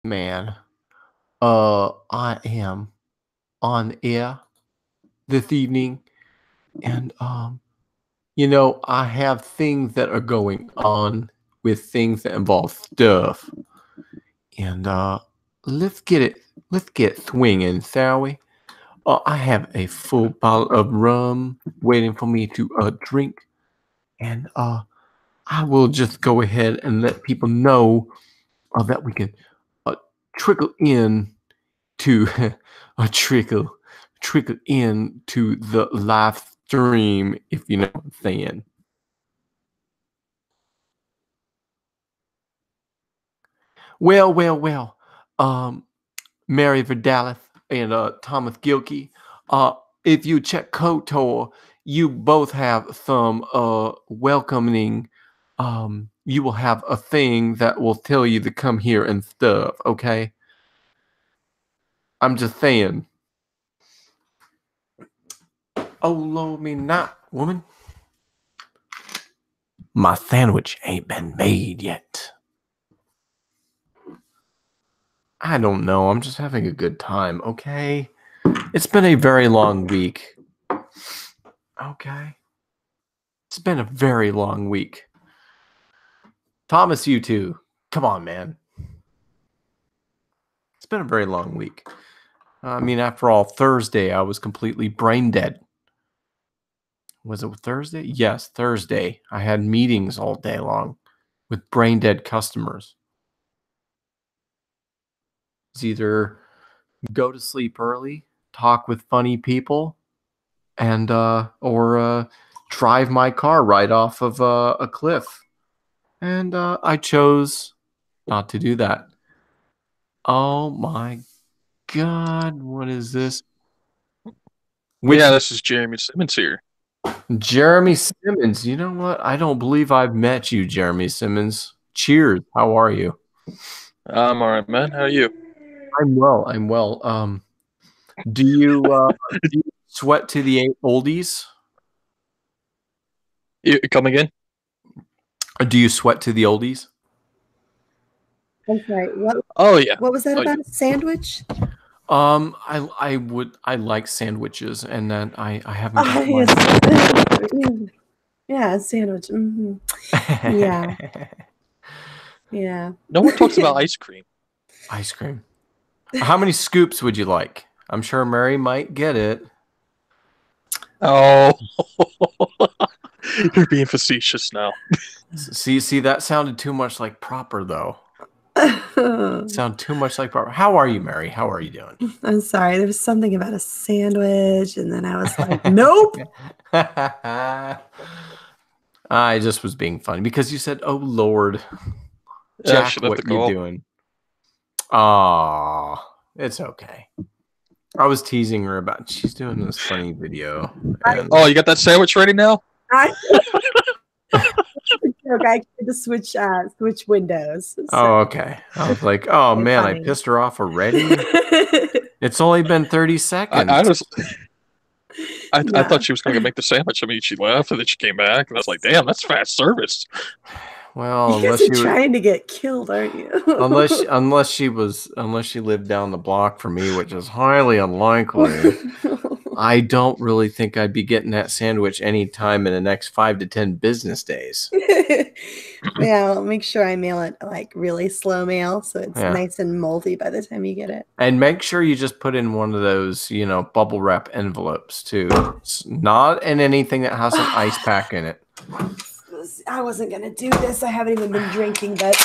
Man, I am on air this evening, and I have things that are going on with things that involve stuff, and let's get it, let's get swinging, shall we? I have a full bottle of rum waiting for me to drink, and I will just go ahead and let people know that we can uh, trickle in to a trickle in to the live stream, if you know what I'm saying. Well. Um, Mary Verdalis and Thomas Gilkey. Uh, if you check KOTOR, you both have some welcoming. You will have a thing that will tell you to come here and stuff. Okay, I'm just saying. Oh, Lord, me not, woman. My sandwich ain't been made yet. I don't know. I'm just having a good time, okay? It's been a very long week. Okay? It's been a very long week. Thomas, you too. Come on, man. It's been a very long week. I mean, after all, Thursday, I was completely brain dead. Was it Thursday? Yes, Thursday. I had meetings all day long with brain dead customers. It's either go to sleep early, talk with funny people, and or drive my car right off of a cliff. And I chose not to do that. Oh my God, what is this? Yeah, this is Jeremy Simmons here. Jeremy Simmons. You know what? I don't believe I've met you, Jeremy Simmons. Cheers. How are you? I'm all right, man. How are you? I'm well. I'm well. Do you sweat to the oldies? Come again? Or do you sweat to the oldies? I'm sorry. Oh yeah. What was that Oh, about a sandwich? I like sandwiches, and then I haven't got yes. Yeah, a sandwich. Mm-hmm. Yeah. Yeah. No one talks about ice cream. Ice cream. How many scoops would you like? I'm sure Mary might get it. Oh, you're being facetious now. See, that sounded too much like proper, though. Sound too much like proper. How are you, Mary? How are you doing? I'm sorry. There was something about a sandwich, and then I was like, nope. I just was being funny because you said, "Oh Lord, Jack, what you doing?" Aw, it's okay. I was teasing her about she's doing this funny video. And... Oh, you got that sandwich ready now? I had to switch windows. So. Oh, okay. I was like, oh man, funny. I pissed her off already. It's only been 30 seconds. I thought she was going to make the sandwich. I mean, she left and then she came back, and I was like, damn, that's fast service. Well, unless you're trying to get killed, aren't you? unless she lived down the block from me, which is highly unlikely. I don't really think I'd be getting that sandwich anytime in the next 5 to 10 business days. Yeah, I'll make sure I mail it like really slow mail, so it's nice and moldy by the time you get it. And make sure you just put in one of those, bubble wrap envelopes too. It's not in anything that has an ice pack in it. I wasn't going to do this. I haven't even been drinking, but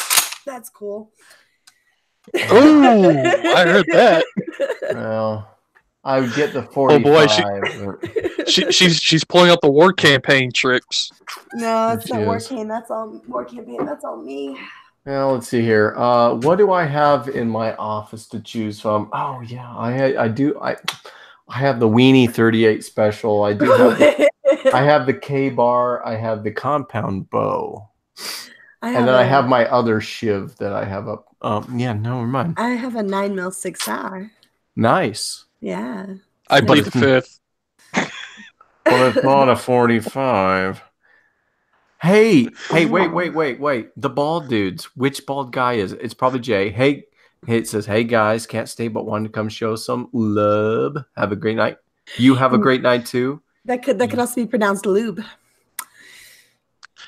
that's cool. Oh, I heard that. Well, I would get the 45. Oh boy, she's pulling out the war campaign tricks. No, it's not war campaign. That's all me. Well, let's see here. What do I have in my office to choose from? Oh yeah, I do. I have the Weenie 38 special. I do have. I have the K-bar. I have the compound bow. And then I have my other shiv that I have up. Yeah, never mind. I have a 9mm 6R. Nice. Yeah. I plead the fifth. Well, it's not a 45. Hey, wait. The bald dudes. Which bald guy is it? It's probably Jay. Hey, It says, "Hey guys, can't stay, but wanted to come show some love. Have a great night. You have a great night too." That could also be pronounced lube.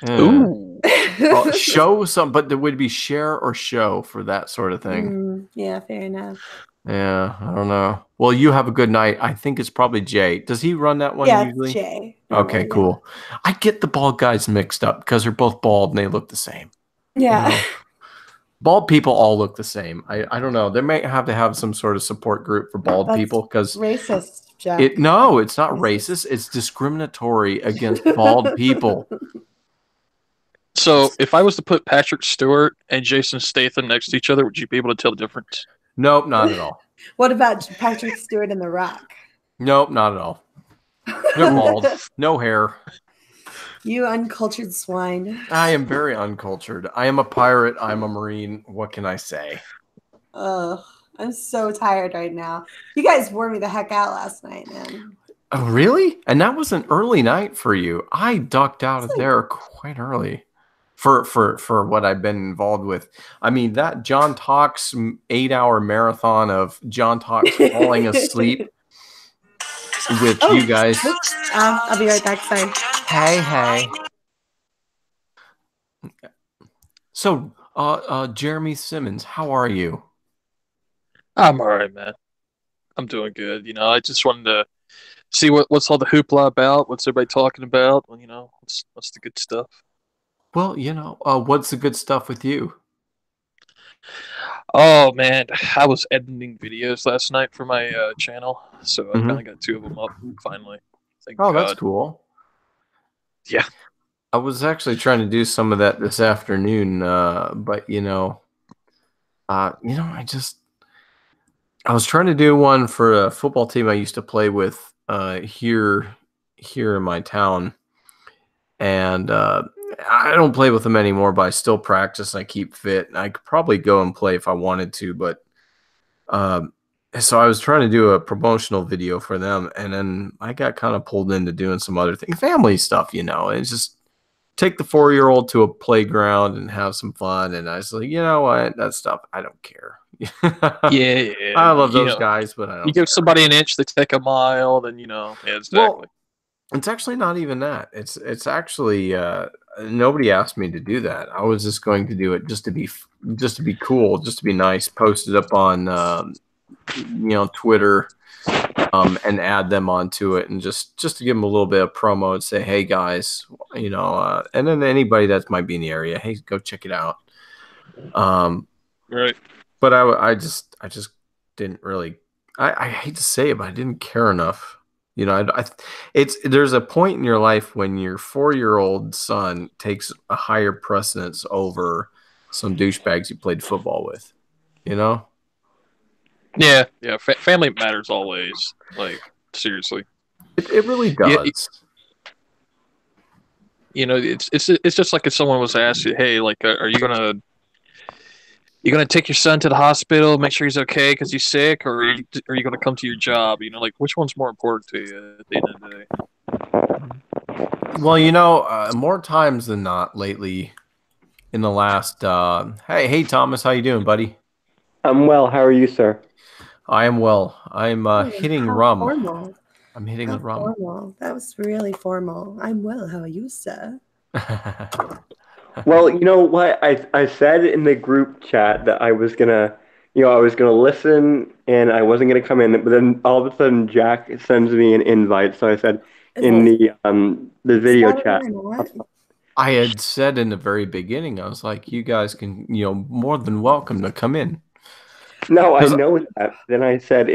Ooh. Well, show some, but there would be share or show for that sort of thing. Yeah, fair enough. Yeah, I don't know. Well, you have a good night. I think it's probably Jay. Does he run that one usually? Yeah, Jay. Okay, cool. I get the bald guys mixed up because they're both bald and they look the same. Yeah. You know? Bald people all look the same. I don't know. They may have to have some sort of support group for bald people because racist, Jack. it's not racist. It's discriminatory against bald people. So, if I was to put Patrick Stewart and Jason Statham next to each other, would you be able to tell the difference? Nope, not at all. What about Patrick Stewart and The Rock? Nope, not at all. They're bald. No hair. You uncultured swine. I am very uncultured. I am a pirate. I'm a Marine. What can I say? Ugh, I'm so tired right now. You guys wore me the heck out last night, man. Oh, really? And that was an early night for you. I ducked out of there quite early for what I've been involved with. I mean, that John Talks 8-hour marathon of John Talks falling asleep with you guys. I'll be right back. Sorry. Hey. So, Jeremy Simmons, how are you? I'm all right, man. I'm doing good. You know, I just wanted to see what's all the hoopla about. What's everybody talking about? Well, you know, what's the good stuff? Well, you know, what's the good stuff with you? Oh man, I was editing videos last night for my channel, so I kind of got 2 of them up finally. Thank God. That's cool. Yeah. I was actually trying to do some of that this afternoon, but I was trying to do one for a football team I used to play with here in my town, and I don't play with them anymore, but I still practice and I keep fit. And I could probably go and play if I wanted to, but so I was trying to do a promotional video for them, and then I got kind of pulled into doing some other things, family stuff, and it's just take the 4-year-old to a playground and have some fun. And I was like, you know what, that stuff, I don't care. Yeah. I love those guys, but I don't. You give somebody an inch, they take a mile. Then yeah, exactly. Well, it's actually not even that. It's actually nobody asked me to do that. I was just going to do it just to be cool, just to be nice. Post it up on Twitter, and add them onto it, and just to give them a little bit of promo and say, hey guys, and then anybody that might be in the area, hey, go check it out. Right. But I just didn't really. I hate to say it, but I didn't care enough. There's a point in your life when your 4-year-old son takes a higher precedence over some douchebags you played football with. Yeah. Family matters always. Like, seriously. It really does. It's just like if someone was to ask you, hey, like, are you gonna take your son to the hospital, make sure he's okay because he's sick, or are you gonna come to your job? Like, which one's more important to you at the end of the day? Well, more times than not lately, in the last. Hey, Thomas, how you doing, buddy? I'm well. How are you, sir? I am well. I'm hitting rum. Formal. I'm hitting the rum. Formal. That was really formal. I'm well. How are you, sir? Well, you know what? I said in the group chat that I was gonna listen and I wasn't gonna come in, but then all of a sudden Jack sends me an invite, so I said in the video chat. I had said in the very beginning, I was like, you guys can, more than welcome to come in. No, I know that. Then I said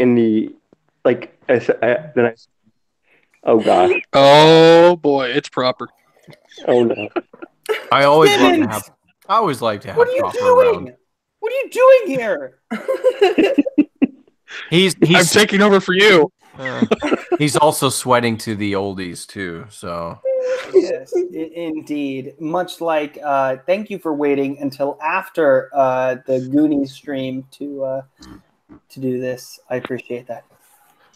oh God. Oh boy, it's proper. Oh no. I always like to have proper around. What are you doing here? I'm taking over for you. He's also sweating to the oldies too, so. Yes, indeed. Much like, thank you for waiting until after the Goonies stream to do this. I appreciate that.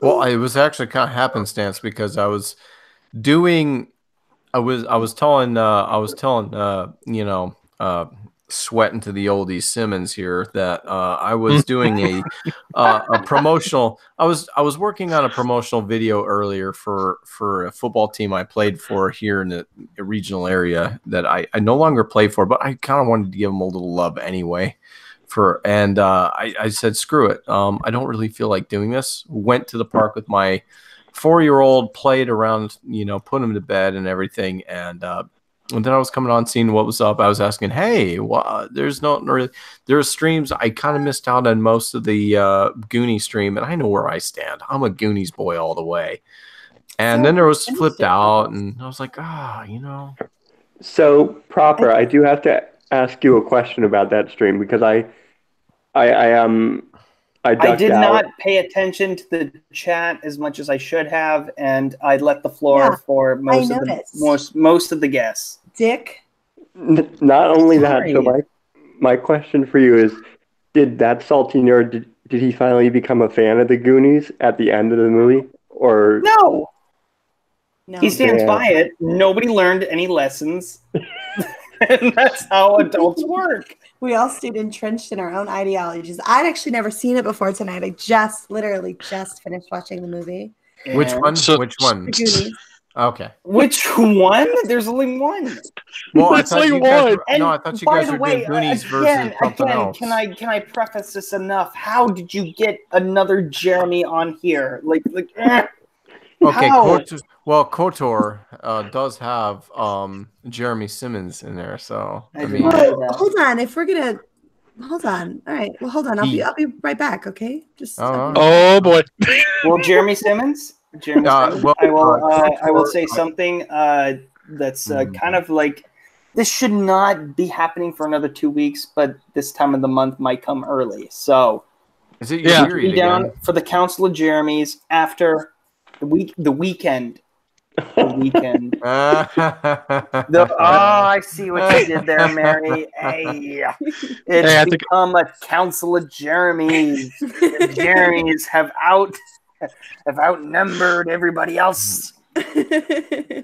Well, it was actually kind of happenstance because I was telling sweating to the oldie Simmons here that I was doing a promotional. I was working on a promotional video earlier for a football team I played for here in the regional area that I no longer play for, but I kind of wanted to give them a little love anyway. I said, screw it. I don't really feel like doing this. Went to the park with my 4-year-old, played around, put him to bed and everything, and then I was coming on, seeing what was up. I was asking, hey, there's not really, there are streams. I kind of missed out on most of the Goonies stream, and I know where I stand. I'm a Goonies boy all the way. And then there was Flipped Out, and I was like, So, Proper, I do have to ask you a question about that stream, because I did not pay attention to the chat as much as I should have, and I let the floor for most of the guests. Dick. Not only that, so my question for you is, did that salty nerd, did he finally become a fan of the Goonies at the end of the movie? Or no. He stands by it. Nobody learned any lessons. And that's how adults work. We all stayed entrenched in our own ideologies. I'd actually never seen it before tonight. I literally just finished watching the movie. Which one? Which one? The Goonies. Okay. Which one? There's only one. Well, I thought you guys were doing Goonies versus something else. Can I preface this enough? How did you get another Jeremy on here? Okay, KOTOR does have Jeremy Simmons in there, so I mean, hold on. If we're gonna hold on, all right. Well, hold on. I'll be right back. Okay, just. Oh boy. Well, Jeremy Simmons. I will say something that's kind of like, this should not be happening for another 2 weeks, but this time of the month might come early. So, is it your be down for the Council of Jeremys after the weekend. The weekend. I see what you did there, Mary. Hey, it's become a Council of Jeremys. The Jeremys have outnumbered everybody else.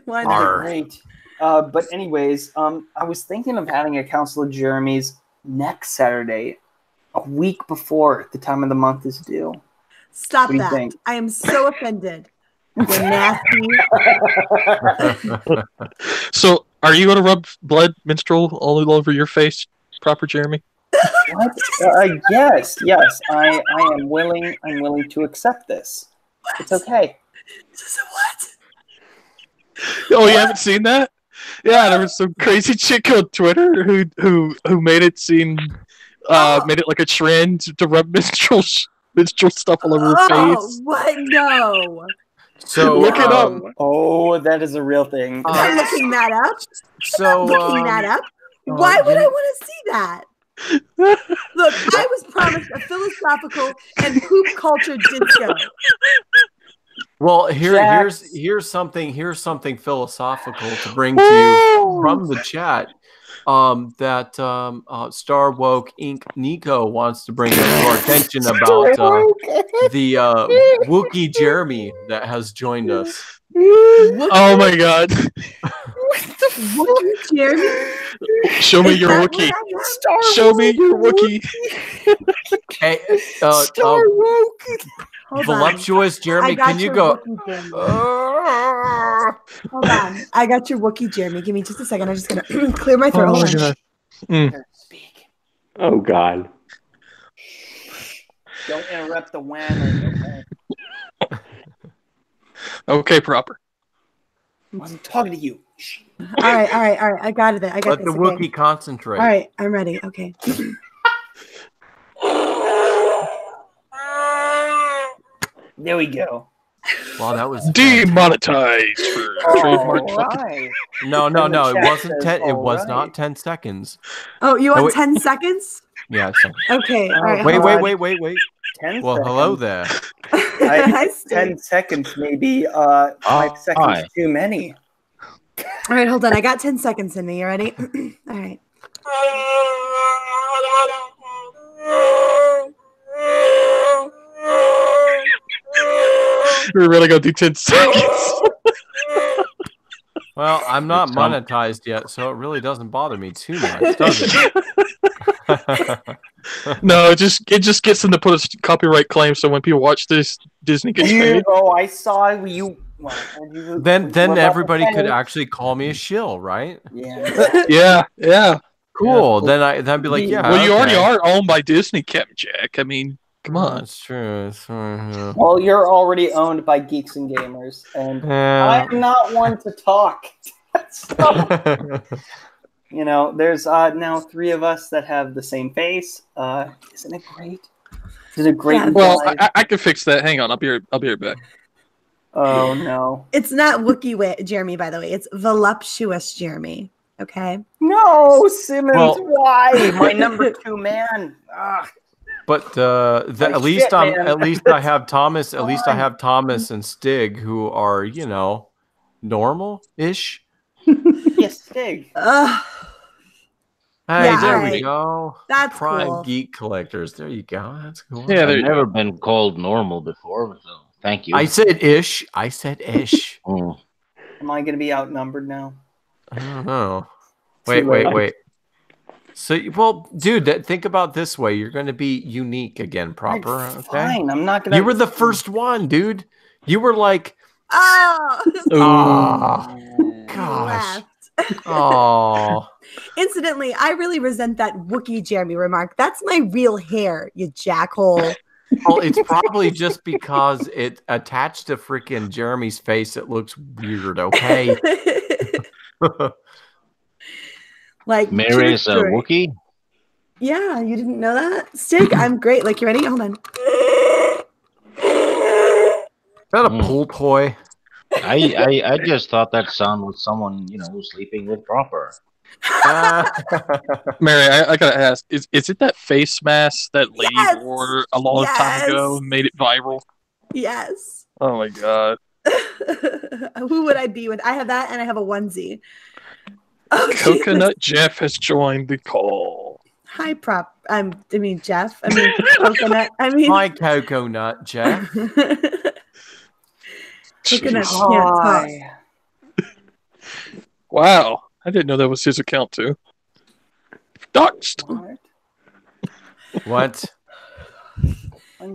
Why not? Great. But anyways, I was thinking of having a Council of Jeremys next Saturday, a week before the time of the month is due. Stop that. Think? I am so offended. You're nasty. So, are you going to rub blood minstrel all over your face, Proper Jeremy? What? Yes. I am willing. I'm willing to accept this. What? It's okay. What? Oh, you haven't seen that? Yeah, there was some crazy chick on Twitter who made it seem made it like a trend to rub minstrel stuff all over her face. What? No. So look it up. Oh, that is a real thing. I'm looking that up. So looking that up. Why would I want to see that? Look, I was promised a philosophical and poop culture disco. Well, here's something philosophical to bring to you from the chat. That Star Woke Inc. Nico wants to bring us to our attention about the Wookiee Jeremy that has joined us. Oh my god! Wookiee Jeremy? Show me your Wookiee. Show me your Wookiee. Hey, Star Woke. Voluptuous Jeremy, can you go? Hold on, I got your Wookiee Jeremy. Give me just a second. I'm just gonna clear my throat. Oh my god. Speak. Oh god. Don't interrupt the whammy. Okay, Proper. I wasn't talking to you. All right. I got it. I got Let the Wookiee concentrate. All right, I'm ready. Okay. There we go. Wow, that was demonetized for trademark. Right. No. It wasn't 10. It was not 10 seconds. Oh, you want 10 seconds? Yeah. Okay. All right. Wait. 10 well, seconds. hello there. 10 seconds, maybe 5 seconds too many. All right, hold on. I got 10 seconds in me. You ready? All right. We're really gonna do 10 seconds. Well, I'm not monetized yet, so it really doesn't bother me too much, does it? No, it just gets them to put a copyright claim, so when people watch this, Disney gets paid. Oh, I saw you. Then everybody could actually call me a shill, right? Yeah. Yeah. Cool. Then I'd be like, yeah. Well, you already are owned by Disney, Captain Jack. I mean, come on. That's true. Yeah. Well, you're already owned by Geeks and Gamers, and I'm not one to talk. So, there's now 3 of us that have the same face. Isn't it great? Is it great? Well, I can fix that. Hang on, I'll be right back. Oh no! It's not Wookiee Jeremy, by the way. It's voluptuous Jeremy. Okay. No, Simmons. Why? My number 2 man. Ugh. But at least I have Thomas. At least I have Thomas and Stig, who are normal-ish. Yes, Stig. Hey, there we go. That's Prime cool. Geek Collectors. There you go. That's cool. Yeah, I've never been called normal before, so thank you. I said ish. Oh. Am I going to be outnumbered now? I don't know. Wait. So, well, dude, think about this way. You're going to be unique again, proper. Okay? Fine. I'm not going to. You were the first one, dude. You were like, gosh. Oh. Incidentally, I really resent that Wookiee Jeremy remark. That's my real hair, you jackhole. Well, it's probably just because it attached to freaking Jeremy's face. It looks weird, okay? Like Mary is a Wookiee? Yeah, you didn't know that? Stig, I'm great. Like, you ready? Hold on. Is that a pool toy? I just thought that sound was someone, sleeping with Proper. Mary, I gotta ask, is it that face mask that lady wore a long time ago and made it viral? Yes. Oh my god. Who would I be with? I have that and I have a onesie. Oh, Coconut Jeff has joined the call. Hi, Jeff. Coconut. Hi, Coconut Jeff. Coconut can't talk. Wow. I didn't know that was his account too. Doxed. What?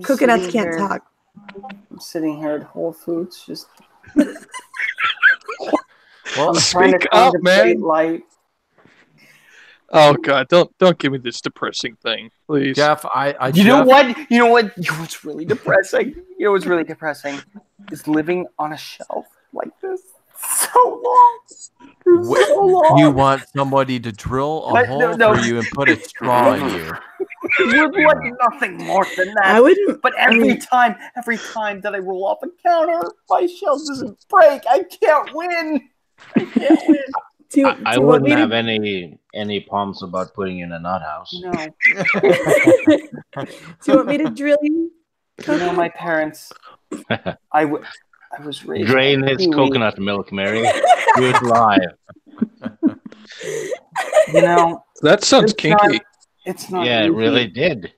Coconuts can't talk. I'm sitting here at Whole Foods just. Well, speak up, man. Light. Oh god, don't give me this depressing thing, please. Jeff, You know what? You know what's really depressing? You know what's really depressing is living on a shelf like this so long. So long. You want somebody to drill a hole for you and put a straw in you. Would like nothing more than that. I wouldn't. But every time that I roll off a counter, my shelf doesn't break. I can't win. I wouldn't have any qualms about putting you in a nut house. No. Do you want me to drill you? My parents. I was raised. Drain his coconut milk, Mary. Do it live. That sounds kinky. It's not. Yeah, easy. it really did.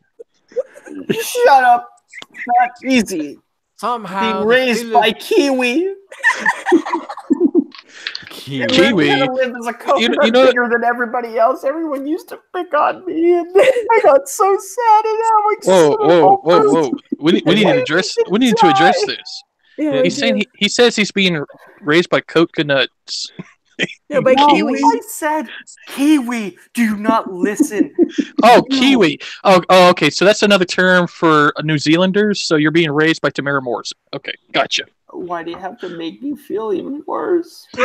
Shut up. It's not easy. Somehow being raised by Kiwi. Kiwi. I live as a coconut bigger than everybody else. Everyone used to pick on me, and I got so sad. And now whoa! We need to address. We need to address this. Yeah, he says he's being raised by coconuts. No, by Kiwi. I said Kiwi. Do not listen. Oh, Kiwi. Oh, okay. So that's another term for New Zealanders. So you're being raised by Tamara Morrison. Okay, gotcha. Why do you have to make me feel even worse? You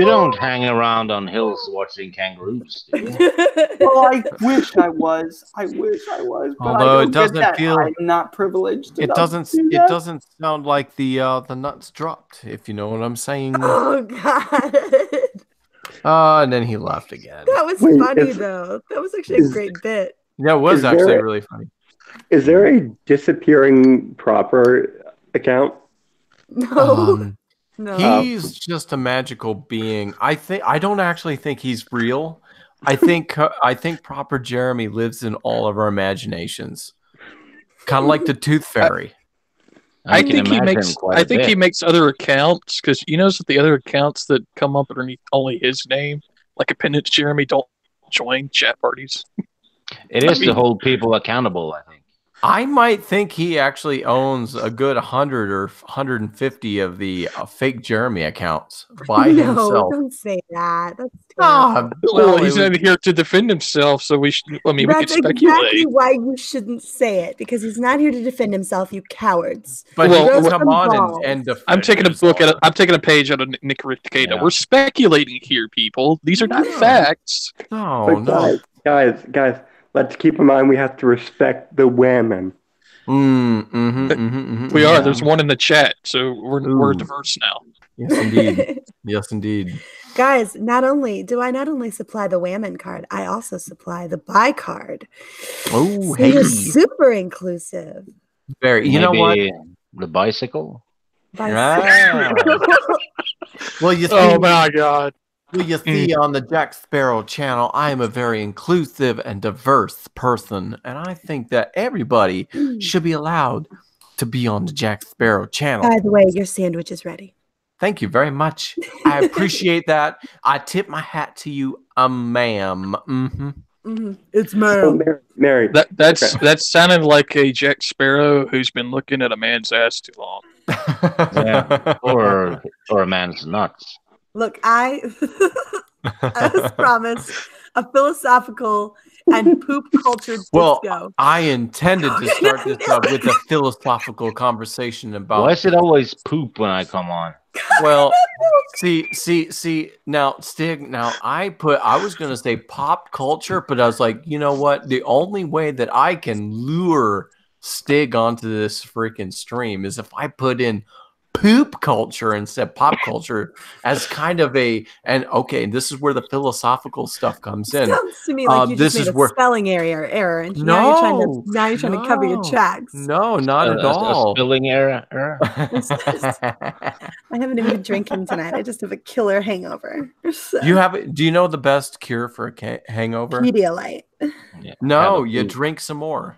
don't hang around on hills watching kangaroos, do you? Well, I wish I was. But although it doesn't feel, I'm not privileged. It doesn't sound like the nuts dropped, if you know what I'm saying. Oh God. And then he left again. That was funny though. That was actually a great bit. Yeah, it was actually really funny. Is there a disappearing Proper account? No. No. He's just a magical being. I don't actually think he's real. I think Proper Jeremy lives in all of our imaginations. Kind of like the Tooth Fairy. I think he makes other accounts, because you notice that the other accounts that come up underneath only his name, like Appendix Jeremy, don't join chat parties. It is to hold people accountable, I think. I might think he actually owns a good 100 or 150 of the fake Jeremy accounts by himself. No, don't say that. That's Ah, Well, he's not here to defend himself, so we should. I mean, we could That's speculate. exactly why you shouldn't say it, because he's not here to defend himself, you cowards. But Well, he Grow will come some on balls. and defend I'm taking a himself. book. I'm taking a page out of Nick Ricicata. Yeah. We're speculating here, people. These are not Yeah. facts. No, But no. guys, let's keep in mind we have to respect the women. We are. There's one in the chat, so we're Ooh. diverse now. Yes, indeed. Yes, indeed. Guys, not only supply the Whammon card, I also supply the buy card. Oh, So hey. you're super inclusive. Very. You know what? Maybe the bicycle? Ah. Well, you see, Oh my god. well, you see on the Jack Sparrow channel, I am a very inclusive and diverse person, and I think that everybody should be allowed to be on the Jack Sparrow channel. By the way, your sandwich is ready. Thank you very much. I appreciate that. I tip my hat to you, ma'am. Mm-hmm. It's Oh, ma'am. Mary. That sounded like a Jack Sparrow who's been looking at a man's ass too long. Yeah. or a man's nuts. Look, I was promised a philosophical and poop cultured Well, disco. I intended to start this up with a philosophical conversation Why about. is it always poop when I come on? Well, see. Now, Stig. Now, I was gonna say pop culture, but I was like, you know what? The only way that I can lure Stig onto this freaking stream is if I put in poop culture instead of pop culture as kind of okay, this is where the philosophical stuff comes in. Sounds to me like you this just is made where- a spelling error, and now you're trying to cover your no. tracks. No, not at A all. spilling error? I haven't even been drinking tonight. I just have a killer hangover. So. Do you know the best cure for a hangover? Pedialyte. Yeah. No, Have a you poop. drink some more.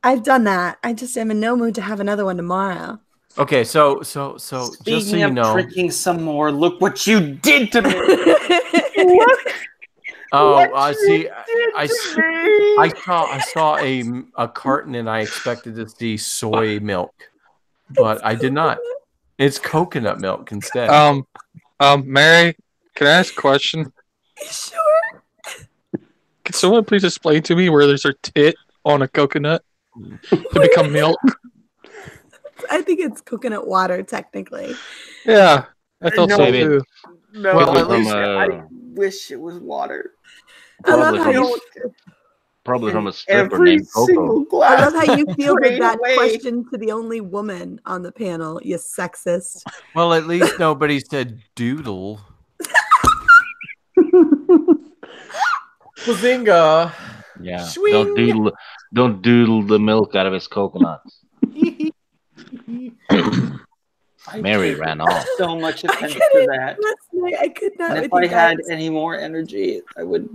I've done that. I just am in no mood to have another one tomorrow. Okay, so just so Speaking you of know. drinking some more, look what you did to me. Oh, What I you see. did I to saw a carton and I expected to see soy milk, but I did not. It's coconut milk instead. Mary, can I ask a question? Sure. Can someone please explain to me where there's a tit on a coconut to become milk? I think it's coconut water, technically. Yeah, I thought so Maybe. too. No, Well, at least- I wish it was water. I love Probably how from, you probably from a stripper Every named Coco. single I glass. love how you fielded Straight that away. question to the only woman on the panel, you sexist. Well, at least nobody said doodle. Bazinga! Yeah. Swing. Don't doodle the milk out of his coconuts. Mary ran off. So much I attention to that. I could not. And with if I you had guys. any more energy, I would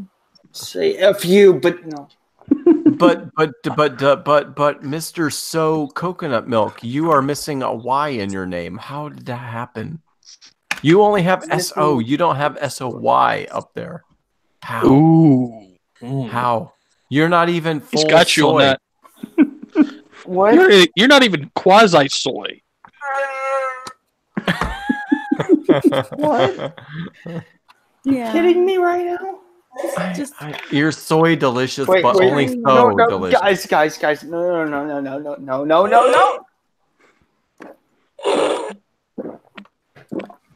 say F you, but no. But Mr. So Coconut Milk, you are missing a Y in your name. How did that happen? You only have SO. You don't have SOY up there. How? Ooh. How? You're not even full He's got you soy. on that. What? You're not even quasi soy. What? Yeah. Kidding me right now? Just You're soy delicious, Wait, but wait, only wait. so No, delicious. guys, no.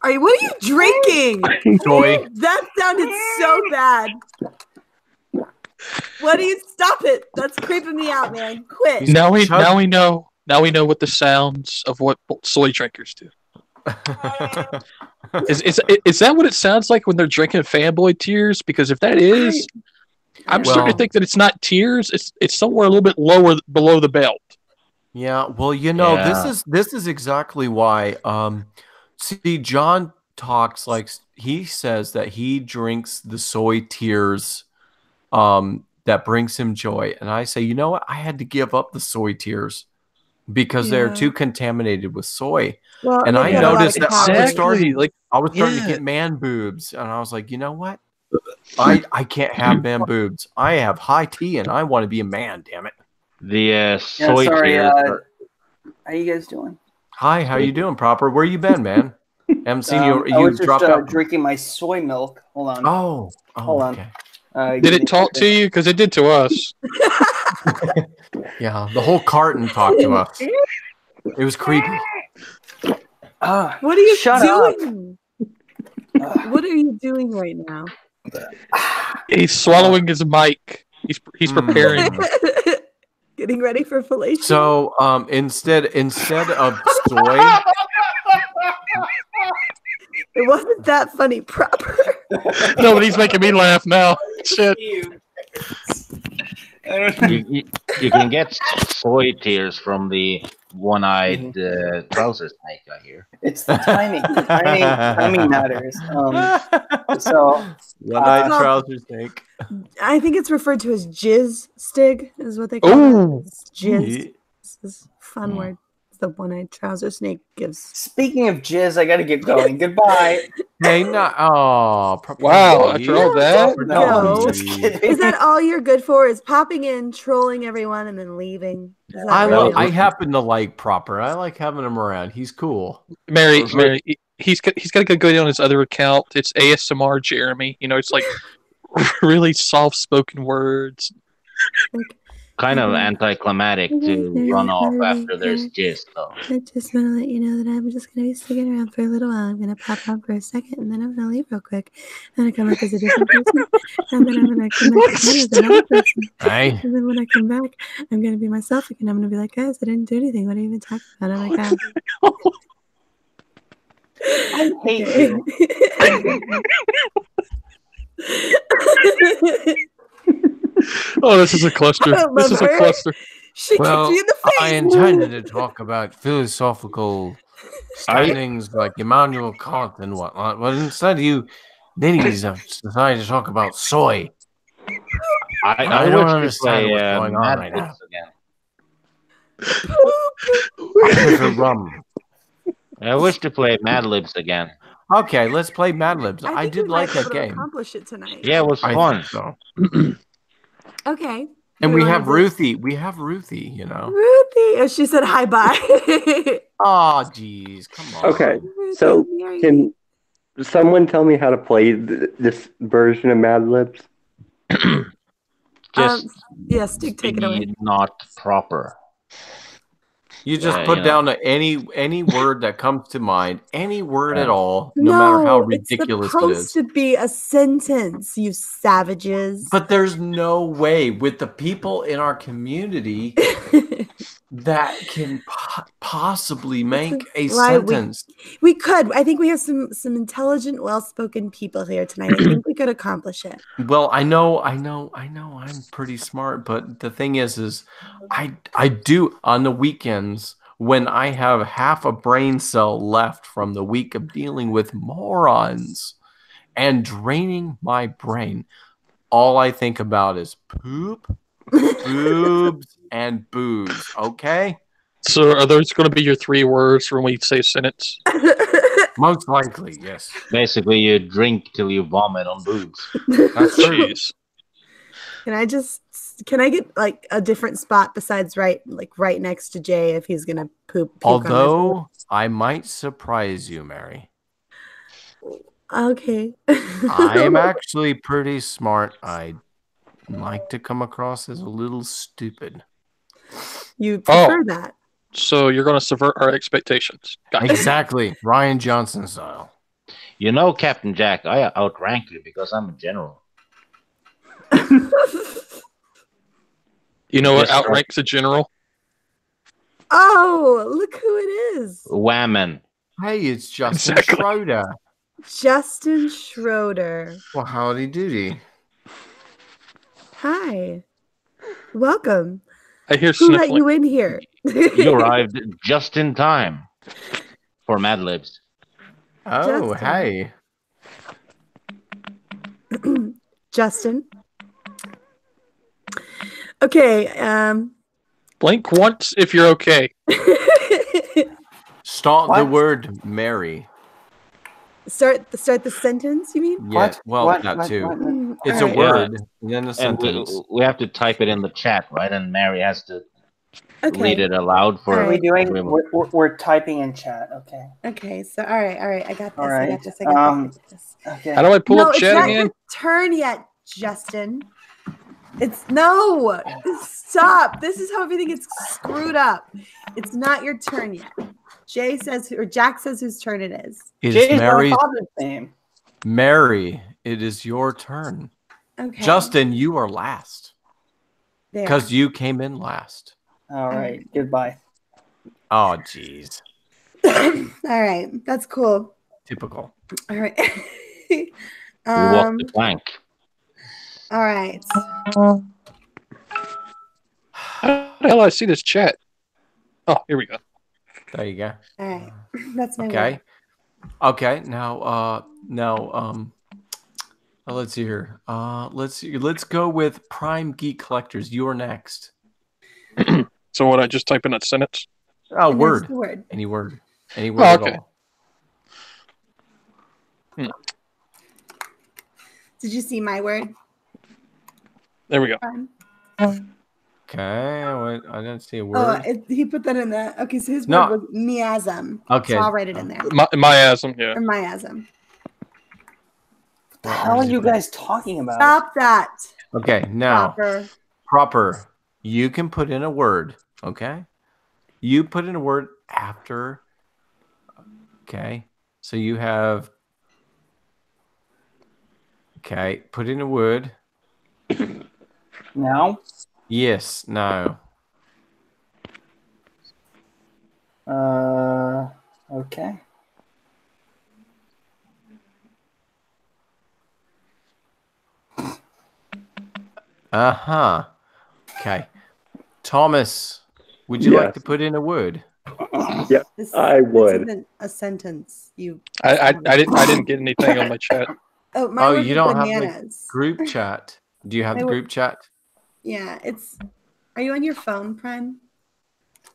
what are you drinking? Soy. That sounded so bad. What do you stop it? That's creeping me out, man. Quit. Now we Chug- know what the sounds of what soy drinkers do. Is that what it sounds like when they're drinking fanboy tears? Because if that is, I'm starting Well- to think that it's not tears. It's somewhere a little bit lower below the belt. Yeah, well, you know, Yeah. this is exactly why. See, John talks like he says that he drinks the soy tears, that brings him joy, and I say, you know what? I had to give up the soy tears because they're Yeah. too contaminated with soy. Well, And they've I got a lot of noticed that I was calories. starting, like I was starting to yeah. get man boobs, and I was like, you know what? I can't have man boobs. I have high T and I want to be a man, damn it. The soy sorry, tears. how you guys doing? Hi, how you doing, Proper? Where you been, man? Haven't seen you. I was You dropped just out. drinking my soy milk. Hold on. Hold on. Okay. Did it talk to you? Because it did to us. Yeah, the whole carton talked to us. It was creepy. What are you Shut doing? What are you doing right now? He's swallowing his mic. He's preparing. Getting ready for fellatio. So, instead of soy, it wasn't that funny, Proper. No, but he's making me laugh now. Shit. You can get soy tears from the one-eyed trouser snake, I hear. It's the timing. Timing matters. So one-eyed trouser snake. I think it's referred to as jizz stig, is what they call it. It's jizz. This is a fun word. It's the one-eyed trouser snake gives. Speaking of jizz, I got to get going. Goodbye. Hey, not wow! After all that, No, I'm just kidding. Is that all you're good for? Is popping in, trolling everyone, and then leaving? I happen to like Proper. I like having him around. He's cool. Mary, he's got to go on his other account. It's ASMR Jeremy. You know, it's like really soft-spoken words. Kind of anticlimactic to run off after there's jizz, though. I just want to let you know that I'm just going to be sticking around for a little while. I'm going to pop out for a second, and then I'm going to leave real quick. I'm going to come back as a different person, and then I'm going to come back as another person. Hey. And then when I come back, I'm going to be myself again. I'm going to be like, guys, I didn't do anything. What are you even talking about? I'm like, I hate you. Oh, this is a cluster. This is a cluster. She kicked you in the face. I intended to talk about philosophical standings like Immanuel Kant and whatnot, but instead you ninnies have decided to talk about soy. I don't wish understand to what's play going on Mad right Libs now. again. I prefer rum. I wish to play Mad Libs again. Okay, let's play Mad Libs. I think did we like might be that able to game. accomplish it tonight. Yeah, it was I fun. think so. Okay. And we have wanna do- Ruthie. We have Ruthie, you know. Ruthie. Oh, she said hi bye. Oh, jeez. Come on. Okay, so can someone tell me how to play this version of Mad Libs? Just yes, take it away. not proper. You just Yeah, put you know. down any word that comes to mind, any word at all, no matter how ridiculous it's it supposed is. to be a sentence, you savages. But there's no way with the people in our community that can possibly make a sentence. We could. I think we have some intelligent, well-spoken people here tonight. I think we could accomplish it. Well, I know I'm pretty smart, but the thing is I do on the weekends when I have half a brain cell left from the week of dealing with morons and draining my brain. All I think about is poop, boobs, and booze. Okay? So are those going to be your 3 words when we say sentence? Most likely, yes. Basically, you drink till you vomit on boobs. That's true. Jeez. Can I get like a different spot besides right next to Jay if he's gonna puke Although I might surprise you, Mary. Okay. I'm actually pretty smart. I like to come across as a little stupid. You prefer that. So you're going to subvert our expectations. Gotcha. Exactly. Ryan Johnson style. You know, Captain Jack, I outrank you because I'm a general. You know what Yes, sir. outranks a general? Oh, look who it is. Whammon. Hey, it's Justin Exactly. Schroeder. Justin Schroeder. Well, howdy doody. Hi. Welcome. I hear Who let sniffling. you in here? You arrived just in time for Mad Libs. Oh, Justin. hey. Justin. Okay. Blink once if you're okay. Start the What? word Mary. Start the sentence, you mean? Yeah. Well, that too. It's a word, and then a sentence. We have to type it in the chat, right? And Mary has to read Okay. it aloud for. What are we doing? We're typing in chat. Okay. Okay. So all right. I got this. All right. I got this. Okay. How do I pull up it's chat not again? your turn yet, Justin. Stop. This is how everything gets screwed up. It's not your turn yet. Jack says whose turn it is. It Jay's is Mary's name. Mary, it is your turn. Okay. Justin, you are last. There. Because you came in last. All right. Goodbye. Oh, jeez. All right. That's cool. Typical. All right. We walk the plank. All right. How the hell do I see this chat? Oh, here we go. There you go. All right. That's my Okay. word. Okay. Now let's see here. Let's go with Prime Geek Collectors. You're next. So what? I just type in that sentence. Oh, And word. there's the word. Any word. Any word at okay. all. Did you see my word? There we go. Okay. I didn't see a word. He put that in there. Okay, so his No. word was miasm. Okay. So I'll write it in there. Miasm, yeah. Or miasm. What the hell are you guys talking about? Stop that. Okay. Now, Proper. proper. You can put in a word. Okay. You put in a word after. Okay. So you have. Okay. Put in a word. Now? Yes. No. Okay. Uh-huh. Okay. Thomas, would you like to put in a word? Yeah, I would. This isn't a sentence. I didn't get anything on my chat. Oh, my word you was don't have the bananas. group chat. Do you have the group chat? Yeah, Are you on your phone, Prime?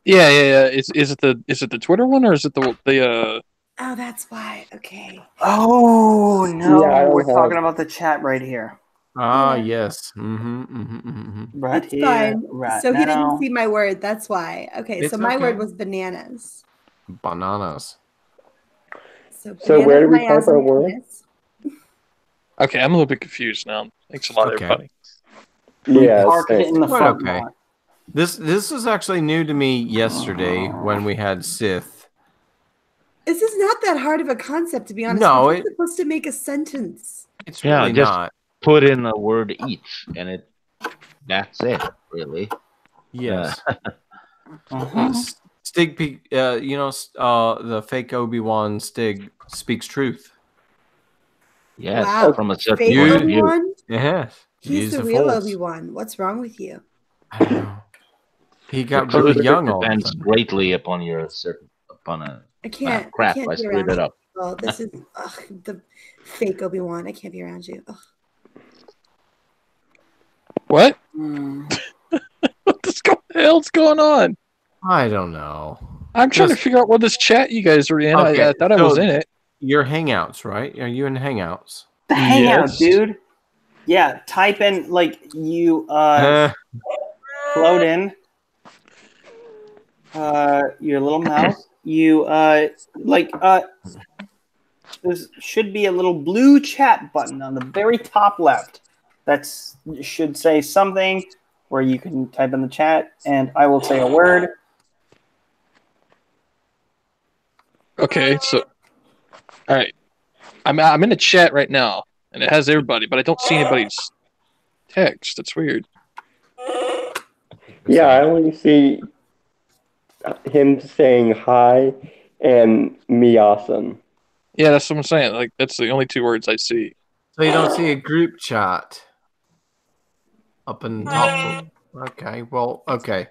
Yeah. Is it the Twitter one or is it the Oh, that's why. Okay. Oh, no. Yeah, I don't We're have- talking about the chat right here. Ah, Yeah. yes. Mm-hmm. Right That's here. fine. Right So now. he didn't see my word. That's why. Okay, It's so my okay. word was bananas. Bananas. So where do we type miasm, our word? tennis. Okay, I'm a little bit confused now. Thanks a lot, Okay. everybody. Yeah. Parked it in the Quite front okay. lot. This was actually new to me yesterday when we had Sith. This is not that hard of a concept, to be honest. No, We're just supposed to make a sentence. It's Yeah, really just- not. Put in a word each, and that's it, really. Yes. Uh-huh. Stig, the fake Obi-Wan Stig speaks truth. Yes, Wow. from a certain Fake point of view. Obi-Wan? Yes. He's Use the real Force. Obi-Wan. What's wrong with you? I don't know. He got The really truth young all of a depends sudden. greatly upon I can't. crap. I can't I be screwed around it up. you. Oh, this is the fake Obi-Wan. I can't be around you. Ugh. What? Hmm. What the hell's going on? I don't know. I'm trying to Just- figure out what this chat you guys are in. Okay, I thought I was so- in it. Your Hangouts, right? Are you in Hangouts? The hangout, Yes. dude. Yeah, type in, like, you float in your little mouse. You, there should be a little blue chat button on the very top left. That should say something where you can type in the chat, and I will say a word. Okay, so all right, I'm in the chat right now, and it has everybody, but I don't see anybody's text. That's weird. Yeah, I only see him saying hi and me awesome. Yeah, that's what I'm saying. Like that's the only two words I see. So you don't see a group chat up in top. Okay, well, okay.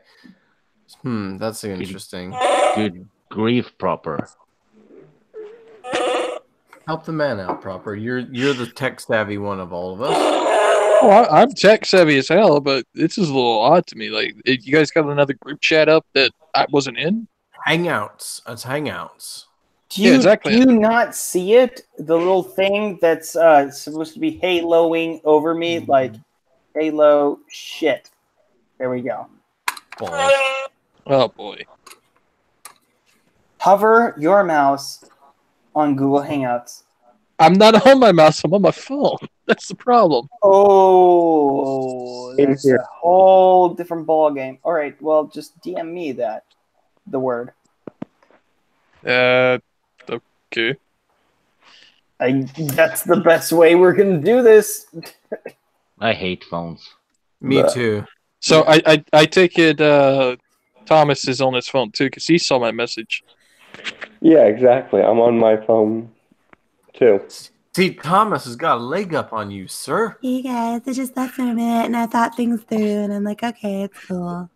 That's interesting. Good grief, proper. Help the man out, proper. You're the tech savvy one of all of us. Oh, I'm tech savvy as hell, but this is a little odd to me. Like, you guys got another group chat up that I wasn't in? Hangouts. It's Hangouts. Do you, exactly. do you not see it? The little thing that's supposed to be haloing over me, like halo shit. There we go. Oh boy. Hover your mouse on Google Hangouts. I'm not on my mouse. I'm on my phone. That's the problem. Oh, In that's here. a whole different ball game. All right, well, just DM me the word. Okay. That's the best way we're gonna do this. I hate phones. Me too. So I take it Thomas is on his phone too because he saw my message. Yeah, exactly. I'm on my phone too. See, Thomas has got a leg up on you, sir. Hey guys, I just left for a minute and I thought things through and I'm like, okay, it's cool.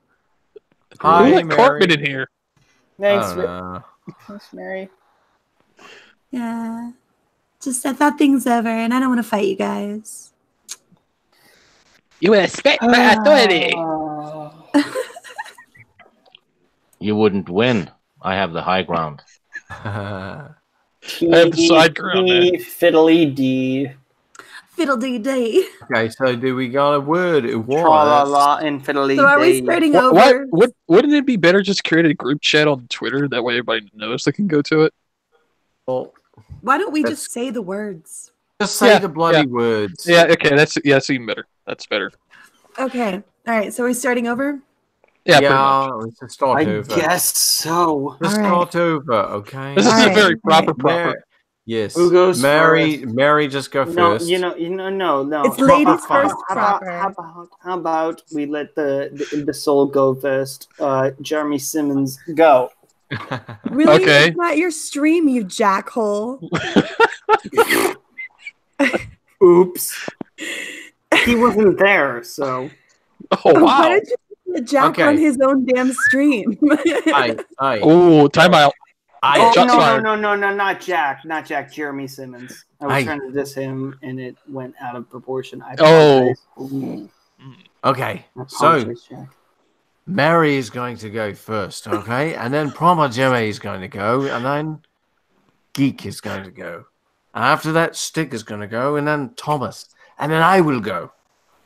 Hi, Who let Cartman Mary. in here? Thanks, I don't know. thanks, Mary. Yeah. Just I thought things over and I don't want to fight you guys. You respect my authority. You wouldn't win. I have the high ground. I have the side ground, man. Fiddly D. Fiddle dee dee. Okay, so do we got a word? It Tra la was. la and fiddly So are we dee. starting Why, over? wouldn't it be better just create a group chat on Twitter? That way everybody knows they can go to it. Well, Why don't we That's- just say the words? just say Yeah, the bloody yeah. words. Yeah, okay, that's even better. That's better. Okay. All right. So we're starting over? Yeah, pretty much. let's just start I over. guess so. Let's All right. start over, okay? This is All a right, very proper. Mary, yes. Who goes Mary, first? Mary, just go No, first. no. It's ladies Proper. first, How proper. about we let the imbecile go first? Jeremy Simmons, go. Really? Okay. It's not your stream, you jackhole. Oops. He wasn't there, so. Oh Why wow! did you put Jack Okay. on his own damn stream? Aye. Oh, timeout. Oh, Shots fired. no, not Jack. Not Jack. Jeremy Simmons. I was Aye. trying to diss him, and it went out of proportion. I Oh. apologize. Okay, I so apologize, Jack. Mary is going to go first, okay? And then Proper Jimmy is going to go, and then Geek is going to go. And after that, Stick is going to go, and then Thomas. And then I will go.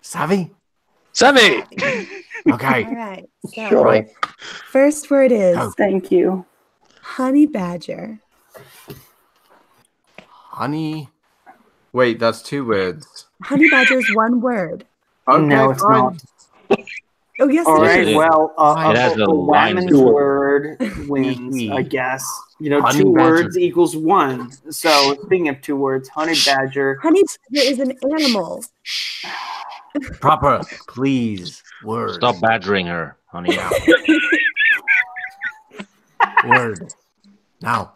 Savvy? Sammy. Okay. All right. So, Sure. Right. first word is Go. Thank you. honey badger. Honey. Wait, that's two words. Honey badger is one word. Okay, No, it's fine. not. Oh, yes, All it right, is. well, It has a a line woman's to it. word wins, I guess. You know, Honey two badger. words equals one. So, speaking of two words, honey badger. Honey badger is an animal. Proper, please. Word. Stop badgering her, honey. Word. Now.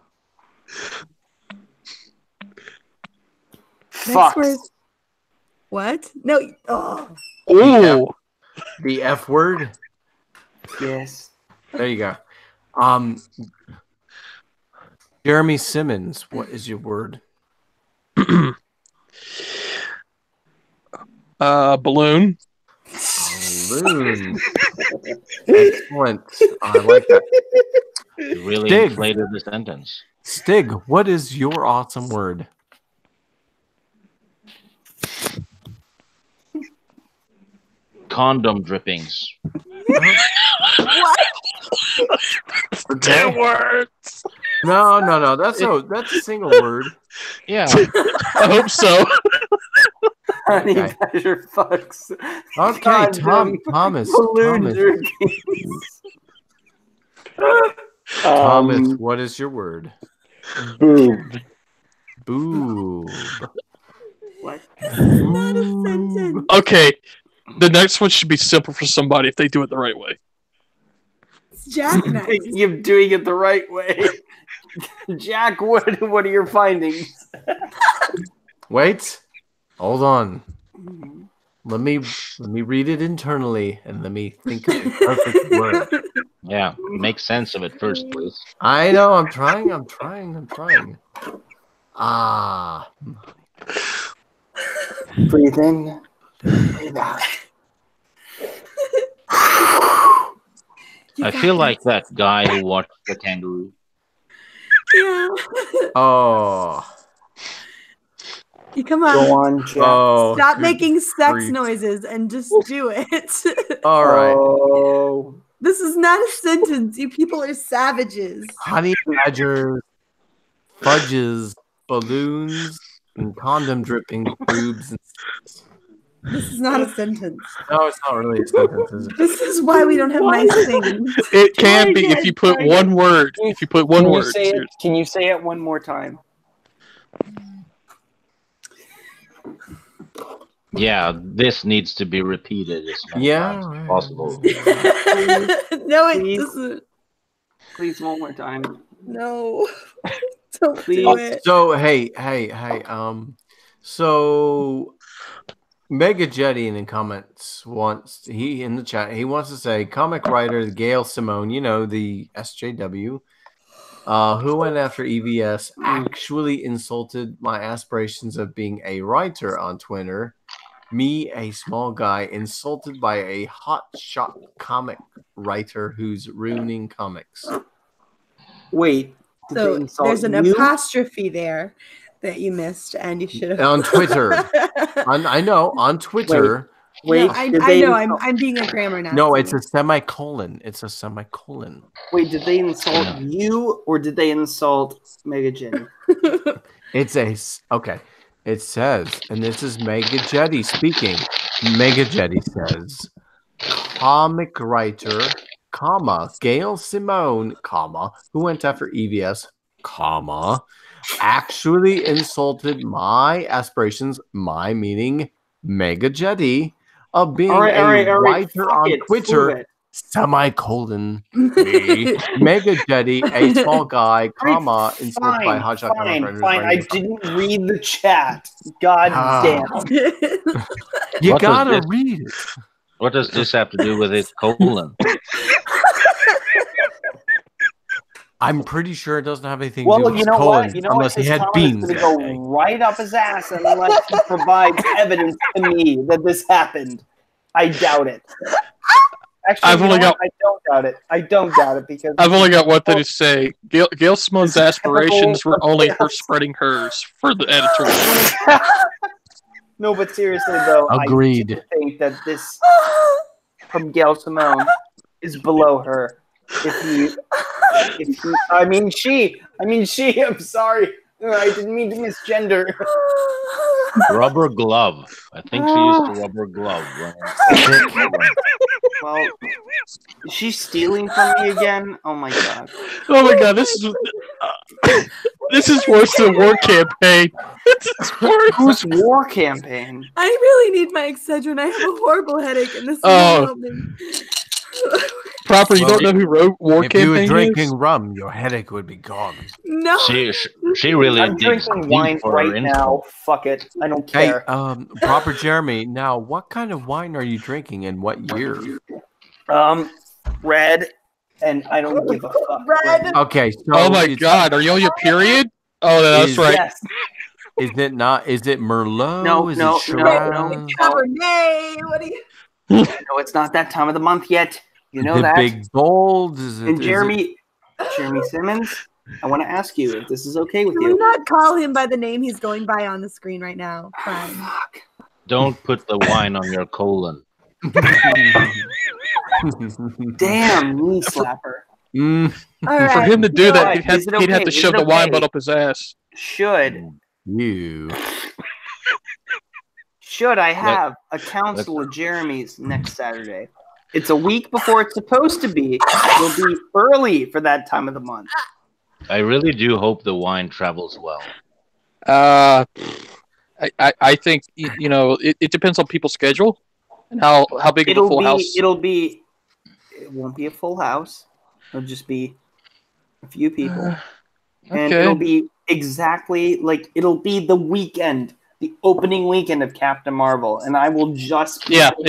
Next Fuck. word. What? No. Oh. Oh, The F word. Yes. There you go. Jeremy Simmons, what is your word? balloon. Balloon. Excellent. I like that. You really Dig. inflated the sentence. Stig, what is your awesome word? Condom drippings. What? Two words. No. That's a single word. Yeah. I hope so. Honey Okay. badger fucks. Okay, Condom Thomas. balloon Thomas. jerkins. Thomas, what is your word? Boob. Boob. What? Not a sentence. Okay, the next one should be simple for somebody if they do it the right way. It's jackknife. You're doing it the right way. Jack, what are your findings? Wait. Hold on. Let me read it internally and let me think of the perfect word. Yeah. Make sense of it first, please. I know, I'm trying. Ah. Breathe in. Breathe out. I feel like that guy who watched the kangaroo. Yeah. Oh. Come on. Go on, Jack. Oh. Stop good making sex grief. noises and just do it. All right. Oh. This is not a sentence. You people are savages. Honey badgers, fudges, balloons, and condom dripping tubes. And... This is not a sentence. No, it's not really a sentence, is it? This is why we don't have nice things. It can be if you put one word. If you put one word. Can you say it one more time? Yeah, this needs to be repeated as many times as possible. No, it doesn't. Please, one more time. No. Don't Please. do it. So hey. So Mega Jetty in the comments in the chat he wants to say comic writer Gail Simone, you know, the SJW, who went after EVS, actually insulted my aspirations of being a writer on Twitter. Me, a small guy, insulted by a hotshot comic writer who's ruining comics. Wait. So there's an apostrophe there that you missed, and you should have on Twitter. I know on Twitter. Wait, I know. I'm being a grammar Nazi. No, it's a semicolon. It's a semicolon. Wait, did they insult you or did they insult Mega Jetty? Okay. It says, and this is Mega Jetty speaking. Mega Jetty says, comic writer, comma, Gail Simone, comma, who went after EVS, comma, actually insulted my aspirations, my meaning Mega Jetty, of being a writer on Twitter, semicolon, Mega Jetty, a small guy, comma, insulted by hotshot. Fine. I didn't read the chat. God damn. You gotta read it. What does this have to do with it, colon? I'm pretty sure it doesn't have anything Well, to do with you know colon, what? unless he had beans. It's going to go right up his ass unless he provides evidence to me that this happened. I doubt it. Actually, I don't doubt it. I don't doubt it because I've only got one thing to say. Gail Simone's aspirations were only her spreading hers for the editorial. No, but seriously though, agreed. I think that this from Gail Simone is below her. I mean she. I'm sorry. I didn't mean to misgender. Rubber glove. I think she used a rubber glove. Well, is she stealing from me again? Oh my god. Oh my god, this is worse than war campaign. This is worse. Whose war campaign? I really need my Excedrin. I have a horrible headache, and this is help me. Proper, you don't know who wrote War Campaign is? If you were drinking rum, your headache would be gone. No. She really I'm drinking wine right now. Fuck it. I don't care. Hey, Proper Jeremy, now what kind of wine are you drinking and what year? Red, and I don't give a fuck. Red. Okay, so oh my god, are you on your period? Oh, that's right. Yes. Is it not? Is it Merlot? No, is no, it Shiraz? Cabernet. What are you? No, it's not that time of the month yet. You know that. Big bold. Is it? And Jeremy Simmons, I want to ask you if this is okay with Can you. we not call him by the name he's going by on the screen right now? Fine. Don't put the wine on your colon. Damn, knee slapper. All right. For him to do that, he'd have okay? to shove the wine butt up his ass. Should I have a council of Jeremy's next Saturday? It's a week before it's supposed to be. It'll be early for that time of the month. I really do hope the wine travels well. I think it depends on people's schedule and how big of a full house. It won't be a full house. It'll just be a few people, and it'll be exactly like it'll be the weekend. The opening weekend of Captain Marvel, and I will just that'll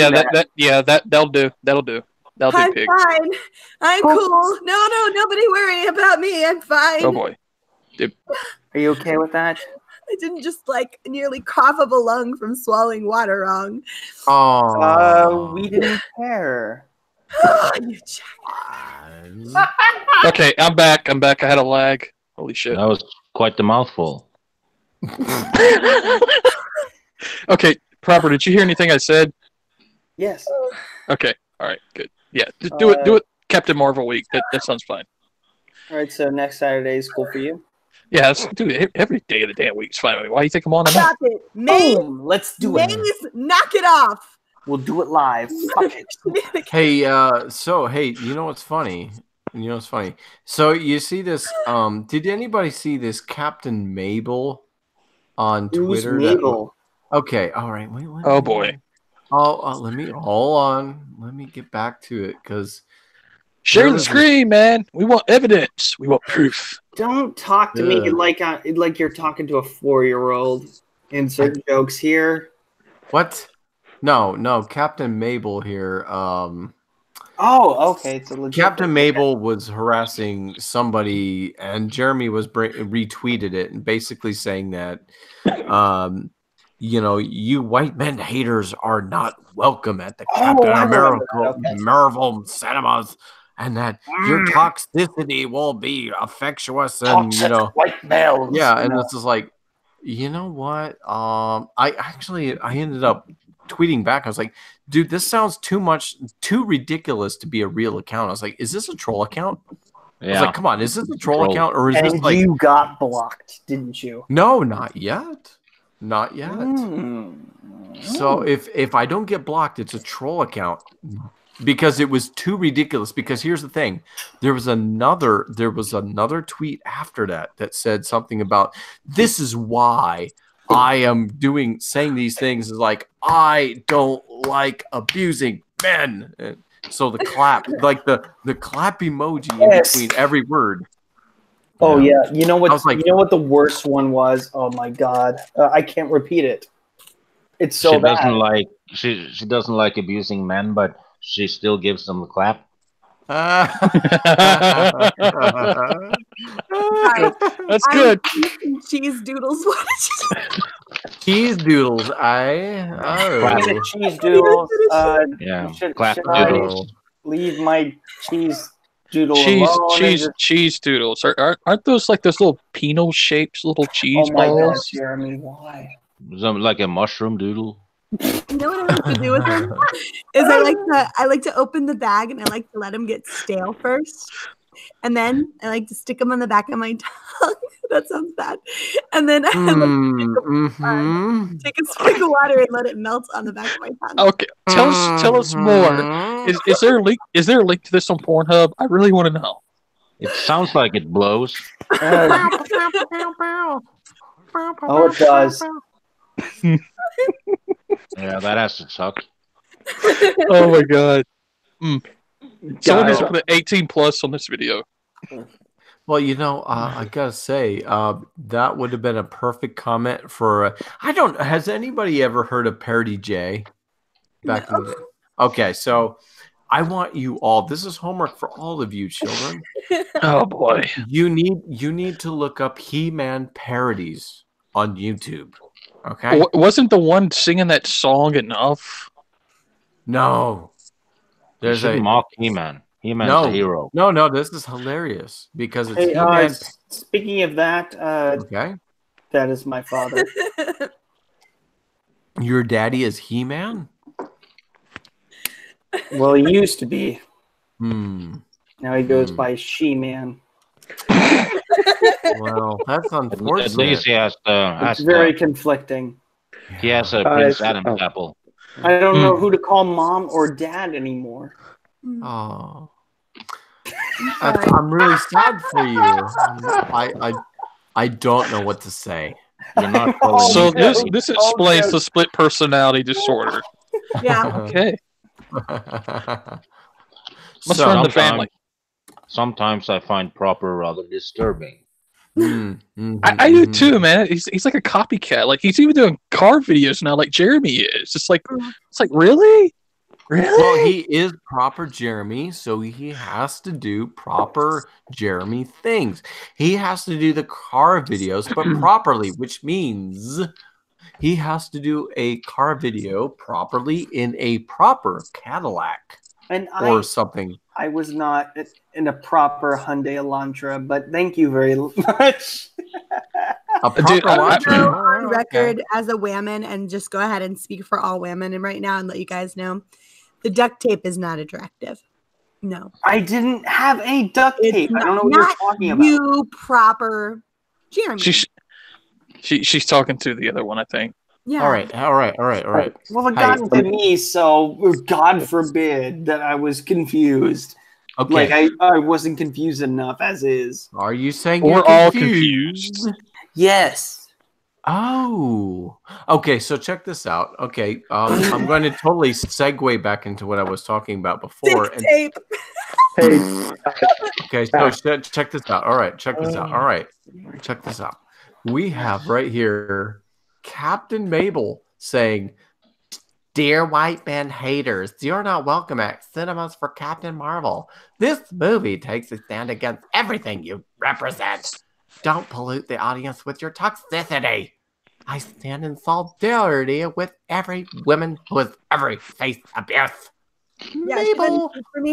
do. That'll do. I'm Pig. fine. I'm cool. No, nobody worry about me. I'm fine. Oh boy. Are you okay with that? I didn't just nearly cough up a lung from swallowing water wrong. Oh. We didn't care. You Okay, I'm back. I had a lag. Holy shit. That was quite the mouthful. Okay, Proper, did you hear anything I said? Yes. Okay, all right, good. Yeah, just do it Captain Marvel week. That sounds fine. All right, so next Saturday is cool for you? Yeah, dude, every day of the damn week's fine. Why do you think I'm on? Stop it. May, Let's do it. knock it off. We'll do it live. Fuck it. Hey, you know what's funny? You know what's funny? So you see this? Did anybody see this Captain Mabel on Twitter? Mabel? Okay, all right. Wait, oh boy. Let me hold on. Let me get back to it because share the screen, man. We want evidence. We want proof. Don't talk to me like you're talking to a 4-year-old. Insert jokes here. What? No, Captain Mabel here. Oh, okay. It's a legit Captain Mabel was harassing somebody, and Jeremy was retweeted it and basically saying that, you white men haters are not welcome at the Captain America Marvel cinemas, and that your toxicity will be infectious, and white males. Yeah, and this is like, you know what? I ended up tweeting back. I was like, dude, this sounds too ridiculous to be a real account. I was like, is this a troll account? Yeah. I was like, come on, is this a troll account, or is this like you got blocked, didn't you? No, not yet. Not yet. So if I don't get blocked, it's a troll account because it was too ridiculous. Because here's the thing, there was another tweet after that said something about this is why I am saying these things is like I don't like abusing men. So the clap, like the clap emoji in between every word. Oh yeah, you know what? Like, you know what the worst one was? Oh my god, I can't repeat it. It's so bad. She doesn't like abusing men, but she still gives them the clap. That's good. Cheese doodles. Cheese doodles. Cheese doodles. Clap doodles. Leave my cheese doodle alone. Cheese doodles. Aren't those like those little penal shaped little cheese balls? God, Jeremy, why? Like a mushroom doodle. You know what I like to do with them is I like to open the bag and I like to let them get stale first, and then I like to stick them on the back of my tongue. That sounds bad. And then I take a swig of water and let it melt on the back of my tongue. Okay, tell us more. Is there a link? Is there a link to this on Pornhub? I really want to know. It sounds like it blows. Oh, it does. Yeah, that has to suck. Oh my god. Someone needs to put 18 plus on this video. Well, I gotta say, that would have been a perfect comment for. Has anybody ever heard of Parody J? Okay, so I want you all. This is homework for all of you children. Oh boy, you need to look up He-Man parodies on YouTube. Okay, wasn't the one singing that song enough? No, there's a mock He-Man. He-Man's the hero. No, this is hilarious because it's He-Man. Speaking of that, okay, that is my father. Your daddy is He-Man? Well, he used to be. Now he goes by She-Man. Well, that's unfortunate. At least he has it's very conflicting. He has a Prince Adam apple. I don't know who to call mom or dad anymore. Oh, I'm really sad for you. I don't know what to say. You're not so this explains the split personality disorder. Yeah. Okay. Must run the family. Sometimes I find Proper rather disturbing. I do too, man. He's like a copycat. Like he's even doing car videos now, like Jeremy is. It's like really. Well, he is proper Jeremy, so he has to do proper Jeremy things. He has to do the car videos, but properly, which means he has to do a car video properly in a proper Cadillac or something. I was not in a proper Hyundai Elantra, but thank you very much. A proper Dude, I'll watch. go Oh, on okay. record as a woman and just go ahead and speak for all women right now and let you guys know the duct tape is not attractive. No. I didn't have any duct It's tape. I don't know what not you're talking about. you proper Jeremy. She's talking to the other one, I think. Yeah. All right. Well, it Hey, got to me, so God forbid that I was confused. Okay. Like I wasn't confused enough as is. Are you saying We're you're all confused? confused. Yes. Oh, okay. So check this out. Okay, I'm going to totally segue back into what I was talking about before. Duct tape. Hey, Okay, so check this out. All right, check this out. All right, check this out. We have right here Captain Mabel saying, "Dear white man haters, you're not welcome at Cinemas for Captain Marvel. This movie takes a stand against everything you represent. Don't pollute the audience with your toxicity. I stand in solidarity with every woman who has ever faced abuse." Yeah, Mabel. for me.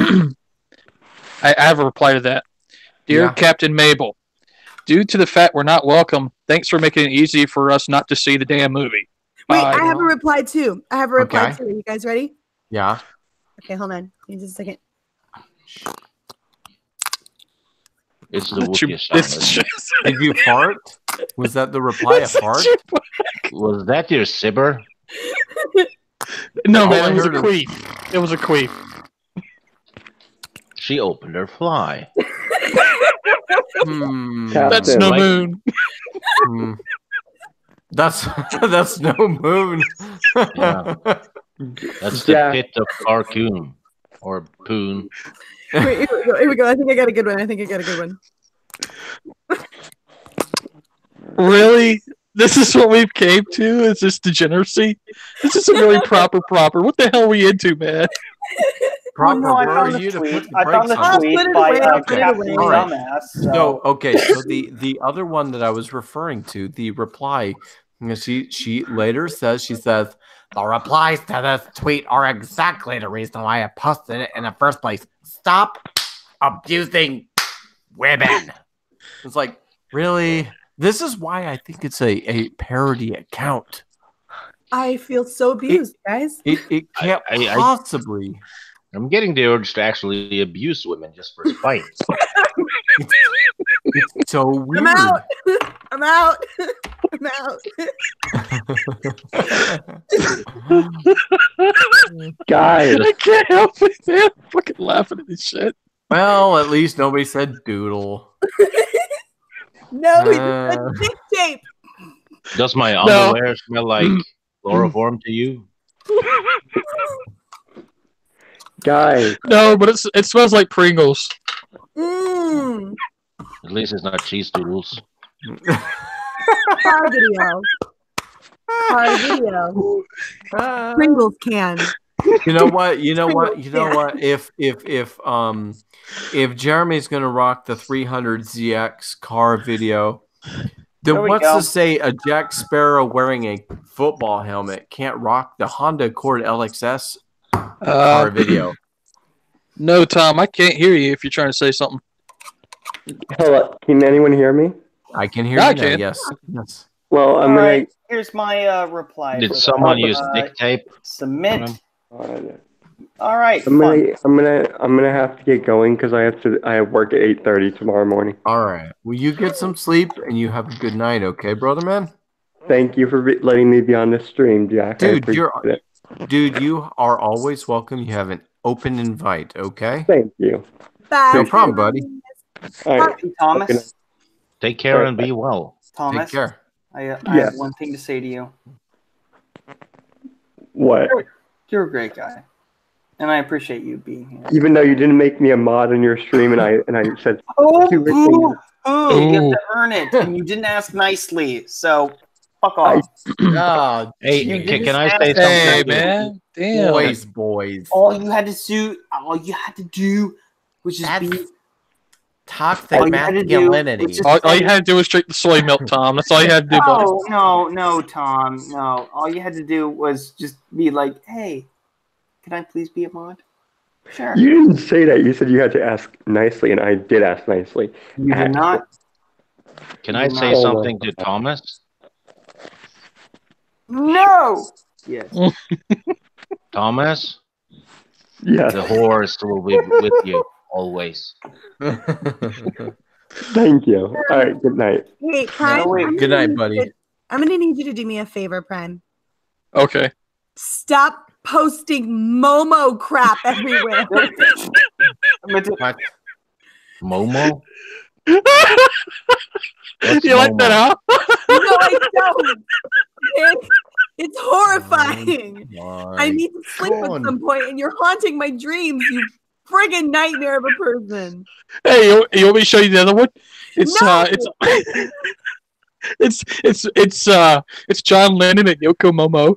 I have a reply to that. Dear Yeah. Captain Mabel, due to the fact we're not welcome, thanks for making it easy for us not to see the damn movie. Wait, Bye. I have a reply too. Okay. Too. Are you guys ready? Yeah. Okay, hold on. Give me just a second. It's the It's Wookiee sound. Did you fart? Was that the reply of fart? Was that your sibber? No, All man, I it was a heard is- queef. It was a queef. She opened her fly. That's no Like- moon. Hmm. That's no moon. Yeah. That's the Yeah. pit of Carcoon. Or Poon. Wait, here we go. I think I got a good one. Really? This is what we've came to? Is this degeneracy? This isn't really proper. What the hell are we into, man? Proper, no, I where found are the you to tweet. put the I found brakes the on? tweet I'll put it by away, I'll put it Captain away. Dumbass. So okay, so the other one that I was referring to, the reply, you know, she later says, the replies to this tweet are exactly the reason why I posted it in the first place. Stop abusing women. It's like, really? This is why I think it's a parody account. I feel so abused, guys. It can't I- possibly. I'm getting the urge to actually abuse women just for spite. It's so weird. I'm out. I'm out. I'm out. guys, I can't help it, man. I'm fucking laughing at this shit. Well, at least nobody said doodle. No, he Uh. just said dick tape. Does my underwear smell like chloroform to you? guys, No, but it smells like Pringles. Mm. At least it's not cheese doodles. Car video. Car video. Pringles can. You know what? If Jeremy's gonna rock the 300ZX car video, then There we what's go. to say a Jack Sparrow wearing a football helmet can't rock the Honda Accord LXS car video? No, Tom, I can't hear you if you're trying to say something. hello, can anyone hear me? I can hear I you now. can. Yes. Well, I'm All gonna. right, here's my reply. Did for that. someone use dick tape? Submit. Um, All right, I'm fun. gonna have to get going because I have work at 8:30 tomorrow morning. All right. Well, you get some sleep and you have a good night, okay, brother man? Thank you for letting me be on this stream, Jack. I Dude, appreciate it. Dude, you are always welcome. You have an open invite, okay? Thank you. Bye. No problem, buddy. All right. Hey, Thomas. Take care and be well. Thomas. Take care. I Yes. have one thing to say to you. What? You're a great guy, and I appreciate you being here. Even though you didn't make me a mod on your stream, and I said, Oh, Two good boo, things. you have Ooh. to earn it, and you didn't ask nicely. So, fuck off. Ah, Hey, You can I say didn't something? ask- Hey, man. Damn. boys. All you had to do was just That's be. toxic All you had to do masculinity. was just All you had to do was drink the soy milk, Tom. That's all you had to do, buddy. No, Tom, no. All you had to do was just be like, "Hey, can I please be a mod?" Sure. You didn't say that. You said you had to ask nicely, and I did ask nicely. You did not. Can I say Oh, something no. to Thomas? No. Yes. Thomas, Yes. the horse will be with you always. Thank you. All right. Good night. Hey, Prime. No, wait. Good night, buddy. I'm gonna need you to do me a favor, Prime. Okay. Stop posting Momo crap everywhere. Momo? You What's like that, huh? No, I don't. It's horrifying. I need to sleep at some point, and you're haunting my dreams, you friggin' nightmare of a person. Hey, you want me to show you the other one? It's No! it's John Lennon and Yoko Momo.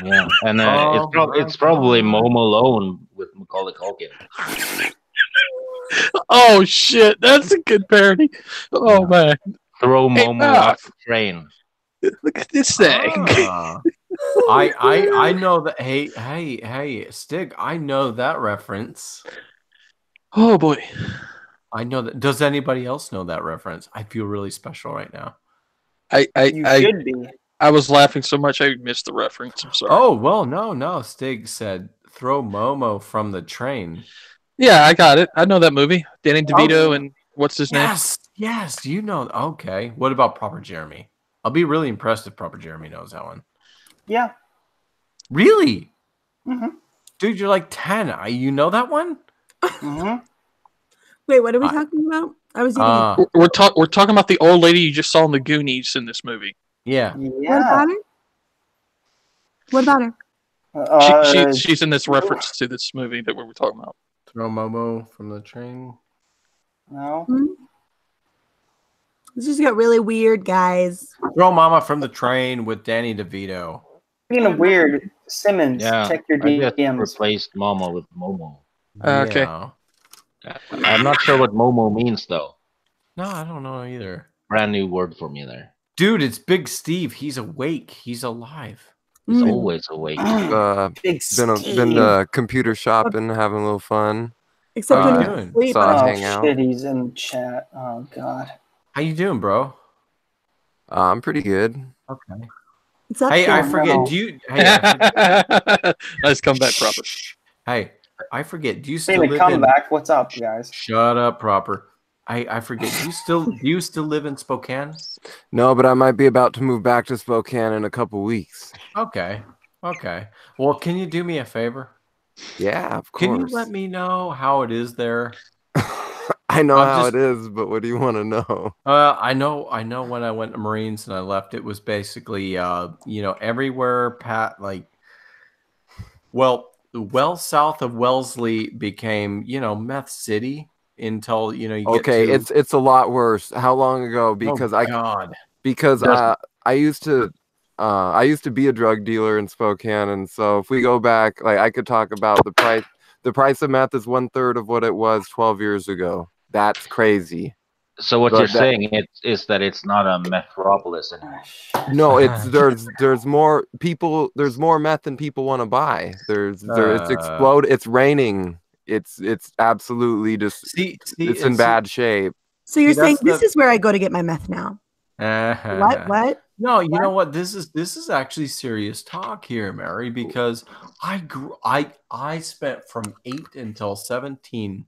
Yeah, and it's probably Momo Alone with Macaulay Culkin. Oh shit, that's a good parody. Oh man, Throw Hey, Momo Matt. off the train. look at this thing. Ah. I know that. Hey, Stig. I know that reference. Oh boy. I know that. Does anybody else know that reference? I feel really special right now. You I should be. I was laughing so much I missed the reference. I'm sorry. Oh well, no. Stig said, "Throw Momo from the train." Yeah, I got it. I know that movie. Danny DeVito and what's his name? Yes. You know. Okay. What about Proper Jeremy? I'll be really impressed if Proper Jeremy knows that one. Yeah. Really? Mm-hmm. Dude, you're like 10. You know that one? Mm-hmm. Wait, what are we talking about? I was eating. We're talking about the old lady you just saw in the Goonies in this movie. Yeah. What about her? What about her? She's in this reference to this movie that we were talking about. Throw Momo from the train. No. This just got really weird, guys. Throw Mama from the train with Danny DeVito. Speaking of weird, Simmons, Yeah, check your I just DMs. replaced Momo with Momo. Okay. Yeah. I'm not sure what Momo means though. No, I don't know either. Brand new word for me there. Dude, it's Big Steve. He's awake. He's alive. He's always awake. Big Been to computer shopping, having a little fun. Except How when you you're doing? asleep. Saw Oh hang out. shit, he's in chat. Oh god. How you doing, bro? I'm pretty good. Okay. It's up Hey, to I you. forget. No. Do you? Hey, I forget. Nice comeback, proper. Hey, I forget. Do you still Speaking of live in? comeback, what's up, guys? Shut up, proper. I forget. Do you still live in Spokane? No, but I might be about to move back to Spokane in a couple weeks. Okay. Well, can you do me a favor? Yeah, of course. Can you let me know how it is there? I know I'm how just- it is, but what do you want to know? I know when I went to Marines and I left, it was basically everywhere well south of Wellesley became, meth city until, you get Okay, to, it's a lot worse. How long ago? Because I used to be a drug dealer in Spokane, and so if we go back, like I could talk about the price. The price of meth is 1/3 of what it was 12 years ago. That's crazy. So what But you're that- saying is that it's not a metropolis anymore. No, it's there's more people. There's more meth than people want to buy. It's explode. It's raining. It's absolutely just. It's in bad shape. So you're See, saying that's this is where I go to get my meth now? What? No, you know what? This is actually serious talk here, Mary, because I spent from 8 until 17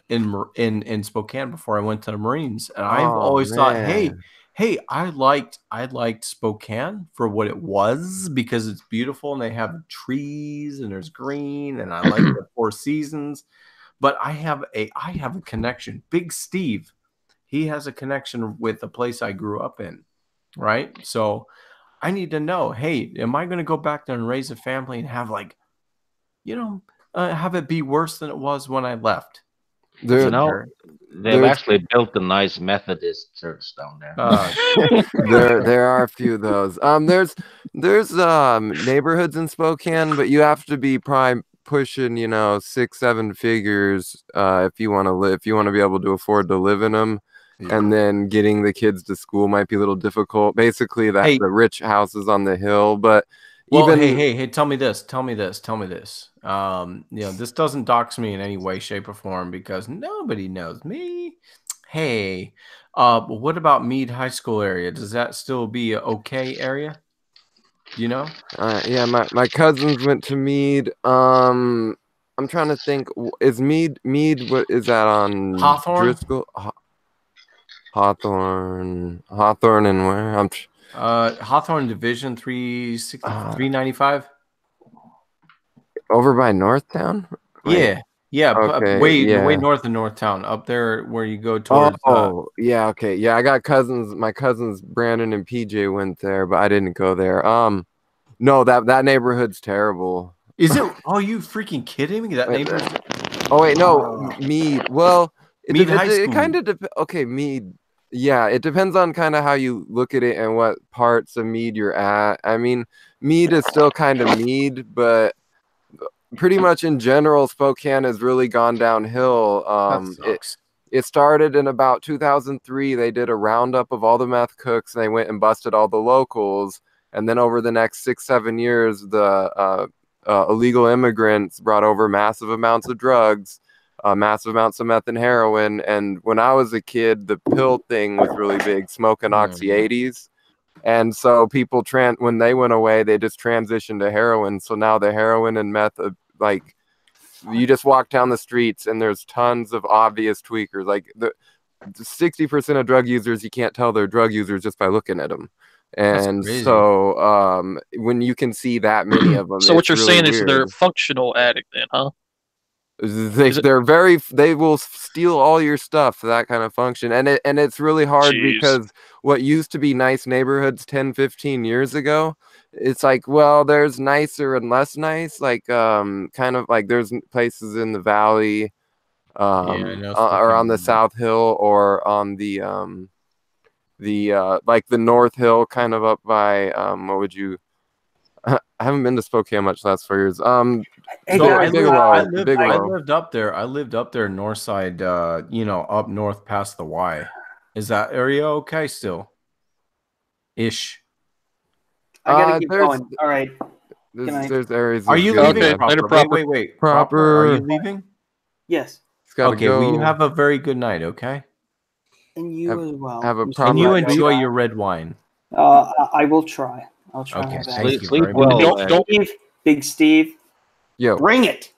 in Spokane before I went to the Marines, and I've always thought, hey, I liked Spokane for what it was because it's beautiful and they have trees and there's green and I like the Four Seasons, but I have a connection. Big Steve, he has a connection with the place I grew up in. Right. So I need to know, hey, am I going to go back there and raise a family and have have it be worse than it was when I left? They've actually built a nice Methodist church down there. There are a few of those. There's neighborhoods in Spokane, but you have to be pushing 6-7 figures if you want to live, if you want to be able to afford to live in them. and then getting the kids to school might be a little difficult. Basically, the rich houses on the hill, but well, hey, tell me this. This doesn't dox me in any way, shape, or form because nobody knows me. Hey, what about Meade High School area? Does that still be an okay area? You know? Yeah, my cousins went to Meade. I'm trying to think. Is Meade? What is that on? Hawthorne. Driscoll. Hawthorne, and where? Hawthorne Division 395. Over by Northtown. Right? Yeah. Okay, way north of Northtown, up there where you go towards. Yeah. Okay. Yeah, I got cousins. My cousins Brandon and PJ went there, but I didn't go there. No, that neighborhood's terrible. Is it? Oh, you freaking kidding me? That neighborhood. Oh wait, no, Meade. Well, Meade High School. It kind of okay, Meade. Yeah, it depends on kind of how you look at it and what parts of Meade you're at. I mean, Meade is still kind of Meade, but pretty much in general, Spokane has really gone downhill. It started in about 2003. They did a roundup of all the meth cooks, and they went and busted all the locals. And then over the next 6-7 years, the illegal immigrants brought over massive amounts of drugs. Massive amounts of meth and heroin. And when I was a kid, the pill thing was really big, smoking Oxy 80s. And so people, when they went away, they just transitioned to heroin. So now the heroin and meth, like, you just walk down the streets and there's tons of obvious tweakers. Like, the 60% of drug users, you can't tell they're drug users just by looking at them. And so when you can see that many of them. So what you're saying is they're functional addict then, huh? They will steal all your stuff for that kind of function, and it's really hard because what used to be nice neighborhoods 10-15 years ago, it's like, well, there's nicer and less nice, like kind of like there's places in the valley or on the South Hill or on the like the North Hill, kind of up by what would you I haven't been to Spokane much the last 4 years. I lived up there. I lived up there, north side. Up north past the Y. Is that area okay still? Ish. I gotta keep going. All right. There's areas. Are you leaving? Okay, wait. Proper. Are you leaving? Yes. Okay. Well, you have a very good night. Okay. And you as well. Have a proper. And you enjoy your red wine. I will try. I'll try. Okay. Sleep well. Don't Big Steve. Yo. Bring it.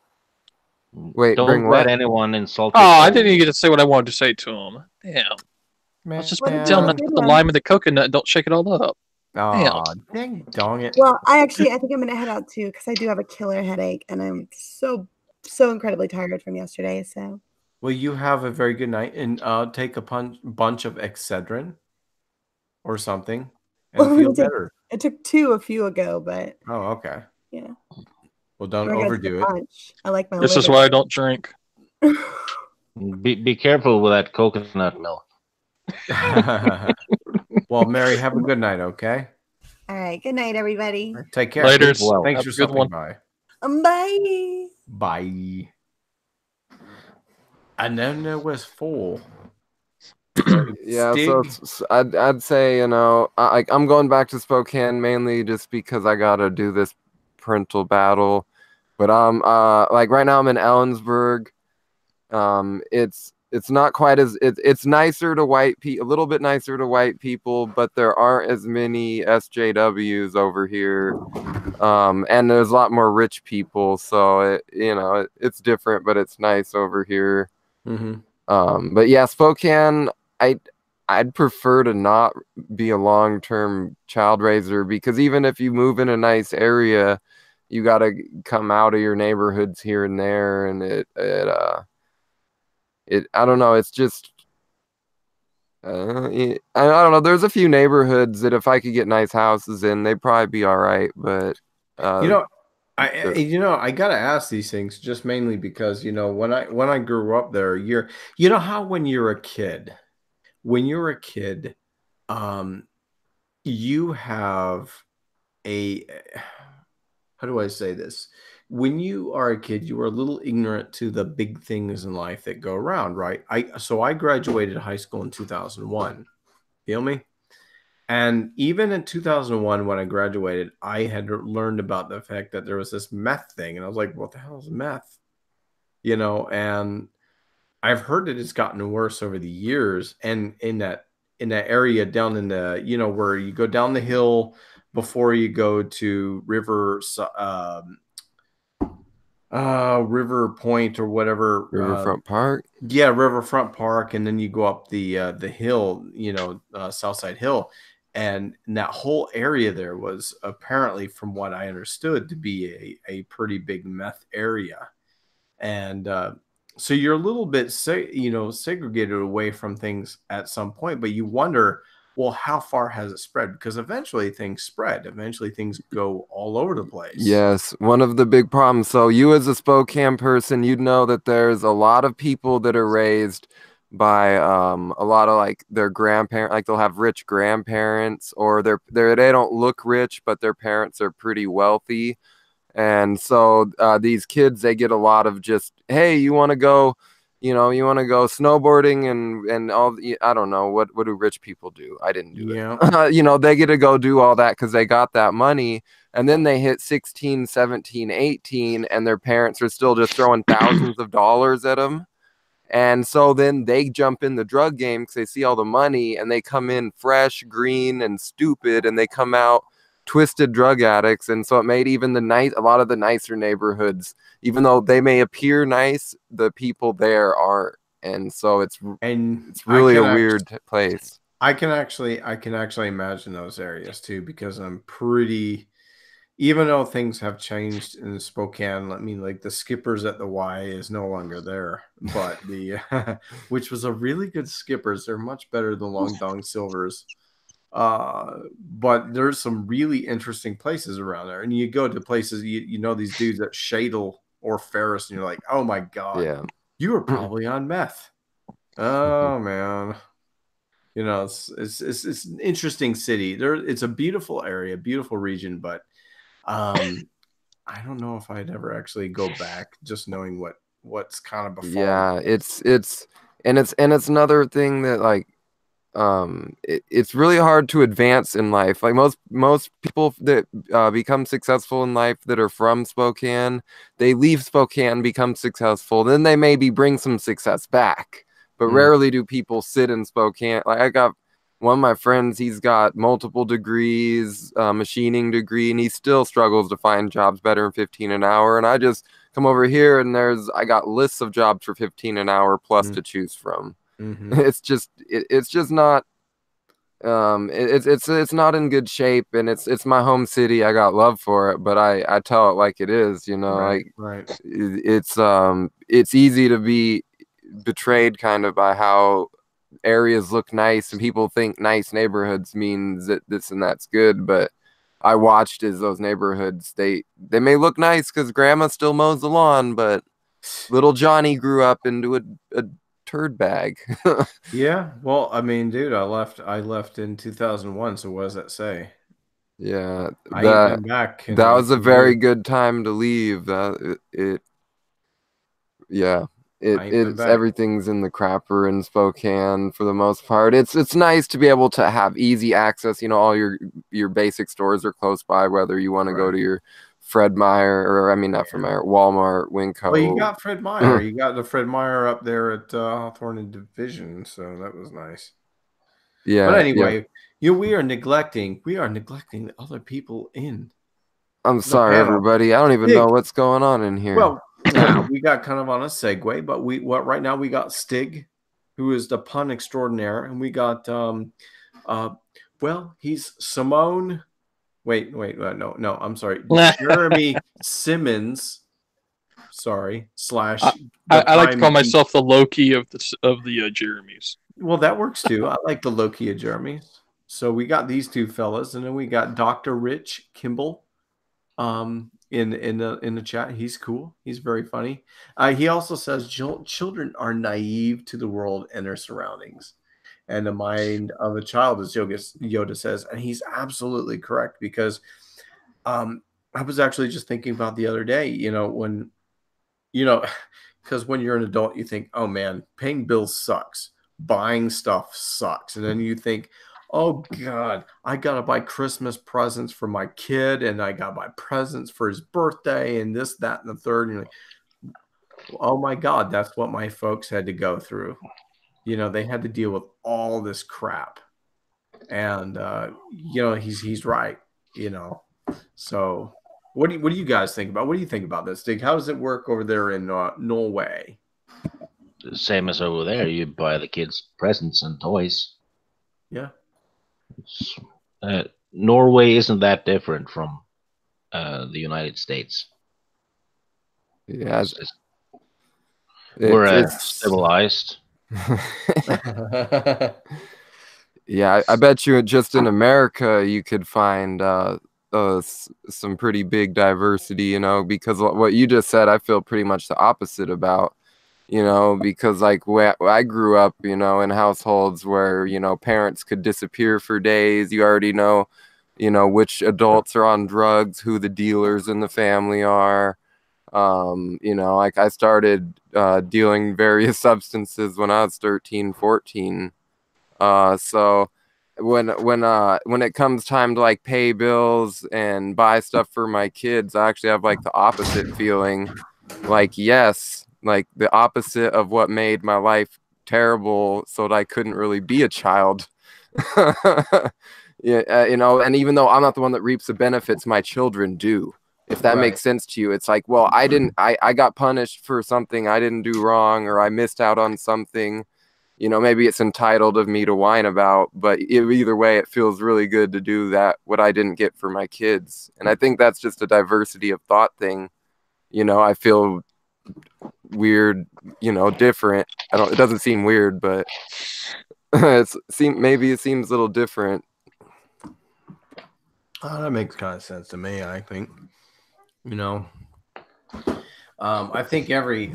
Wait, don't let anyone insult. Oh, I didn't even get to say what I wanted to say to him. Damn. I was just telling him to put the lime in the coconut. Don't shake it all up. Oh, dang dong it. Well, I think I'm gonna head out too because I do have a killer headache and I'm so incredibly tired from yesterday. So. Well, you have a very good night and take a bunch of Excedrin or something and feel better. I took 2 a few ago, but. Oh, okay. Yeah. Well, don't overdo it. I like my. This is why I don't drink. Be careful with that coconut milk. Well, Mary, have a good night, okay? All right. Good night, everybody. Take care. Later. Well, thanks for stopping by. Bye. Bye. I know was full. Yeah, so I'd say, I'm going back to Spokane mainly just because I gotta do this parental battle. But like right now I'm in Ellensburg. It's not quite as it's nicer to a little bit nicer to white people, but there aren't as many SJWs over here. And there's a lot more rich people, so it's different, but it's nice over here. Mm-hmm. But yeah, Spokane, I'd prefer to not be a long-term child raiser because even if you move in a nice area, you got to come out of your neighborhoods here and there, and I don't know. It's just I don't know. There's a few neighborhoods that if I could get nice houses in, they'd probably be all right. But I gotta ask these things just mainly because when I grew up there, how when you're a kid, you have how do I say this? When you are a kid, you are a little ignorant to the big things in life that go around, right? So I graduated high school in 2001. Feel me? And even in 2001, when I graduated, I had learned about the fact that there was this meth thing, and I was like, "What the hell is meth?" And I've heard that it's gotten worse over the years, and in that area down in the where you go down the hill before you go to River Point or whatever, Riverfront Park. Yeah, Riverfront Park, and then you go up the hill, Southside Hill, and that whole area there was apparently, from what I understood, to be a pretty big meth area, and so you're a little bit segregated away from things at some point, but you wonder, well, how far has it spread? Because eventually things spread. Eventually things go all over the place. Yes, one of the big problems. So you as a Spokane person, you'd know that there's a lot of people that are raised by a lot of like their grandparents, like they'll have rich grandparents, or they don't look rich, but their parents are pretty wealthy. And so these kids, they get a lot of just, hey, you want to go snowboarding and all. I don't know, what do rich people do? I didn't do it. They get to go do all that because they got that money, and then they hit 16, 17, 18, and their parents are still just throwing thousands of dollars at them. And so then they jump in the drug game because they see all the money, and they come in fresh, green, and stupid, and they come out twisted drug addicts. And so it made even a lot of the nicer neighborhoods, even though they may appear nice, the people there aren't. And so it's really a weird place. I can actually imagine those areas too, because even though things have changed in Spokane, I mean, like the Skippers at the Y is no longer there, but which was a really good Skippers. They're much better than Long Dong Silvers. But there's some really interesting places around there, and you go to places these dudes at Shadle or Ferris, and you're like, oh my god, yeah, you were probably on meth. Oh man, it's an interesting city. It's a beautiful area, beautiful region, but I don't know if I'd ever actually go back, just knowing what's kind of befallen. Yeah, it's another thing that like. It's really hard to advance in life. Like most people that become successful in life that are from Spokane, they leave Spokane, become successful, then they maybe bring some success back. But rarely do people sit in Spokane. Like I got one of my friends, he's got multiple degrees, machining degree, and he still struggles to find jobs better than 15 an hour. And I just come over here, and I got lists of jobs for 15 an hour plus to choose from. It's just not it's not in good shape, and it's my home city. I got love for it, but I tell it like it is, right. It's easy to be betrayed kind of by how areas look nice, and people think nice neighborhoods means that this and that's good, but I watched as those neighborhoods, they may look nice because grandma still mows the lawn, but little Johnny grew up into a turd bag. Yeah, well, I mean, dude, I left in 2001, so what does that say? Yeah, I ain't been back. That was a very good time to leave. Everything's in the crapper in Spokane for the most part. It's nice to be able to have easy access. All your basic stores are close by, whether you want to go to your Fred Meyer, or I mean not Fred Meyer, Walmart, Winco. Well, you got Fred Meyer. You got the Fred Meyer up there at Hawthorne and Division, so that was nice. Yeah. But anyway, we are neglecting the other people in. I'm sorry, everybody. I don't even know what's going on in here. Well, we got kind of on a segue, but right now we got Stig, who is the pun extraordinaire, and we got he's Simone. Wait, no, I'm sorry. Jeremy Simmons. Sorry, / I like to call myself the Loki of the Jeremys. Well, that works too. I like the Loki of Jeremys. So we got these two fellas, and then we got Dr. Rich Kimball in the chat. He's cool. He's very funny. He also says children are naive to the world and their surroundings. And the mind of a child, as Yoda says, and he's absolutely correct, because I was actually just thinking about the other day, when, because when you're an adult, you think, oh man, paying bills sucks. Buying stuff sucks. And then you think, oh God, I got to buy Christmas presents for my kid, and I got to buy presents for his birthday, and this, that, and the third. And you're like, oh my God, that's what my folks had to go through. They had to deal with all this crap. And, he's right, So what do you guys think about? What do you think about this, Dig? How does it work over there in Norway? The same as over there. You buy the kids presents and toys. Yeah. Norway isn't that different from the United States. Yeah, we're civilized. Yeah, I bet you just in America you could find some pretty big diversity, because what you just said, I feel pretty much the opposite about, because like where I grew up, in households where, parents could disappear for days. You already know, which adults are on drugs, who the dealers in the family are. Like I started dealing various substances when I was 13, 14. So when it comes time to like pay bills and buy stuff for my kids, I actually have like the opposite feeling. Like, yes, like the opposite of what made my life terrible so that I couldn't really be a child. Yeah, and even though I'm not the one that reaps the benefits, my children do. If that makes sense to you, it's like, well, I got punished for something I didn't do wrong, or I missed out on something. Maybe it's entitled of me to whine about, but either way, it feels really good to do that, what I didn't get for my kids. And I think that's just a diversity of thought thing. I feel weird, different. It doesn't seem weird, but maybe it seems a little different. That makes kind of sense to me, I think. I think every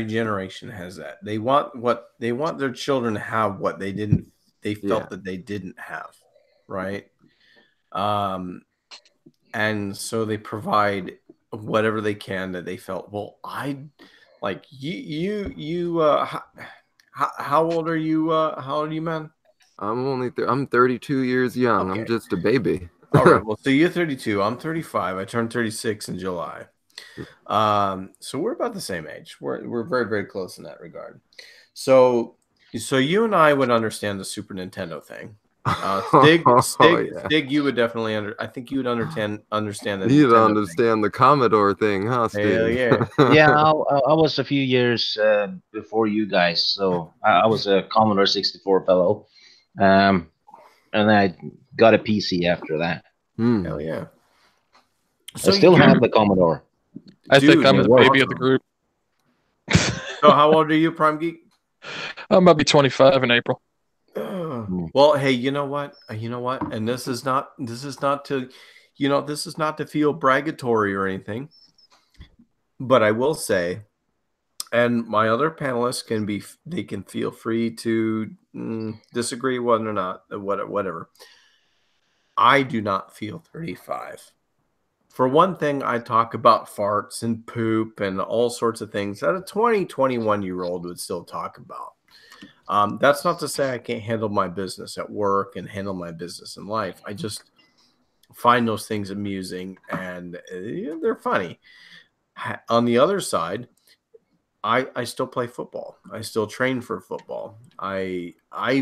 generation has that. They want their children to have what they felt that they didn't have, right? And so they provide whatever they can that they felt. Well, I like you. How old are you? How old are you, man? I'm 32 years young. Okay. I'm just a baby. All right. Well, so you're 32. I'm 35. I turned 36 in July. So we're about the same age. We're very, very close in that regard. So you and I would understand the Super Nintendo thing. Stig, you would definitely I think you would understand the You'd understand the Commodore thing, huh, Stig? Hell yeah. Yeah, I was a few years before you guys, so I was a Commodore 64 fellow. And I got a PC after that. Hell yeah. So I still have the Commodore. I think I'm the baby of the group. So how old are you, Prime Geek? I'm about to be 25 in April. Well, hey, you know what? And this is not to feel bragatory or anything. But I will say, and my other panelists can feel free to disagree whether or not, whatever. I do not feel 35. For one thing, I talk about farts and poop and all sorts of things that a 21-year-old would still talk about. That's not to say I can't handle my business at work and handle my business in life. I just find those things amusing and they're funny. On the other side, I still play football. I still train for football. I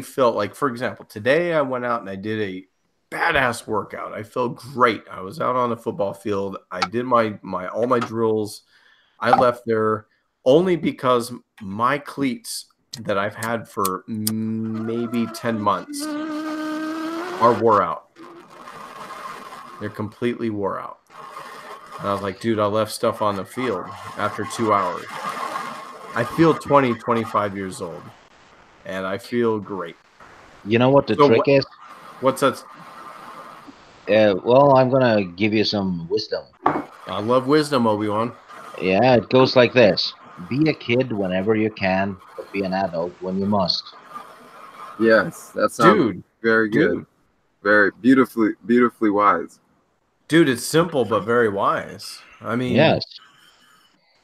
felt like, for example, today I went out and I did a badass workout. I felt great. I was out on the football field. I did all my drills. I left there only because my cleats that I've had for maybe 10 months are wore out. They're completely wore out. And I was like, dude, I left stuff on the field after 2 hours. I feel 25 years old, and I feel great. You know what the trick is? What's that? Well, I'm going to give you some wisdom. I love wisdom, Obi-Wan. Yeah, it goes like this. Be a kid whenever you can, but be an adult when you must. Yes, that's very good. Very beautifully wise. Dude, it's simple but very wise. I mean, Yes.